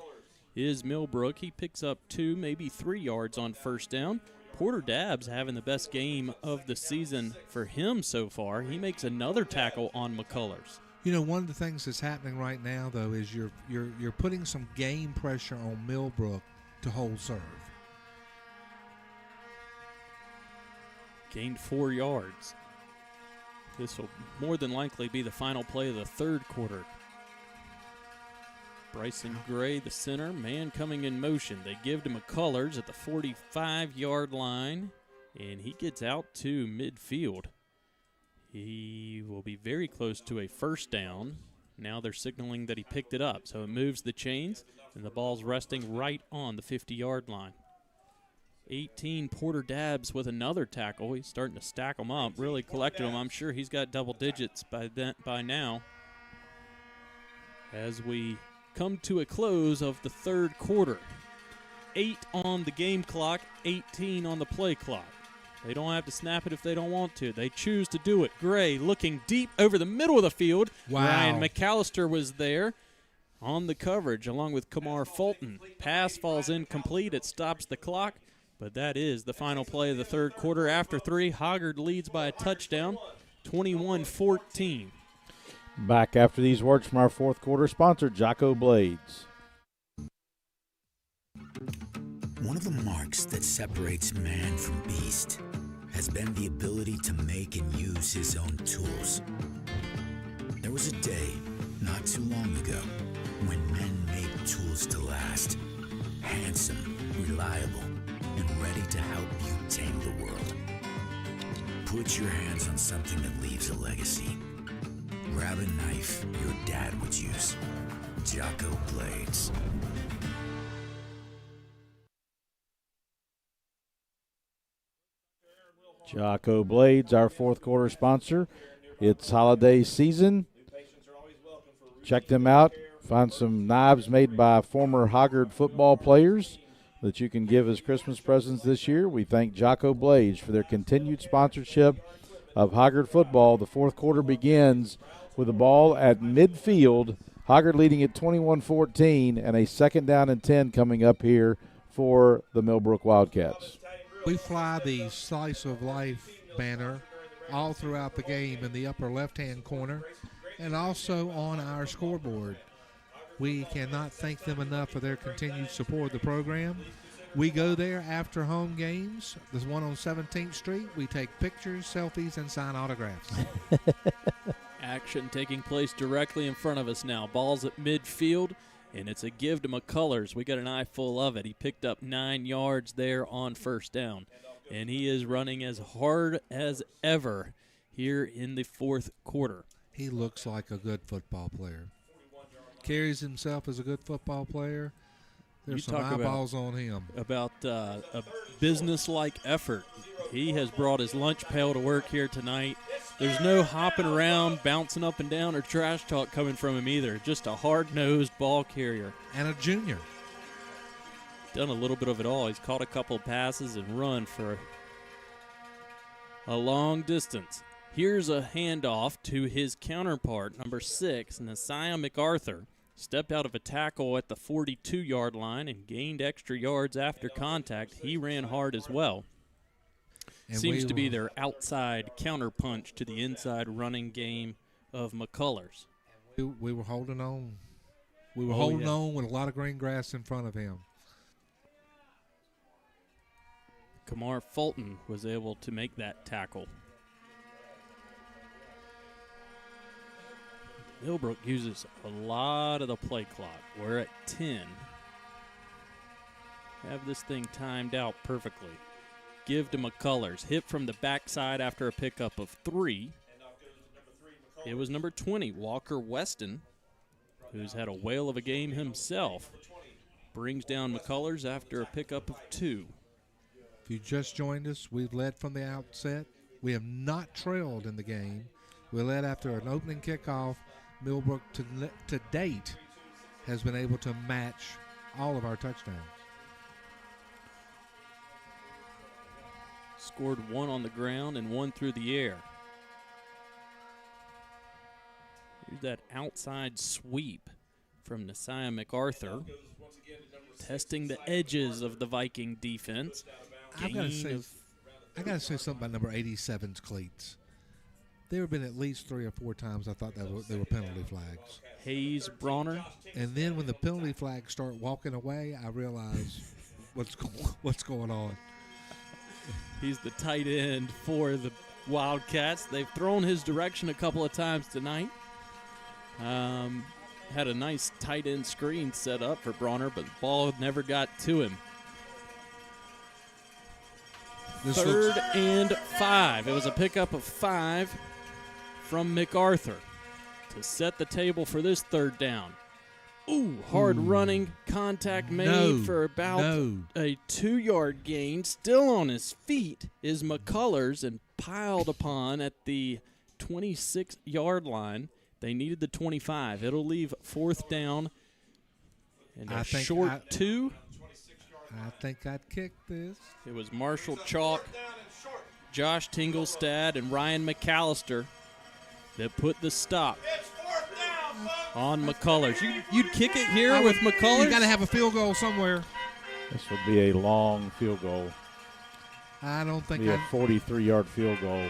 is Millbrook. He picks up 2, maybe 3 yards on 1st down. Porter Dabbs having the best game of the season for him so far. He makes another tackle on McCullers. You know, one of the things that's happening right now, though, is you're putting some game pressure on Millbrook to hold serve. Gained 4 yards. This will more than likely be the final play of the third quarter. Bryson Gray, the center, man coming in motion. They give to McCullers at the 45-yard line, and he gets out to midfield. He will be very close to a first down. Now they're signaling that he picked it up, so it moves the chains, and the ball's resting right on the 50-yard line. 18, Porter Dabbs with another tackle. He's starting to stack them up, really collecting them. I'm sure he's got double digits by now. As we come to a close of the third quarter. 8 on the game clock, 18 on the play clock. They don't have to snap it if they don't want to. They choose to do it. Gray looking deep over the middle of the field. Wow. Ryan McAllister was there on the coverage along with Kamar Fulton. Pass falls incomplete. It stops the clock, but that is the final play of the third quarter. After 3, Hoggard leads by a touchdown, 21-14. Back after these words from our fourth quarter sponsor, Jocko Blades. One of the marks that separates man from beast has been the ability to make and use his own tools. There was a day, not too long ago, when men made tools to last. Handsome, reliable, and ready to help you tame the world. Put your hands on something that leaves a legacy. Grab a knife your dad would use. Jocko Blades. Jocko Blades, our fourth quarter sponsor. It's holiday season. Check them out. Find some knives made by former Hoggard football players that you can give as Christmas presents this year. We thank Jocko Blades for their continued sponsorship of Hoggard football. The fourth quarter begins with the ball at midfield. Hoggard leading at 21-14 and a second down and 10 coming up here for the Millbrook Wildcats. We fly the Slice of Life banner all throughout the game in the upper left-hand corner and also on our scoreboard. We cannot thank them enough for their continued support of the program. We go there after home games. There's one on 17th Street. We take pictures, selfies, and sign autographs. Action taking place directly in front of us now. Ball's at midfield, and it's a give to McCullers. We got an eye full of it. He picked up 9 yards there on first down, and he is running as hard as ever here in the fourth quarter. He looks like a good football player. Carries himself as a good football player. There's some eyeballs on him. About a business-like effort. He has brought his lunch pail to work here tonight. There's no hopping around, bouncing up and down, or trash talk coming from him either. Just a hard-nosed ball carrier. And a junior. Done a little bit of it all. He's caught a couple of passes and run for a long distance. Here's a handoff to his counterpart, number 6, Nasiah MacArthur. Stepped out of a tackle at the 42-yard line and gained extra yards after contact. He ran hard as well. And seems to be their outside counterpunch to the inside running game of McCullers. We were holding on. We were holding on with a lot of green grass in front of him. Kamar Fulton was able to make that tackle. Millbrook uses a lot of the play clock. We're at 10. Have this thing timed out perfectly. Give to McCullers. Hit from the backside after a pickup of 3. It was number 20, Walker Weston, who's had a whale of a game himself. Brings down McCullers after a pickup of 2. If you just joined us, we've led from the outset. We have not trailed in the game. We led after an opening kickoff. Millbrook to date has been able to match all of our touchdowns. Scored 1 on the ground and 1 through the air. Here's that outside sweep from Nasiah MacArthur. Testing the edges of the Viking defense. I got to say something about number 87's cleats. There have been at least 3 or 4 times I thought they were penalty flags. Hayes, Bronner. And then when the penalty flags start walking away, I realize what's going on. He's the tight end for the Wildcats. They've thrown his direction a couple of times tonight. Had a nice tight end screen set up for Bronner, but the ball never got to him. Third and 5. It was a pickup of 5 from MacArthur to set the table for this third down. Hard running, contact made for about a 2-yard gain. Still on his feet is McCullers and piled upon at the 26-yard line. They needed the 25. It'll leave 4th down and a short 2. I think I'd kick this. It was Marshall Chalk, Josh Tinglestad, and Ryan McAllister that put the stop on McCullers. You'd kick it here with McCullers? You got to have a field goal somewhere. This would be a long field goal. I don't think a 43-yard field goal.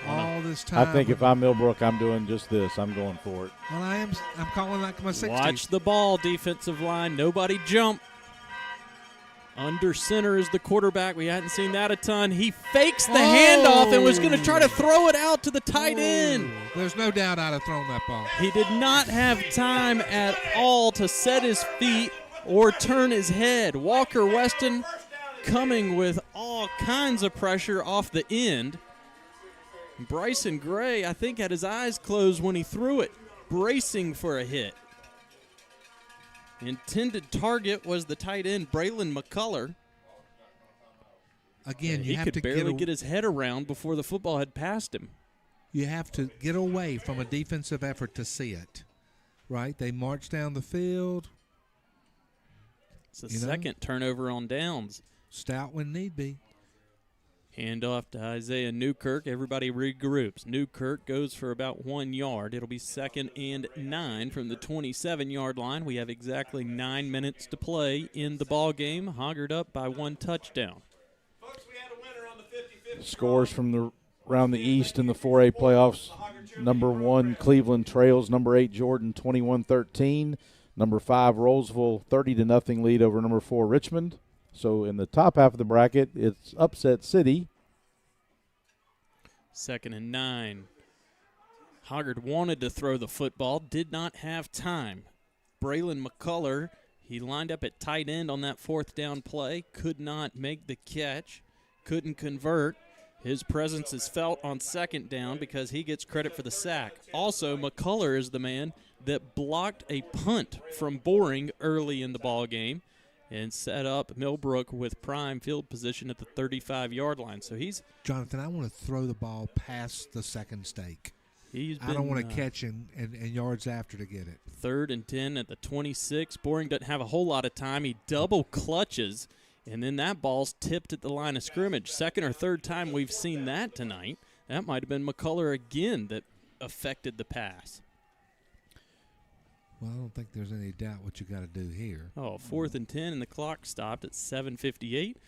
All this time. I think if I'm Millbrook, I'm doing just this. I'm going for it. Well, I'm calling that my 60. Watch the ball, defensive line. Nobody jump. Under center is the quarterback. We hadn't seen that a ton. He fakes the handoff and was going to try to throw it out to the tight end. There's no doubt I'd have thrown that ball. He did not have time at all to set his feet or turn his head. Walker Weston coming with all kinds of pressure off the end. Bryson Gray, I think, had his eyes closed when he threw it, bracing for a hit. Intended target was the tight end, Braylon McCullough. Again, he could barely get his head around before the football had passed him. You have to get away from a defensive effort to see it, right? They march down the field. It's a second turnover on downs. Stout when need be. Hand off to Isaiah Newkirk. Everybody regroups. Newkirk goes for about 1 yard. It'll be 2nd and 9 from the 27-yard line. We have exactly 9 minutes to play in the ball game. Hoggard up by 1 touchdown. Scores from around the East in the 4A playoffs. Number 1, Cleveland trails. Number 8, Jordan, 21-13. Number 5, Rolesville, 30-0 lead over number 4, Richmond. So in the top half of the bracket, it's upset city. 2nd and 9. Hoggard wanted to throw the football, did not have time. Braylon McCullough, he lined up at tight end on that 4th down play, could not make the catch, couldn't convert. His presence is felt on 2nd down because he gets credit for the sack. Also, McCullough is the man that blocked a punt from Boring early in the ball game and set up Millbrook with prime field position at the 35-yard line. So he's Jonathan, I want to throw the ball past the second stake. I don't want to catch and yards after to get it. 3rd and 10 at the 26. Boring doesn't have a whole lot of time. He double clutches, and then that ball's tipped at the line of scrimmage. 2nd or 3rd time we've seen that tonight. That might have been McCullough again that affected the pass. Well, I don't think there's any doubt what you got to do here. 4th and 10, and the clock stopped at 7:58.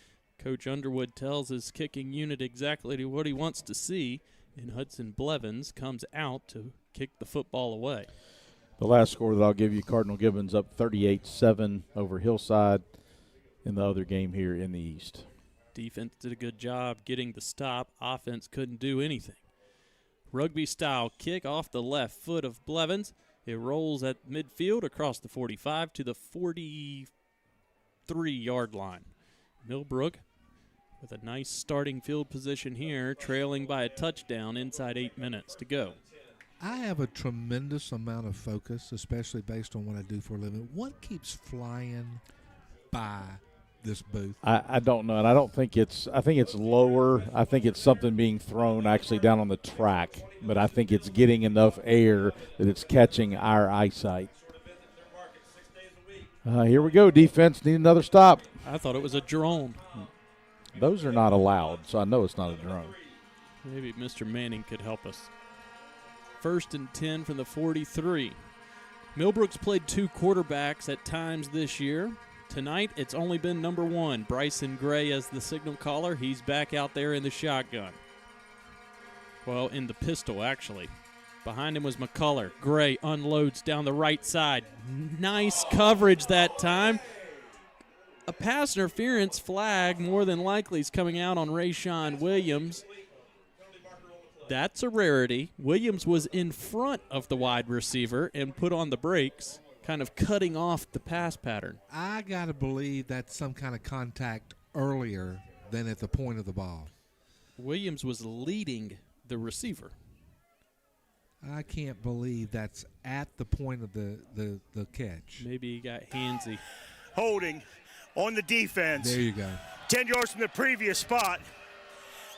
Coach Underwood tells his kicking unit exactly what he wants to see, and Hudson Blevins comes out to kick the football away. The last score that I'll give you, Cardinal Gibbons up 38-7 over Hillside in the other game here in the East. Defense did a good job getting the stop. Offense couldn't do anything. Rugby-style kick off the left foot of Blevins. It rolls at midfield across the 45 to the 43-yard line. Millbrook with a nice starting field position here, trailing by a touchdown inside 8 minutes to go. I have a tremendous amount of focus, especially based on what I do for a living. What keeps flying by this booth? I don't know, and I think it's lower. I think it's something being thrown actually down on the track, but I think it's getting enough air that it's catching our eyesight. Here we go, defense. Need another stop. I thought it was a drone. Those are not allowed, so I know it's not a drone. Maybe Mr. Manning could help us. 1st and 10 from the 43. Millbrook's played 2 quarterbacks at times this year. Tonight, it's only been number 1, Bryson Gray as the signal caller. He's back out there in the shotgun. Well, in the pistol, actually. Behind him was McCullough. Gray unloads down the right side. Nice coverage that time. A pass interference flag, more than likely, is coming out on Rayshawn Williams. That's a rarity. Williams was in front of the wide receiver and put on the brakes, kind of cutting off the pass pattern. I got to believe that's some kind of contact earlier than at the point of the ball. Williams was leading the receiver. I can't believe that's at the point of the catch. Maybe he got handsy. Holding on the defense. There you go. 10 yards from the previous spot.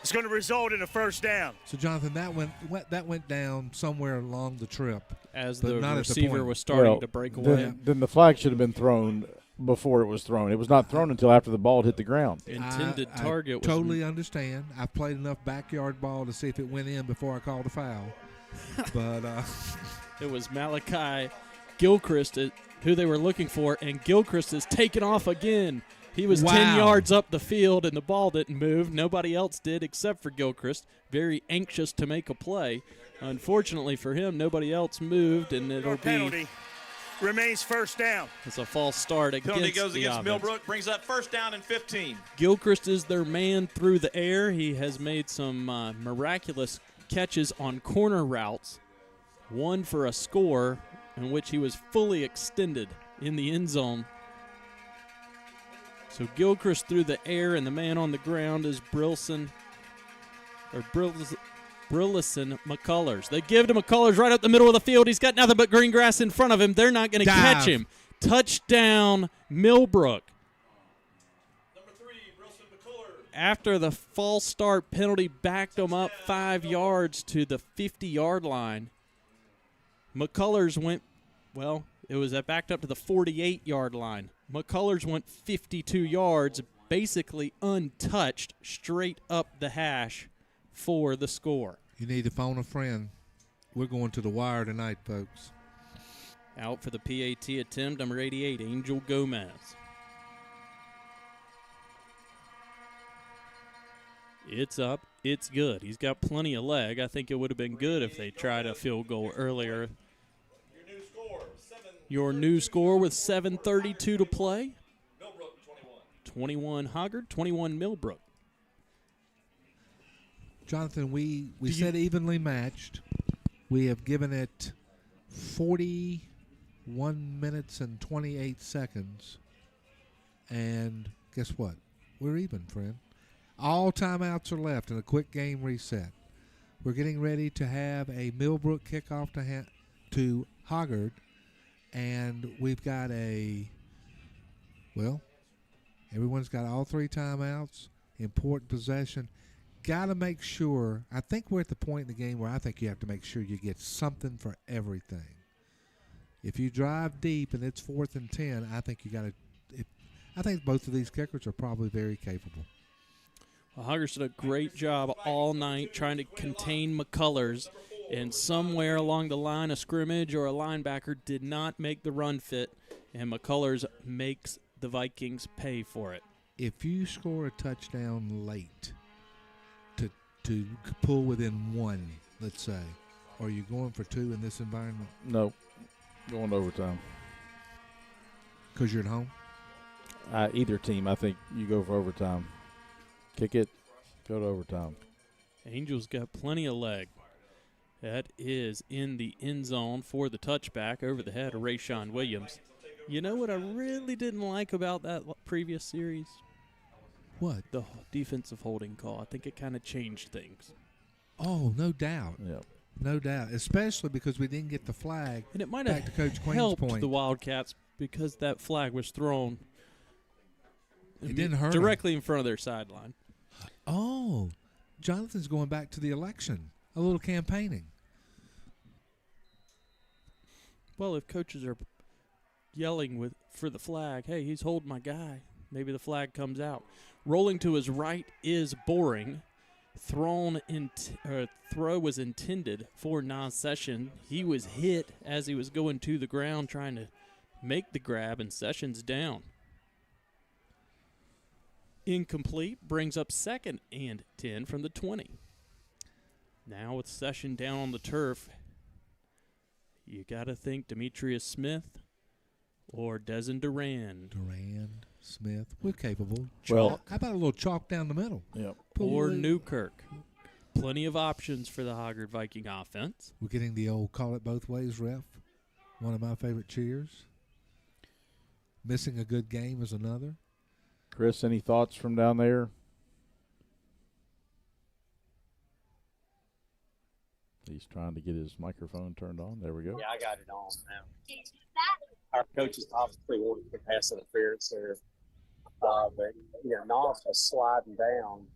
It's going to result in a first down. So, Jonathan, that went down somewhere along the trip. As but the not receiver was starting to break away. Then the flag should have been thrown before it was thrown. It was not thrown until after the ball hit the ground. Intended target was totally understand. I've played enough backyard ball to see if it went in before I called a foul. But it was Malachi Gilchrist who they were looking for, and Gilchrist is taken off again. He was 10 yards up the field, and the ball didn't move. Nobody else did except for Gilchrist, very anxious to make a play. Unfortunately for him, nobody else moved, and it'll penalty remains first down. It's a false start against penalty goes the against offense. Millbrook, brings up first down and 15. Gilchrist is their man through the air. He has made some miraculous catches on corner routes, one for a score in which he was fully extended in the end zone. So Gilchrist through the air, and the man on the ground is Brillison McCullers. They give to McCullers right up the middle of the field. He's got nothing but green grass in front of him. They're not going to catch him. Touchdown, Millbrook. After the false start penalty backed them up 5 yards to the 50-yard line, McCullers went, well, it was backed up to the 48-yard line. McCullers went 52 yards, basically untouched, straight up the hash for the score. You need to phone a friend. We're going to the wire tonight, folks. Out for the PAT attempt, number 88, Angel Gomez. It's up. It's good. He's got plenty of leg. I think it would have been good if they tried a field goal earlier. Your new score with 7:32 to play. Millbrook 21 Hoggard, 21 Millbrook. Jonathan, we said evenly matched. We have given it 41 minutes and 28 seconds. And guess what? We're even, friend. All timeouts are left and a quick game reset. We're getting ready to have a Millbrook kickoff to Hoggard. And we've got everyone's got all three timeouts, important possession. Got to make sure, I think we're at the point in the game where I think you have to make sure you get something for everything. If you drive deep and it's 4th and 10, I think you got to, I think both of these kickers are probably very capable. Well, Hoggers did a great job all night trying to contain McCullers. And somewhere along the line of scrimmage or a linebacker did not make the run fit, and McCullers makes the Vikings pay for it. If you score a touchdown late to pull within one, let's say, are you going for two in this environment? No, going to overtime. Because you're at home? Either team, I think you go for overtime. Kick it, go to overtime. Angels got plenty of leg. That is in the end zone for the touchback over the head of Rayshawn Williams. You know what I really didn't like about that previous series? What? The defensive holding call. I think it kind of changed things. Oh, no doubt. Yeah. No doubt, especially because we didn't get the flag. And it might back have to Coach Queen's helped point. the Wildcats because that flag was thrown It didn't hurt directly in front of their sideline. Oh, Jonathan's going back to the election. A little campaigning. Well, if coaches are yelling for the flag, hey, he's holding my guy, maybe the flag comes out. Rolling to his right is Boring. Throw was intended for non-Session. He was hit as he was going to the ground trying to make the grab, and Sessions down. Incomplete, brings up 2nd and 10 from the 20. Now with Session down on the turf, you got to think Demetrius Smith or Dezen Duran. Duran, Smith, we're capable. Well, Chalk. How about a little chalk down the middle? Yep. Or Newkirk. Plenty of options for the Hoggard Viking offense. We're getting the old call it both ways ref. One of my favorite cheers. Missing a good game is another. Chris, any thoughts from down there? He's trying to get his microphone turned on. There we go. Yeah, I got it on now. Our coaches obviously wanted to pass interference there. But, Knopf was sliding down,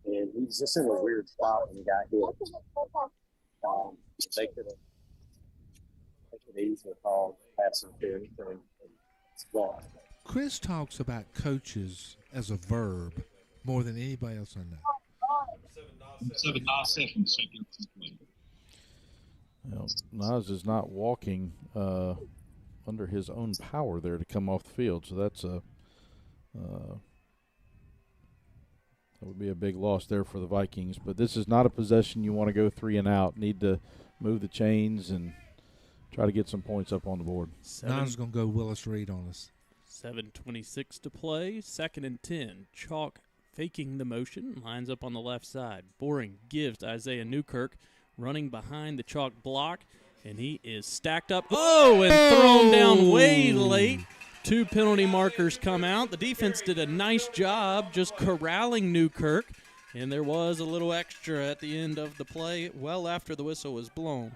and he was just in a weird spot when he got hit. They could easily called pass interference. Chris talks about coaches as a verb more than anybody else I know. 7 seconds. Well, Nas is not walking under his own power there to come off the field, so that's that would be a big loss there for the Vikings. But this is not a possession you want to go 3 and out. Need to move the chains and try to get some points up on the board. Nas is going to go Willis Reed on us. 7:26 to play. 2nd and 10. Chalk faking the motion. Lines up on the left side. Boring gives to Isaiah Newkirk. Running behind the Chalk block. And he is stacked up. Oh, and thrown down way late. 2 penalty markers come out. The defense did a nice job just corralling Newkirk. And there was a little extra at the end of the play well after the whistle was blown.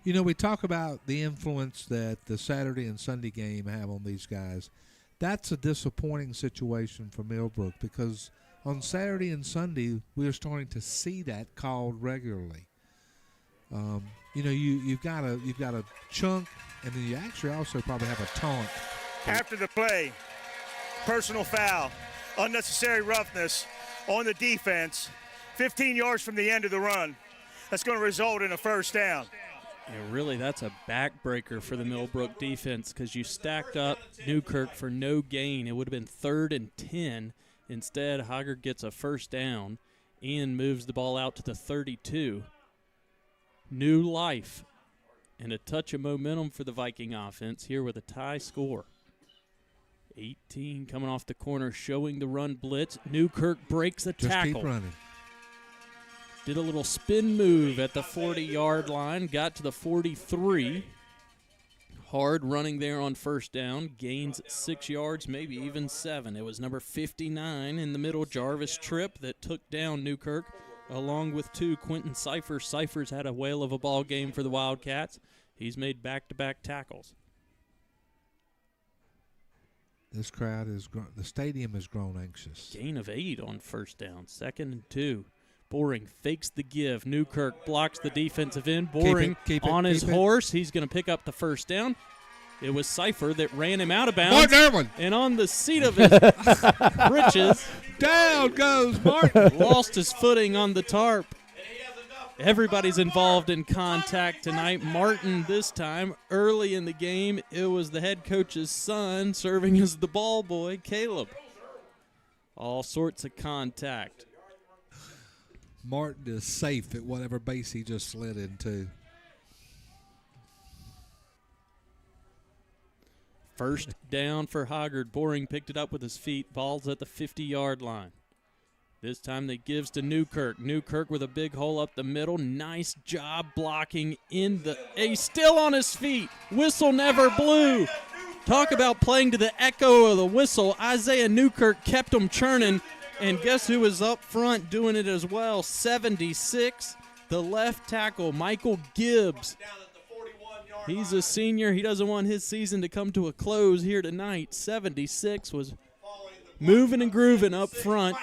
You know, we talk about the influence that the Saturday and Sunday game have on these guys. That's a disappointing situation for Millbrook because on Saturday and Sunday we are starting to see that called regularly. You've got a chunk, and then you actually also probably have a taunt. After the play, personal foul, unnecessary roughness on the defense, 15 yards from the end of the run. That's going to result in a first down. And really, that's a backbreaker for the Millbrook defense because you stacked up Newkirk for no gain. It would have been 3rd and 10. Instead, Hoggard gets a first down and moves the ball out to the 32. New life and a touch of momentum for the Viking offense here with a tie score. 18 coming off the corner, showing the run blitz. Newkirk breaks a tackle. Just keep running. Did a little spin move at the 40-yard line, got to the 43. Hard running there on first down, gains 6 yards, maybe even 7. It was number 59 in the middle, Jarvis Tripp, that took down Newkirk, along with 2, Quentin Cyphers. Cyphers had a whale of a ball game for the Wildcats. He's made back-to-back tackles. This crowd the stadium has grown anxious. Gain of 8 on first down, 2nd and 2. Boring fakes the give. Newkirk blocks the defensive end. Boring keep it, on his keep it. horse. He's going to pick up the first down. It was Cypher that ran him out of bounds. Martin Irwin. And on the seat of his britches, down goes Martin. Lost his footing on the tarp. Everybody's involved in contact tonight. Martin this time, early in the game, it was the head coach's son serving as the ball boy, Caleb. All sorts of contact. Martin is safe at whatever base he just slid into. First down for Hoggard. Boring picked it up with his feet. Ball's at the 50-yard line. This time they gives to Newkirk. Newkirk with a big hole up the middle. Nice job blocking in the... He's still on his feet. Whistle never blew. Talk about playing to the echo of the whistle. Isaiah Newkirk kept him churning. And guess who was up front doing it as well? 76, the left tackle, Michael Gibbs. He's a senior. He doesn't want his season to come to a close here tonight. 76 was moving and grooving up front.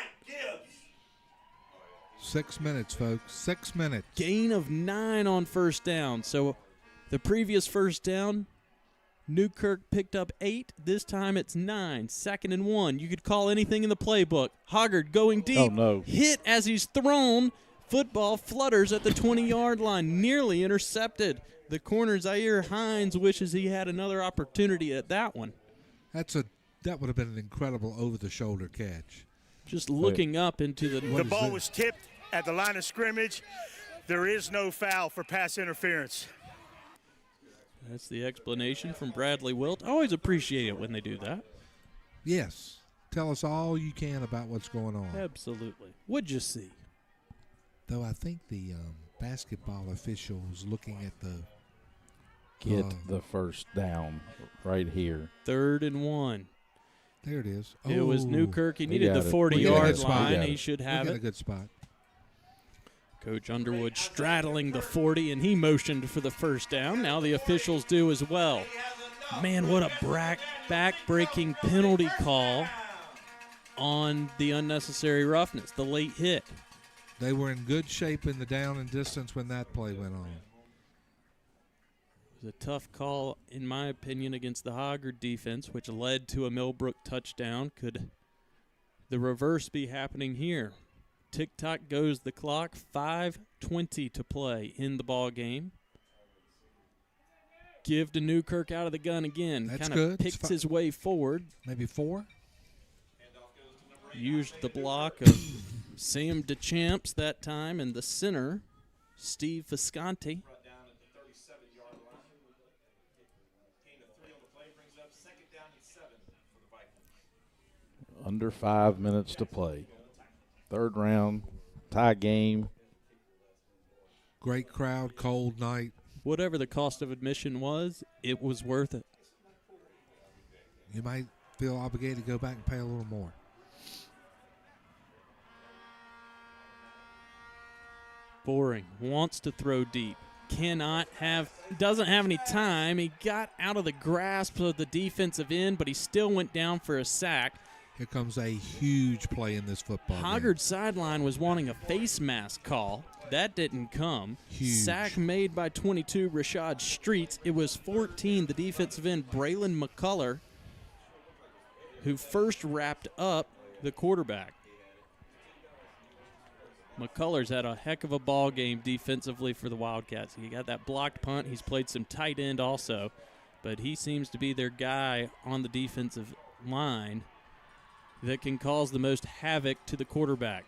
6 minutes, folks. 6 minutes. Gain of 9 on first down. So the previous first down, Newkirk picked up 8. This time it's 9. 2nd and 1. You could call anything in the playbook. Hoggard going deep. Oh, no. Hit as he's thrown. Football flutters at the 20-yard line. Nearly intercepted. The corner, Zaire Hines, wishes he had another opportunity at that one. That would have been an incredible over-the-shoulder catch. Just looking up into The ball was tipped at the line of scrimmage, there is no foul for pass interference. That's the explanation from Bradley Wilt. I always appreciate it when they do that. Yes. Tell us all you can about what's going on. Absolutely. What'd you see? Though I think the basketball officials looking at the Get the first down right here. 3rd and 1. There it is. It was Newkirk. He needed got the it. 40-yard We line. got He it. should have a it. good spot. Coach Underwood straddling the 40, and he motioned for the first down. Now the officials do as well. Man, what a back-breaking penalty call on the unnecessary roughness, the late hit. They were in good shape in the down and distance when that play went on. It was a tough call, in my opinion, against the Hoggard defense, which led to a Millbrook touchdown. Could the reverse be happening here? Tick-tock goes the clock. 5:20 to play in the ball game. Give to Newkirk out of the gun again. That's kind good. of picks his way forward. Maybe 4. Used the block of Sam DeChamps that time, and the center, Steve Visconti. Under 5 minutes to play. 3rd round, tie game. Great crowd, cold night. Whatever the cost of admission was, it was worth it. You might feel obligated to go back and pay a little more. Boring. Wants to throw deep. Doesn't have any time. He got out of the grasp of the defensive end, but he still went down for a sack. Here comes a huge play in this football game. Hoggard sideline was wanting a face mask call. That didn't come. Huge. Sack made by 22, Rashad Streets. It was 14, the defensive end, Braylon McCullough, who first wrapped up the quarterback. McCullers had a heck of a ball game defensively for the Wildcats. He got that blocked punt. He's played some tight end also, but he seems to be their guy on the defensive line that can cause the most havoc to the quarterback.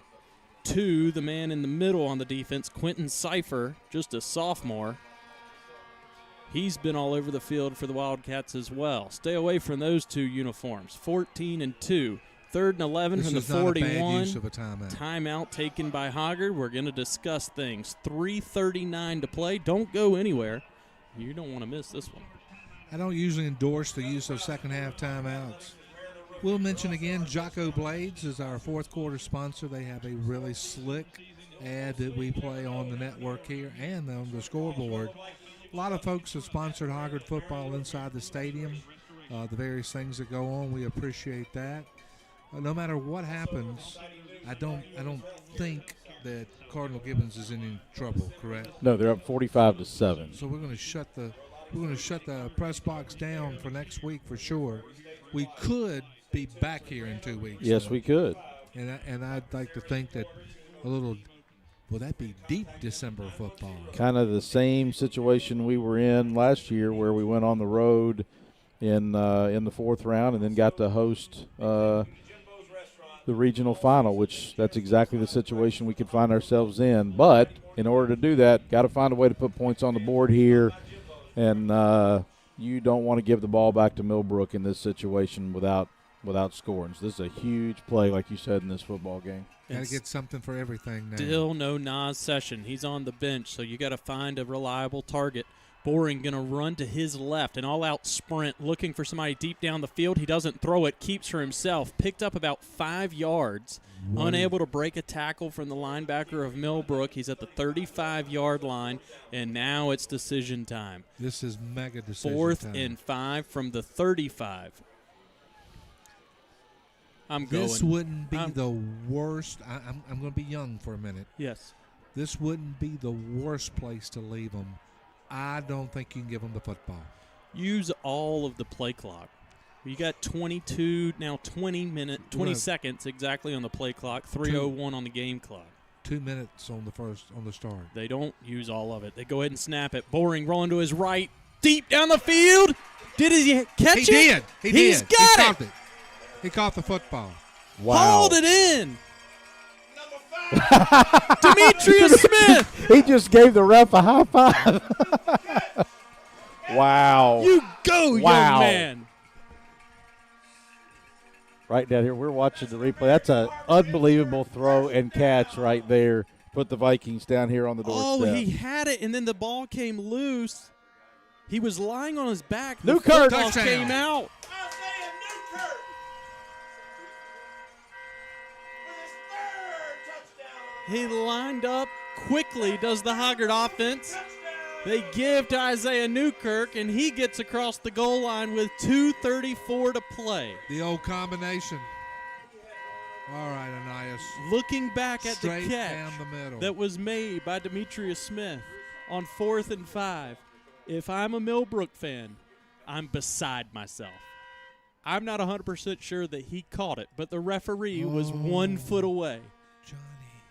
2, the man in the middle on the defense, Quentin Cipher, just a sophomore. He's been all over the field for the Wildcats as well. Stay away from those 2 uniforms. 14 and 2. 3rd and 11 from the 41. Not a bad use of a timeout. Timeout taken by Hoggard. We're going to discuss things. 3:39 to play. Don't go anywhere. You don't want to miss this one. I don't usually endorse the use of second-half timeouts. We'll mention again, Jocko Blades is our 4th quarter sponsor. They have a really slick ad that we play on the network here and on the scoreboard. A lot of folks have sponsored Hoggard football inside the stadium. The various things that go on, we appreciate that. No matter what happens, I don't think that Cardinal Gibbons is in any trouble. Correct? No, they're up 45-7. So we're going to shut the press box down for next week for sure. We could be back here in 2 weeks. Yes, though. we could. And I'd like to think that will that be deep December football? Kind of the same situation we were in last year, where we went on the road in the 4th round and then got to host the regional final, which that's exactly the situation we could find ourselves in. But in order to do that, got to find a way to put points on the board here, and you don't want to give the ball back to Millbrook in this situation without scoring. So this is a huge play, like you said, in this football game. Got to get something for everything now. Still no Nas Session. He's on the bench, so you got to find a reliable target. Boring going to run to his left, an all-out sprint, looking for somebody deep down the field. He doesn't throw it, keeps for himself. Picked up about 5 yards. Unable to break a tackle from the linebacker of Millbrook. He's at the 35-yard line, and now it's decision time. This is mega decision 4th time. and 5 from the 35. This wouldn't be the worst. I'm going to be young for a minute. Yes. This wouldn't be the worst place to leave them. I don't think you can give them the football. Use all of the play clock. You got 20 seconds exactly on the play clock, 3:01 on the game clock. 2 minutes on the start. They don't use all of it. They go ahead and snap it. Boring rolling to his right, deep down the field. Did he catch it? He did. He's got it. He caught the football. Wow. Hauled it in. Demetrius Smith. He just gave the ref a high five. Wow. You go, young man. Right down here, we're watching the replay. That's an unbelievable throw and catch right there. Put the Vikings down here on the doorstep. Oh, he had it, and then the ball came loose. He was lying on his back. The Newkirk football came out. He lined up quickly, does the Hoggard offense. They give to Isaiah Newkirk, and he gets across the goal line with 2:34 to play. The old combination. All right, Ananias. Looking back at Straight the catch down the middle that was made by Demetrius Smith on 4th and 5, if I'm a Millbrook fan, I'm beside myself. I'm not 100% sure that he caught it, but the referee was 1 foot away.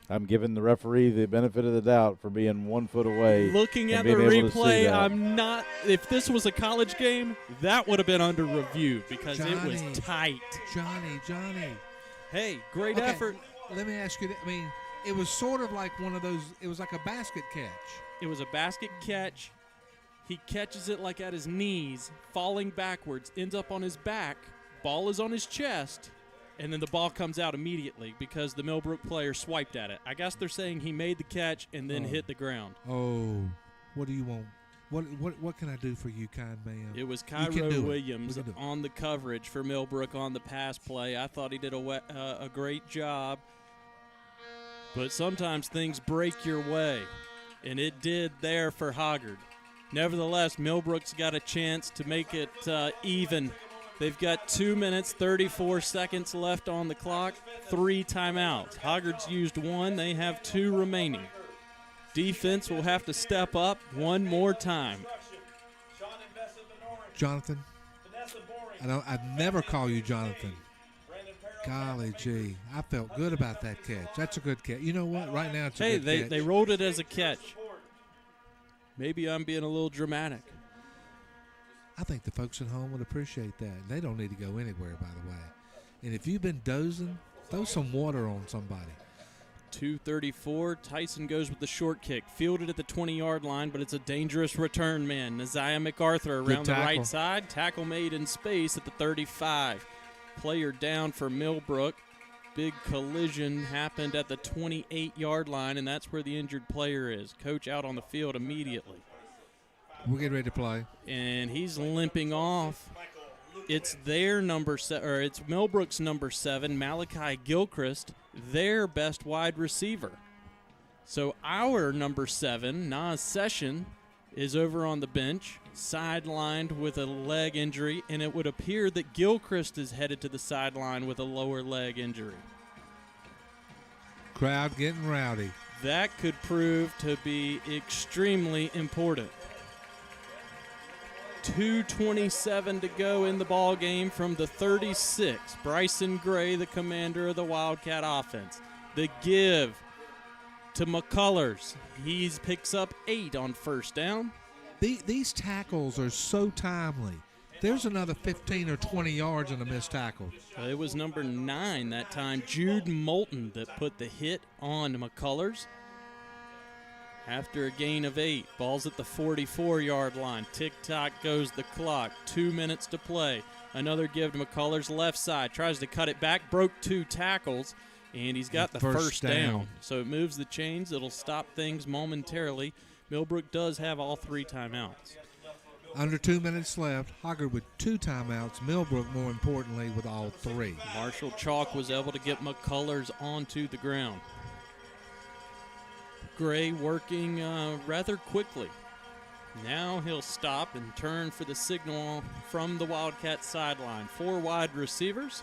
I'm giving the referee the benefit of the doubt for being 1 foot away. Looking at the replay, I'm not – if this was a college game, that would have been under review because it was tight. Johnny. Hey, great effort. Let me ask you, I mean, it was sort of like one of those – it was like a basket catch. It was a basket catch. He catches it like at his knees, falling backwards, ends up on his back, ball is on his chest, and then the ball comes out immediately because the Millbrook player swiped at it. I guess they're saying he made the catch and then hit the ground. Oh, what do you want? What can I do for you, kind man? It was Cairo Williams on the coverage for Millbrook on the pass play. I thought he did a great job. But sometimes things break your way, and it did there for Hoggard. Nevertheless, Millbrook's got a chance to make it even. They've got 2 minutes, 34 seconds left on the clock, 3 timeouts. Hoggard's used 1. They have 2 remaining. Defense will have to step up one more time. Jonathan, I'd never call you Jonathan. Golly gee, I felt good about that catch. That's a good catch. You know what? Right now it's a good catch. They rolled it as a catch. Maybe I'm being a little dramatic. I think the folks at home would appreciate that. They don't need to go anywhere, by the way. And if you've been dozing, throw some water on somebody. 2:34. Tyson goes with the short kick. Fielded at the 20-yard line, but it's a dangerous return man. Naziah MacArthur around the right side. Tackle made in space at the 35. Player down for Millbrook. Big collision happened at the 28-yard line, and that's where the injured player is. Coach out on the field immediately. We're getting ready to play. And he's limping off. It's their number it's Millbrook's number 7, Malachi Gilchrist, their best wide receiver. So our number 7, Nas Session, is over on the bench, sidelined with a leg injury, and it would appear that Gilchrist is headed to the sideline with a lower leg injury. Crowd getting rowdy. That could prove to be extremely important. 2:27 to go in the ball game from the 36. Bryson Gray, the commander of the Wildcat offense. The give to McCullers. He picks up 8 on first down. These tackles are so timely. There's another 15 or 20 yards on a missed tackle. It was number 9 that time, Jude Moulton, that put the hit on McCullers. After a gain of 8, ball's at the 44-yard line. Tick-tock goes the clock. 2 minutes to play. Another give to McCullers left side. Tries to cut it back. Broke 2 tackles, and he's got the first down. So it moves the chains. It'll stop things momentarily. Millbrook does have all 3 timeouts. Under 2 minutes left. Hoggard with 2 timeouts. Millbrook, more importantly, with all 3. Marshall Chalk was able to get McCullers onto the ground. Gray working rather quickly. Now he'll stop and turn for the signal from the Wildcat sideline. 4 wide receivers.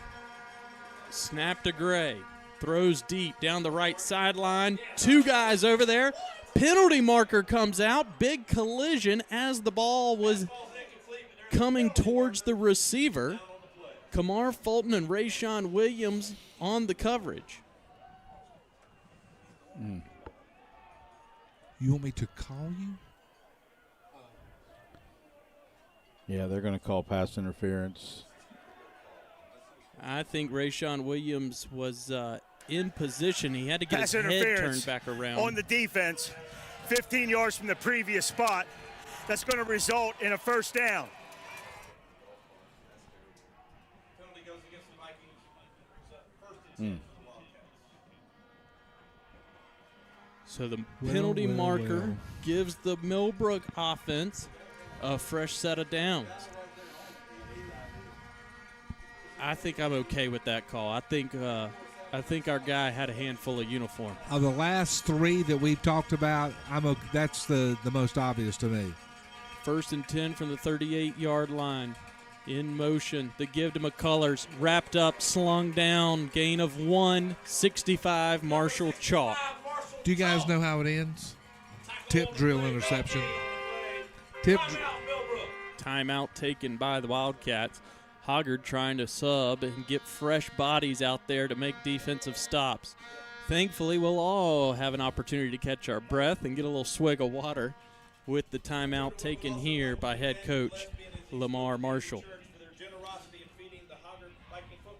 Snap to Gray. Throws deep down the right sideline. 2 guys over there. Penalty marker comes out. Big collision as the ball was coming towards the receiver. Kamar Fulton and Rayshawn Williams on the coverage. You want me to call you? Yeah, they're going to call pass interference. I think Rayshawn Williams was in position. He had to get Pass his head interference turned back around. on the defense, 15 yards from the previous spot. That's going to result in a first down. So the penalty marker well. gives the Millbrook offense a fresh set of downs. I think I'm okay with that call. I think our guy had a handful of uniform. Of the last three that we've talked about, that's the most obvious to me. 1st and 10 from the 38-yard line. In motion, the give to McCullers, wrapped up, slung down, gain of 1, 65, Marshall chalk. Do you guys know how it ends? Tip drill interception. Timeout taken by the Wildcats. Hoggard trying to sub and get fresh bodies out there to make defensive stops. Thankfully, we'll all have an opportunity to catch our breath and get a little swig of water with the timeout taken here by head coach Lamar Marshall.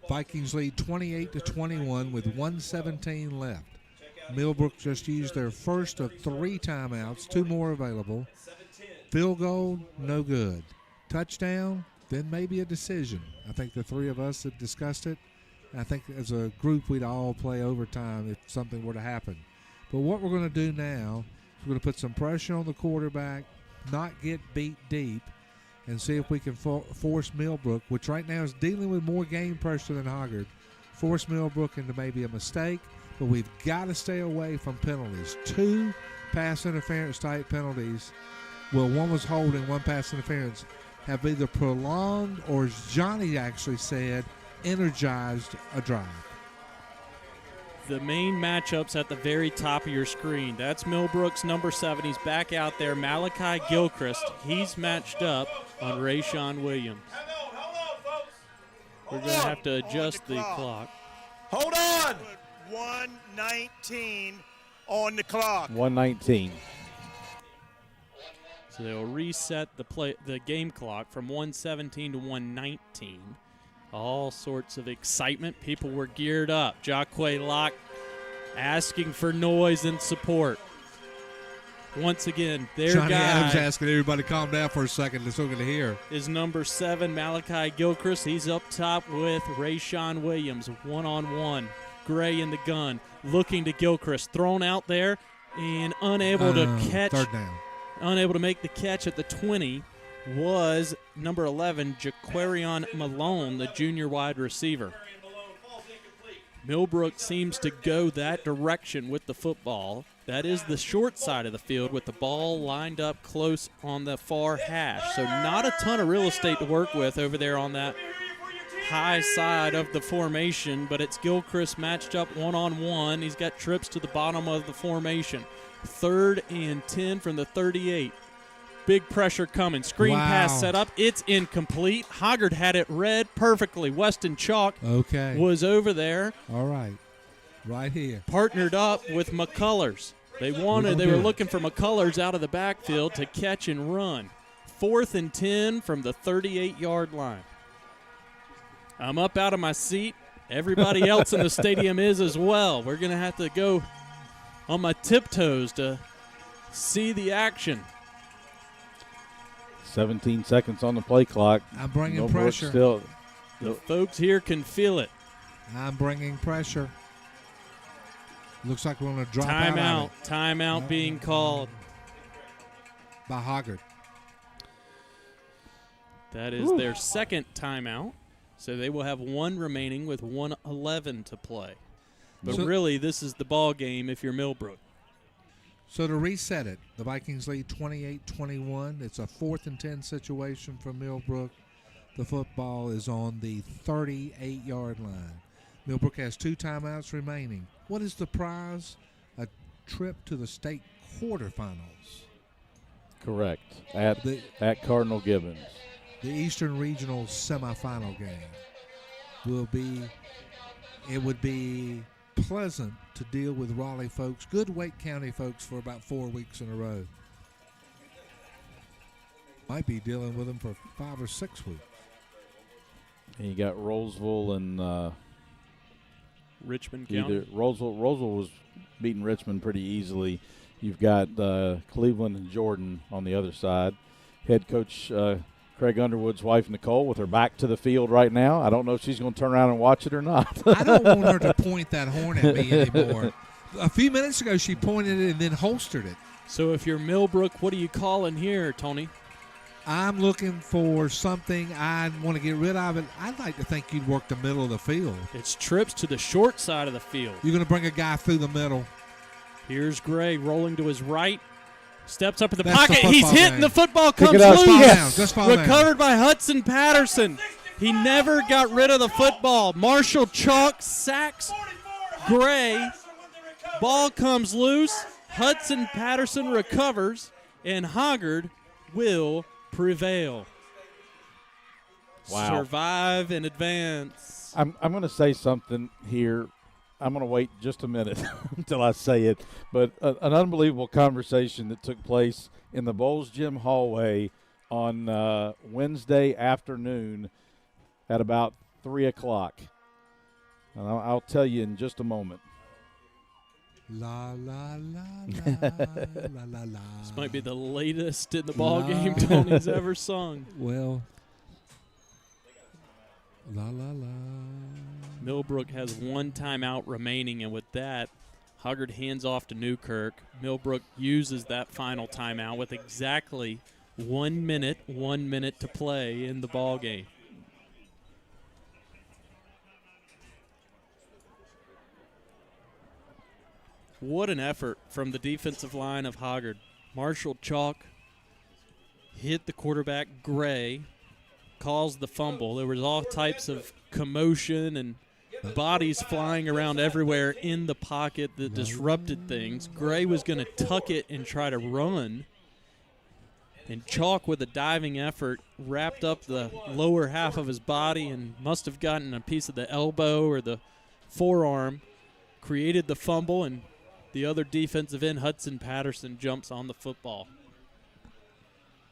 Vikings lead 28-21 with 1:17 left. Millbrook just used their first of 3 timeouts, 2 more available. Field goal, no good. Touchdown, then maybe a decision. I think the 3 of us have discussed it. I think as a group we'd all play overtime if something were to happen. But what we're going to do now is we're going to put some pressure on the quarterback, not get beat deep, and see if we can force Millbrook, which right now is dealing with more game pressure than Hoggard, force Millbrook into maybe a mistake. But we've got to stay away from penalties. 2 pass interference type penalties. Well, one was holding, 1 pass interference, have either prolonged or, as Johnny actually said, energized a drive. The main matchups at the very top of your screen. That's Millbrook's number 7. He's back out there. Malachi Gilchrist. He's matched up on Rayshawn Williams. We're going to have to adjust the clock. Hold on. 1:19 on the clock. 1:19. So they'll reset the game clock from 1:17 to 1:19. All sorts of excitement. People were geared up. Jacque Locke asking for noise and support. Once again, their Johnny guy Adams asking everybody to calm down for a second. They're still going to hear. Is number 7, Malachi Gilchrist. He's up top with Rayshawn Williams, one-on-one. Gray in the gun, looking to Gilchrist, thrown out there and unable to catch. 3rd down. Unable to make the catch at the 20 was number 11, Jaquarion Malone, the junior wide receiver. Millbrook seems to go that direction with the football. That is the short side of the field with the ball lined up close on the far hash. So not a ton of real estate to work with over there on that high side of the formation, but it's Gilchrist matched up one-on-one. He's got trips to the bottom of the formation. 3rd and 10 from the 38. Big pressure coming. Screen pass set up. It's incomplete. Hoggard had it read perfectly. Weston Chalk was over there. All right. Right here. Partnered up with McCullers. They were looking for McCullers out of the backfield to catch and run. 4th and 10 from the 38-yard line. I'm up out of my seat. Everybody else in the stadium is as well. We're going to have to go on my tiptoes to see the action. 17 seconds on the play clock. I'm bringing Millbrook pressure. The folks here can feel it. I'm bringing pressure. Looks like we're going to drop out. Timeout being called by Hoggard. That is their second timeout. So they will have 1 remaining with 1:11 to play. But really, this is the ball game if you're Millbrook. So to reset it, the Vikings lead 28-21. It's a 4th and 10 situation for Millbrook. The football is on the 38-yard line. Millbrook has 2 timeouts remaining. What is the prize? A trip to the state quarterfinals. Correct. At Cardinal Gibbons. The Eastern Regional semifinal game would be pleasant to deal with Raleigh folks, good Wake County folks, for about 4 weeks in a row. Might be dealing with them for 5 or 6 weeks. And you got Roseville and Richmond County. Either Roseville was beating Richmond pretty easily. You've got Cleveland and Jordan on the other side. Head coach Craig Underwood's wife, Nicole, with her back to the field right now. I don't know if she's going to turn around and watch it or not. I don't want her to point that horn at me anymore. A few minutes ago, she pointed it and then holstered it. So if you're Millbrook, what are you calling here, Tony? I'm looking for something I want to get rid of it. I'd like to think you'd work the middle of the field. It's trips to the short side of the field. You're going to bring a guy through the middle. Here's Gray rolling to his right. Steps up in the That's pocket. the He's football hitting game. the football. Pick Comes it up. loose. Yes. Just fall down. Recovered by Hudson Patterson. He never got rid of the football. Marshall Chalk sacks Gray. Ball comes loose. Hudson Patterson recovers, and Hoggard will prevail. Wow. Survive and advance. I'm going to say something here. I'm going to wait just a minute until I say it. But an unbelievable conversation that took place in the Bowles Gym hallway on Wednesday afternoon at about 3 o'clock. And I'll tell you in just a moment. La, la, la, la, la, la, la. This might be the latest in the ball game Tony's ever sung. Well, la, la, la. Millbrook has one timeout remaining, and with that, Hoggard hands off to Newkirk. Millbrook uses that final timeout with exactly 1 minute to play in the ball game. What an effort from the defensive line of Hoggard. Marshall Chalk hit the quarterback, Gray, caused the fumble. There was all types of commotion and bodies flying around everywhere in the pocket that disrupted things. Gray was going to tuck it and try to run. And Chalk, with a diving effort, wrapped up the lower half of his body and must have gotten a piece of the elbow or the forearm, created the fumble, and the other defensive end, Hudson Patterson, jumps on the football.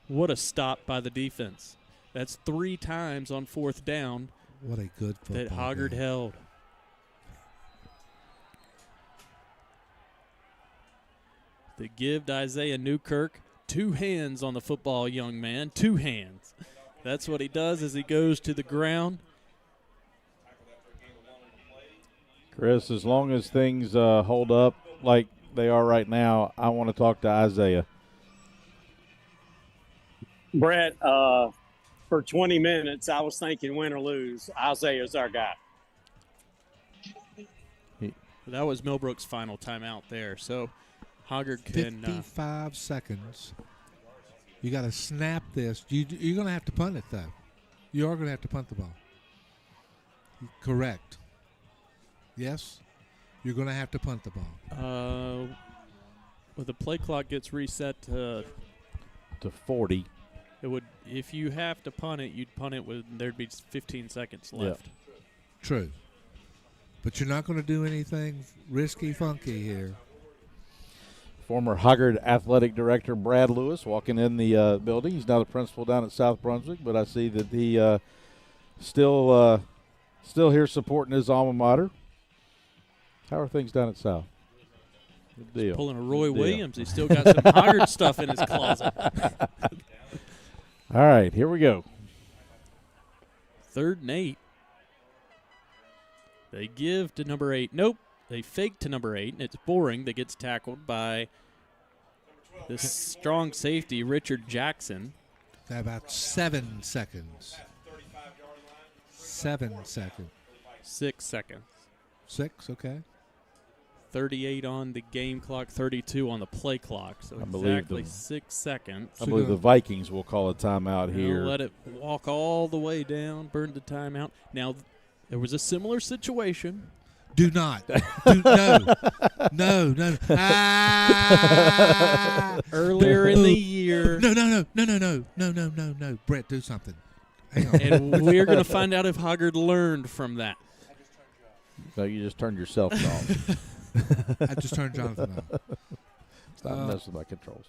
What a stop by the defense. That's 3 times on 4th down. What a good football That Hoggard game. held. They give to Isaiah Newkirk 2 hands on the football, young man. 2 hands. That's what he does as he goes to the ground. Chris, as long as things hold up like they are right now, I want to talk to Isaiah. Brett, for 20 minutes, I was thinking win or lose, Isaiah's our guy. That was Millbrook's final timeout there. So Hoggard can 55 seconds. You got to snap this. You're going to have to punt it, though. You are going to have to punt the ball. Correct. Yes? You're going to have to punt the ball. Well, the play clock gets reset to 40. It would, if you have to punt it, you'd punt it with, there'd be 15 seconds left. Yep. True. But you're not going to do anything risky, funky here. Former Hoggard Athletic Director Brad Lewis walking in the building. He's now the principal down at South Brunswick, but I see that he still here supporting his alma mater. How are things down at South? Good deal. Pulling a Roy Good deal. Williams. He's still got some Hoggard stuff in his closet. All right, here we go. 3rd and 8. They give to number 8. Nope. They fake to number 8, and it's Boring that gets tackled by the strong safety, Richard Jackson. About 7 seconds. 7 seconds. 6 seconds. 6, okay. 38 on the game clock, 32 on the play clock. So I believe exactly them. 6 seconds. I believe the Vikings will call a timeout here. Let it walk all the way down, burn the timeout. Now, there was a similar situation. Do not. No. Ah! Earlier in the year. No. Brett, do something. Hang on. And we're going to find out if Hoggard learned from that. So you just turned yourself off. I just turned Jonathan on. Stop messing with my controls.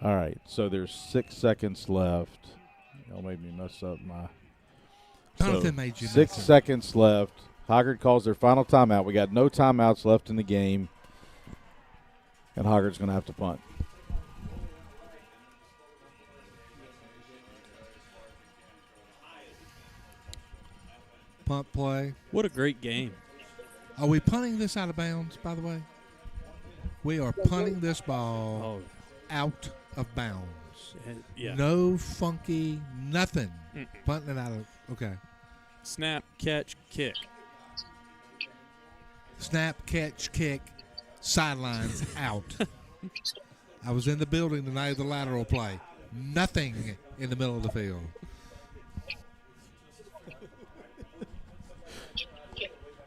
All right, so there's 6 seconds left. Y'all made me mess up my Jonathan made you 6 nothing. seconds left. Hoggard calls their final timeout. We got no timeouts left in the game, and Hoggard's going to have to punt. Punt play. What a great game. Are we punting this out of bounds, by the way? We are punting this ball out of bounds. Yeah. No funky, nothing. Punting it out of, okay. Snap, catch, kick. Snap, catch, kick, sidelines out. I was in the building the night of the lateral play. Nothing in the middle of the field.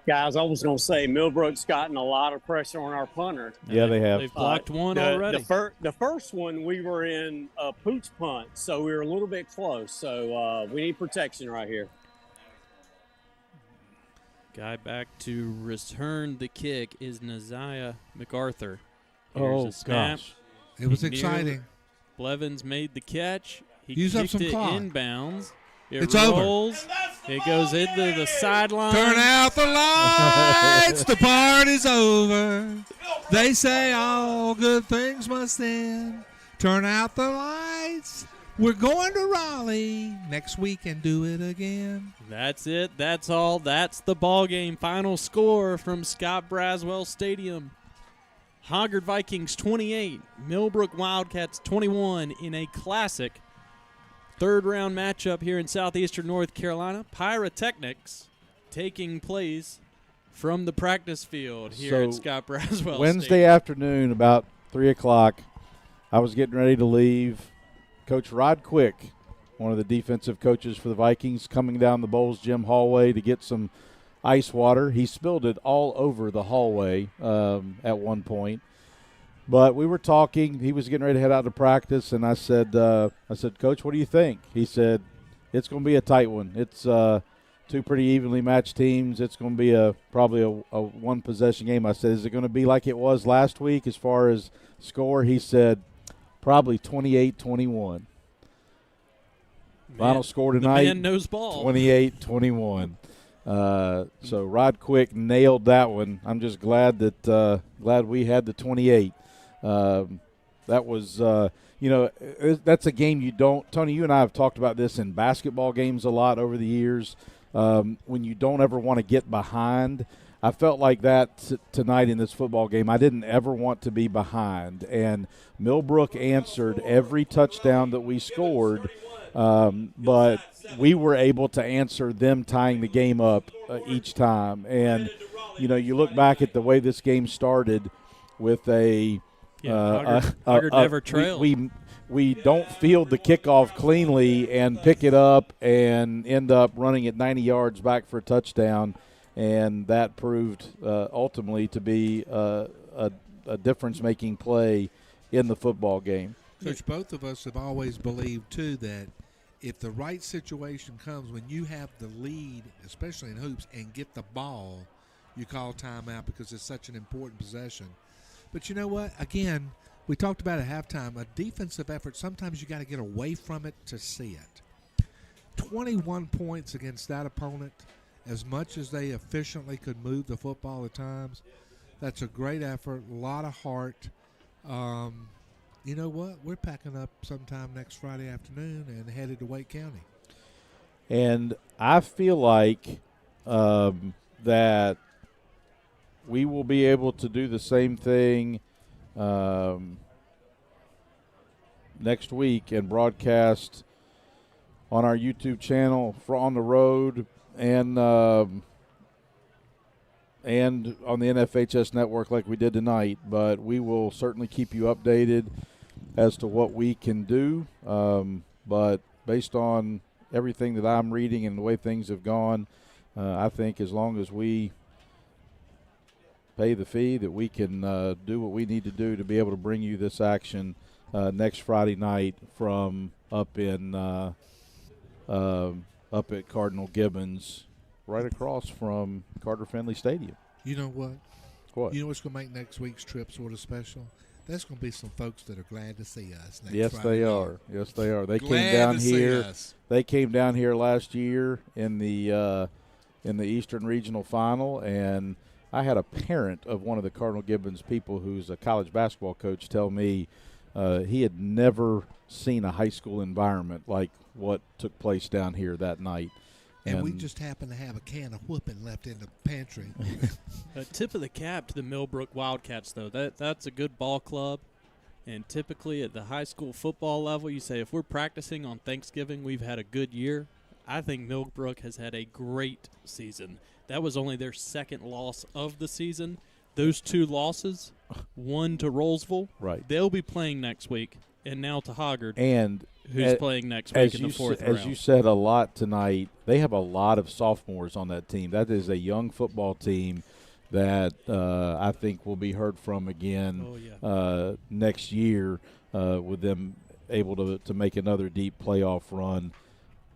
Guys, I was going to say Millbrook's gotten a lot of pressure on our punter. Yeah, they have. They've blocked one already. The first one, we were in a pooch punt, so we were a little bit close. So we need protection right here. Guy back to return the kick is Naziah MacArthur. Oh, Here's a snap. gosh. It was He exciting. Blevins made the catch. He Use up kicked some it clock. inbounds. It's over. rolls. It goes into the sideline. Turn out the lights. The party's over. They say all good things must end. Turn out the lights. We're going to Raleigh next week and do it again. That's it. That's all. That's the ball game. Final score from Scott Braswell Stadium. Hoggard Vikings 28, Millbrook Wildcats 21 in a classic third-round matchup here in southeastern North Carolina. Pyrotechnics taking place from the practice field here at Scott Braswell Wednesday Stadium. afternoon, about 3 o'clock, I was getting ready to leave. Coach Rod Quick, one of the defensive coaches for the Vikings, coming down the Bowles Gym hallway to get some ice water. He spilled it all over the hallway at one point. But we were talking. He was getting ready to head out to practice, and I said, Coach, what do you think? He said, it's going to be a tight one. It's two pretty evenly matched teams. It's going to be probably a one-possession game. I said, is it going to be like it was last week as far as score? He said, probably 28-21. Final score tonight, the man knows ball. 28-21. So Rod Quick nailed that one. I'm just glad that glad we had the 28. That was that's a game you don't. Tony, you and I have talked about this in basketball games a lot over the years. When you don't ever want to get behind. I felt like that tonight in this football game. I didn't ever want to be behind, and Millbrook answered every touchdown that we scored. But we were able to answer them tying the game up each time. And, you look back at the way this game started with Hoggard never trailed. We don't field the kickoff cleanly and pick it up and end up running it 90 yards back for a touchdown. And that proved ultimately to be a difference-making play in the football game. Coach, both of us have always believed, too, that if the right situation comes when you have the lead, especially in hoops, and get the ball, you call timeout because it's such an important possession. But you know what? Again, we talked about at halftime, a defensive effort, sometimes you got to get away from it to see it. 21 points against that opponent, as much as they efficiently could move the football at times, that's a great effort, a lot of heart. You know what? We're packing up sometime next Friday afternoon and headed to Wake County. And I feel like that we will be able to do the same thing next week and broadcast on our YouTube channel for on the road and on the NFHS network like we did tonight. But we will certainly keep you updated as to what we can do. But based on everything that I'm reading and the way things have gone, I think as long as we pay the fee that we can do what we need to do to be able to bring you this action next Friday night from up at Cardinal Gibbons, right across from Carter Finley Stadium. You know what? What? You know what's going to make next week's trip sort of special? there's going to be some folks that are glad to see us next Yes, Friday they night. are. Yes, they are. They Glad came down to see here. us. They came down here last year in the Eastern Regional Final, and I had a parent of one of the Cardinal Gibbons people who's a college basketball coach tell me he had never seen a high school environment like what took place down here that night. And we just happened to have a can of whooping left in the pantry. A tip of the cap to the Millbrook Wildcats, though. That's a good ball club. And typically at the high school football level, you say if we're practicing on Thanksgiving, we've had a good year. I think Millbrook has had a great season. That was only their second loss of the season. Those 2 losses, one to Rollsville. Right. They'll be playing next week. And now to Hoggard, and who's playing next week in the fourth round. As you said a lot tonight, they have a lot of sophomores on that team. That is a young football team that I think will be heard from again next year with them able to make another deep playoff run.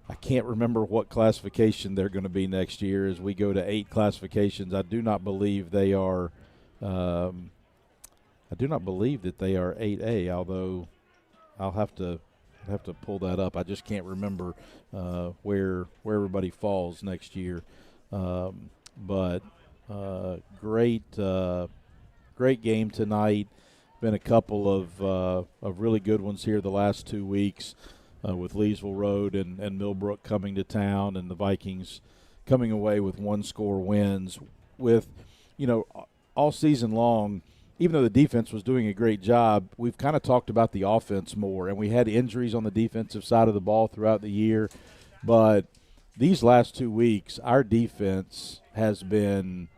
I can't remember what classification they're going to be next year as we go to 8 classifications. I do not believe they are I do not believe that they are 8A, although I'll have to pull that up. I just can't remember where everybody falls next year. But great game tonight. Been a couple of really good ones here the last 2 weeks with Leesville Road and Millbrook coming to town, and the Vikings coming away with 1-score wins. With all season long, even though the defense was doing a great job, we've kind of talked about the offense more, and we had injuries on the defensive side of the ball throughout the year. But these last 2 weeks, our defense has been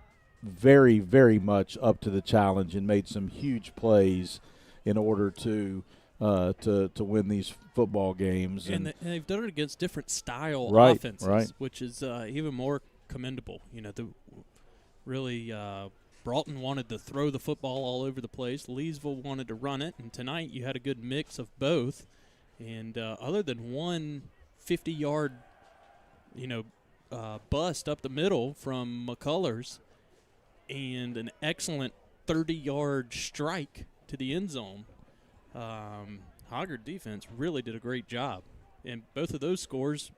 very, very much up to the challenge and made some huge plays in order to win these football games. And they've done it against different style offenses, which is even more commendable. Broughton wanted to throw the football all over the place. Leesville wanted to run it. And tonight you had a good mix of both. And other than one 50-yard, bust up the middle from McCullers and an excellent 30-yard strike to the end zone, Hoggard defense really did a great job. And both of those scores,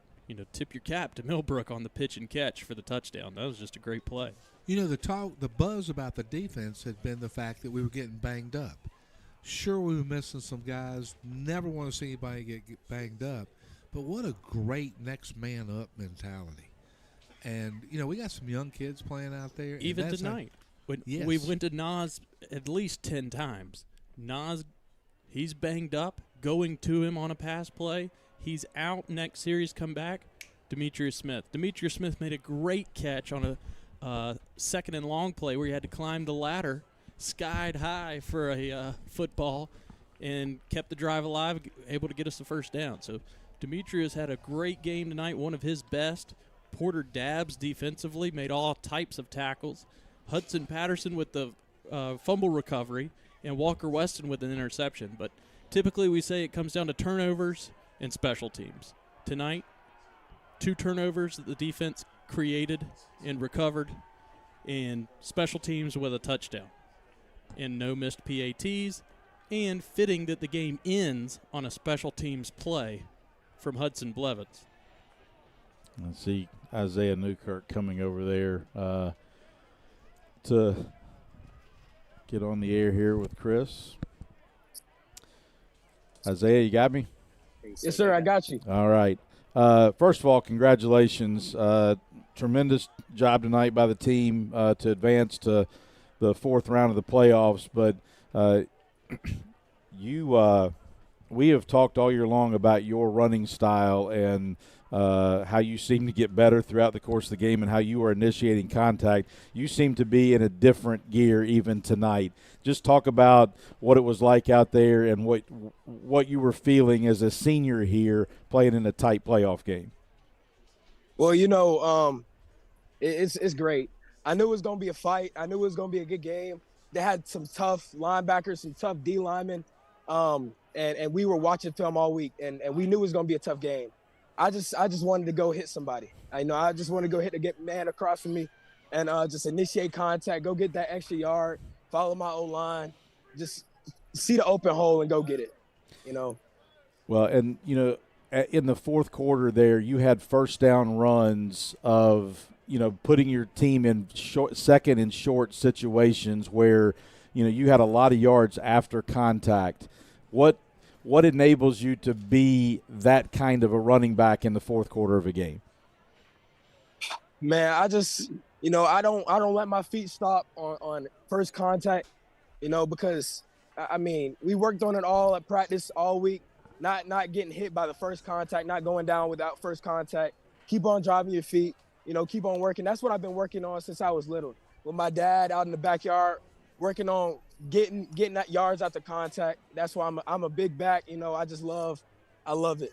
tip your cap to Millbrook on the pitch and catch for the touchdown. That was just a great play. The buzz about the defense had been the fact that we were getting banged up. Sure, we were missing some guys. Never want to see anybody get banged up. But what a great next man up mentality. And, we got some young kids playing out there. Even tonight. We went to Nas at least 10 times. Nas, he's banged up, going to him on a pass play. He's out next series, come back. Demetrius Smith. Demetrius Smith made a great catch on a second and long play where he had to climb the ladder, skied high for a football, and kept the drive alive, able to get us the first down. So Demetrius had a great game tonight, one of his best. Porter Dabbs defensively made all types of tackles. Hudson Patterson with the fumble recovery, and Walker Weston with an interception. But typically we say it comes down to turnovers and special teams. Tonight, 2 turnovers that the defense created and recovered, and special teams with a touchdown, and no missed PATs, and fitting that the game ends on a special teams play from Hudson Blevins. I see Isaiah Newkirk coming over there to get on the air here with Chris. Isaiah, you got me? Yes, sir, I got you. All right. First of all, congratulations. Tremendous job tonight by the team to advance to the 4th round of the playoffs. But we have talked all year long about your running style and how you seem to get better throughout the course of the game and how you are initiating contact. You seem to be in a different gear even tonight. Just talk about what it was like out there and what you were feeling as a senior here playing in a tight playoff game. Well, it's great. I knew it was going to be a fight. I knew it was going to be a good game. They had some tough linebackers, some tough D linemen, and we were watching film all week, and we knew it was going to be a tough game. I just wanted to go hit somebody. I just wanted to go hit a man across from me and just initiate contact, go get that extra yard, follow my O-line, just see the open hole and go get it, you know. Well, and, you know, in the fourth quarter there, you had first down runs of, you know, putting your team in second and short situations where, you know, you had a lot of yards after contact. What enables you to be that kind of a running back in the fourth quarter of a game? Man, I just, you know, I don't let my feet stop on first contact, you know, because I mean, we worked on it all at practice all week, not getting hit by the first contact, not going down without first contact. Keep on driving your feet, you know, keep on working. That's what I've been working on since I was little. With my dad out in the backyard, working on getting that yards after contact. That's why I'm a big back, you know. I love it.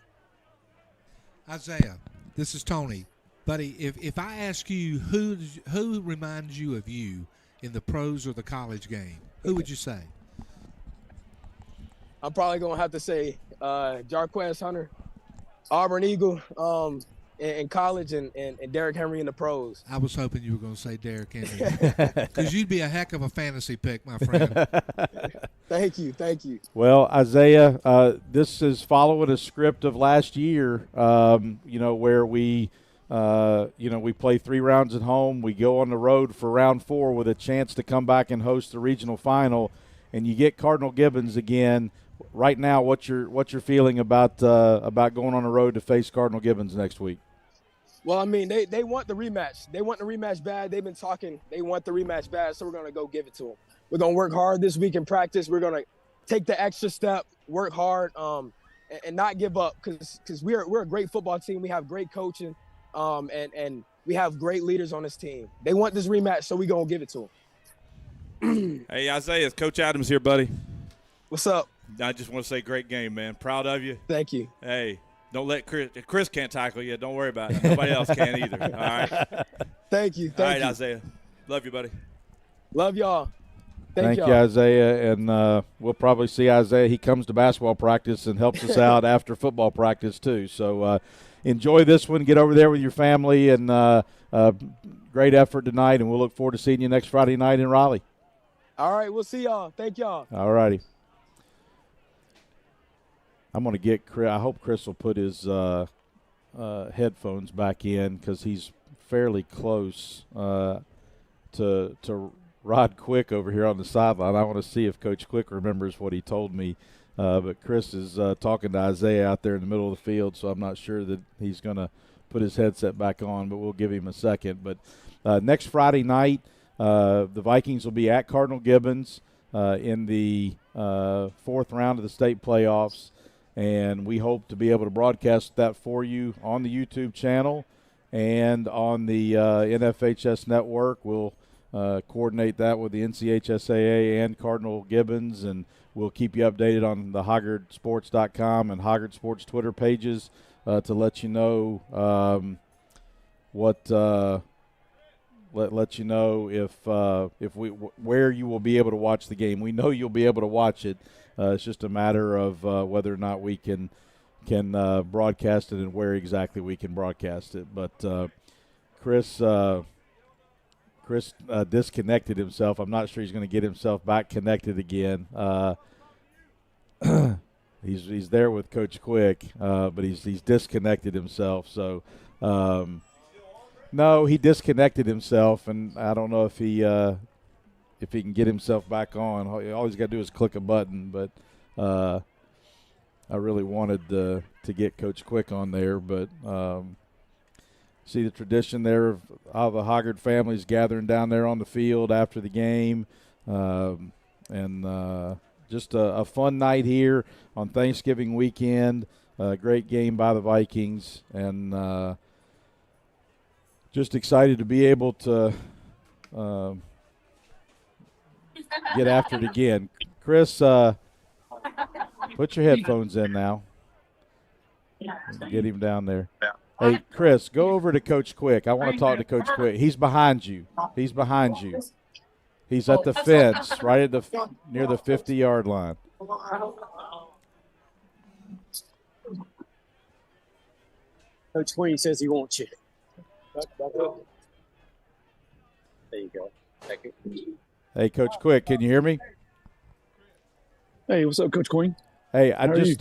Isaiah, this is Tony. Buddy, if I ask you who reminds you of you in the pros or the college game, who would you say? I'm probably going to have to say Jarquez Hunter, Auburn Eagle in college, and Derrick Henry in the pros. I was hoping you were going to say Derrick Henry because you'd be a heck of a fantasy pick, my friend. Thank you. Well, Isaiah, this is following a script of last year, you know, where we play 3 rounds at home. We go on the road for round 4 with a chance to come back and host the regional final, and you get Cardinal Gibbons again. Right now, what's your feeling about going on the road to face Cardinal Gibbons next week? Well, I mean, they want the rematch. They want the rematch bad. They've been talking. They want the rematch bad, so we're going to go give it to them. We're going to work hard this week in practice. We're going to take the extra step, work hard, and not give up because we're a great football team. We have great coaching, and we have great leaders on this team. They want this rematch, so we're going to give it to them. Hey, Isaiah, it's Coach Adams here, buddy. What's up? I just want to say great game, man. Proud of you. Thank you. Hey, don't let Chris can't tackle you. Don't worry about it. Nobody else can either. All right? Thank you. All right, Isaiah. Love you, buddy. Love y'all. Thank you, Isaiah. And we'll probably see Isaiah. He comes to basketball practice and helps us out after football practice too. So enjoy this one. Get over there with your family. And great effort tonight. And we'll look forward to seeing you next Friday night in Raleigh. All right. We'll see y'all. Thank y'all. All righty. I'm going to get Chris. I hope Chris will put his headphones back in because he's fairly close to Rod Quick over here on the sideline. I want to see if Coach Quick remembers what he told me. But Chris is talking to Isaiah out there in the middle of the field, so I'm not sure that he's going to put his headset back on, but we'll give him a second. But next Friday night, the Vikings will be at Cardinal Gibbons in the 4th round of the state playoffs. And we hope to be able to broadcast that for you on the YouTube channel and on the NFHS network. We'll coordinate that with the NCHSAA and Cardinal Gibbons, and we'll keep you updated on the HoggardSports.com and Hoggard Sports Twitter pages to let you know let you know where you will be able to watch the game. We know you'll be able to watch it. It's just a matter of whether or not we can broadcast it and where exactly we can broadcast it. But Chris disconnected himself. I'm not sure he's going to get himself back connected again. He's there with Coach Quick, but he's disconnected himself. So no, he disconnected himself, and I don't know if he can get himself back on. All he's got to do is click a button. But I really wanted to get Coach Quick on there. But see the tradition there of all the Hoggard families gathering down there on the field after the game. And just a fun night here on Thanksgiving weekend. Great game by the Vikings. And just excited to be able to get after it again. Chris, put your headphones in now. Get him down there. Hey, Chris, go over to Coach Quick. I want to talk to Coach Quick. He's behind you. He's at the fence, right at near the 50-yard line. Coach Queen says he wants you. There you go. Hey, Coach Quick, can you hear me? Hey, what's up, Coach Queen? Hey, How are you?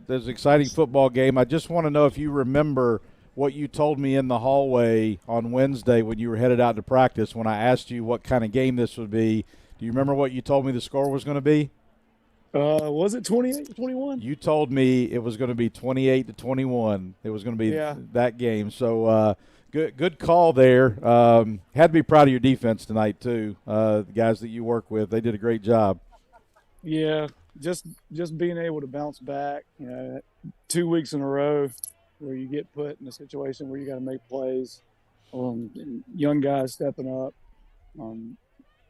there's an exciting football game. I just want to know if you remember what you told me in the hallway on Wednesday when you were headed out to practice when I asked you what kind of game this would be. Do you remember what you told me the score was going to be? Was it 28-21? You told me it was going to be 28-21. It was going to be that game. So good call there. Had to be proud of your defense tonight too. The guys that you work with, they did a great job. Yeah, just being able to bounce back. 2 weeks in a row where you get put in a situation where you got to make plays. And young guys stepping up.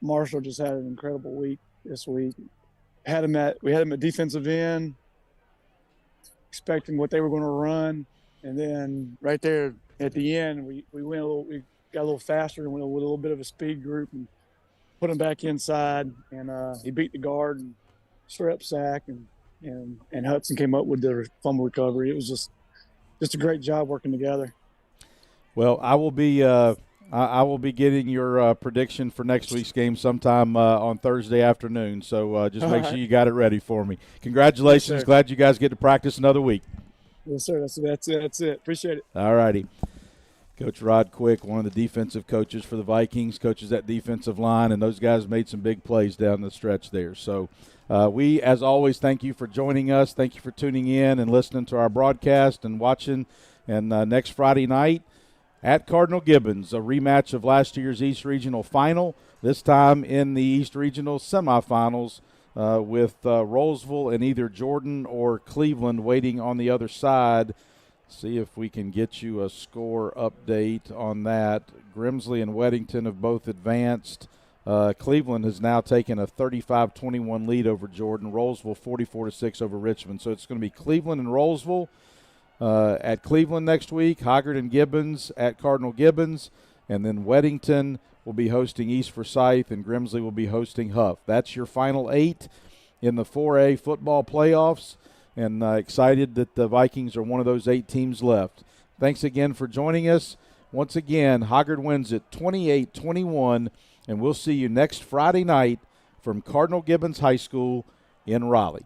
Marshall just had an incredible week this week. We had him at defensive end, expecting what they were going to run, and then right there at the end, we got a little faster and went with a little bit of a speed group and put him back inside, and he beat the guard and strip sack, and Hudson came up with the fumble recovery. It was just a great job working together. Well, I will be getting your prediction for next week's game sometime on Thursday afternoon. So just make sure you got it ready for me. Congratulations! Yes, glad you guys get to practice another week. Yes, sir. That's it. Appreciate it. All righty. Coach Rod Quick, one of the defensive coaches for the Vikings, coaches that defensive line, and those guys made some big plays down the stretch there. So we, as always, thank you for joining us. Thank you for tuning in and listening to our broadcast and watching. And next Friday night, at Cardinal Gibbons, a rematch of last year's East Regional Final, this time in the East Regional semifinals with Rolesville and either Jordan or Cleveland waiting on the other side. See if we can get you a score update on that. Grimsley and Weddington have both advanced. Cleveland has now taken a 35-21 lead over Jordan. Rolesville 44-6 over Richmond. So it's going to be Cleveland and Rolesville at Cleveland next week, Hoggard and Gibbons at Cardinal Gibbons, and then Weddington will be hosting East Forsyth, and Grimsley will be hosting Huff. That's your final 8 in the 4A football playoffs, and excited that the Vikings are one of those 8 teams left. Thanks again for joining us. Once again, Hoggard wins it 28-21, and we'll see you next Friday night from Cardinal Gibbons High School in Raleigh.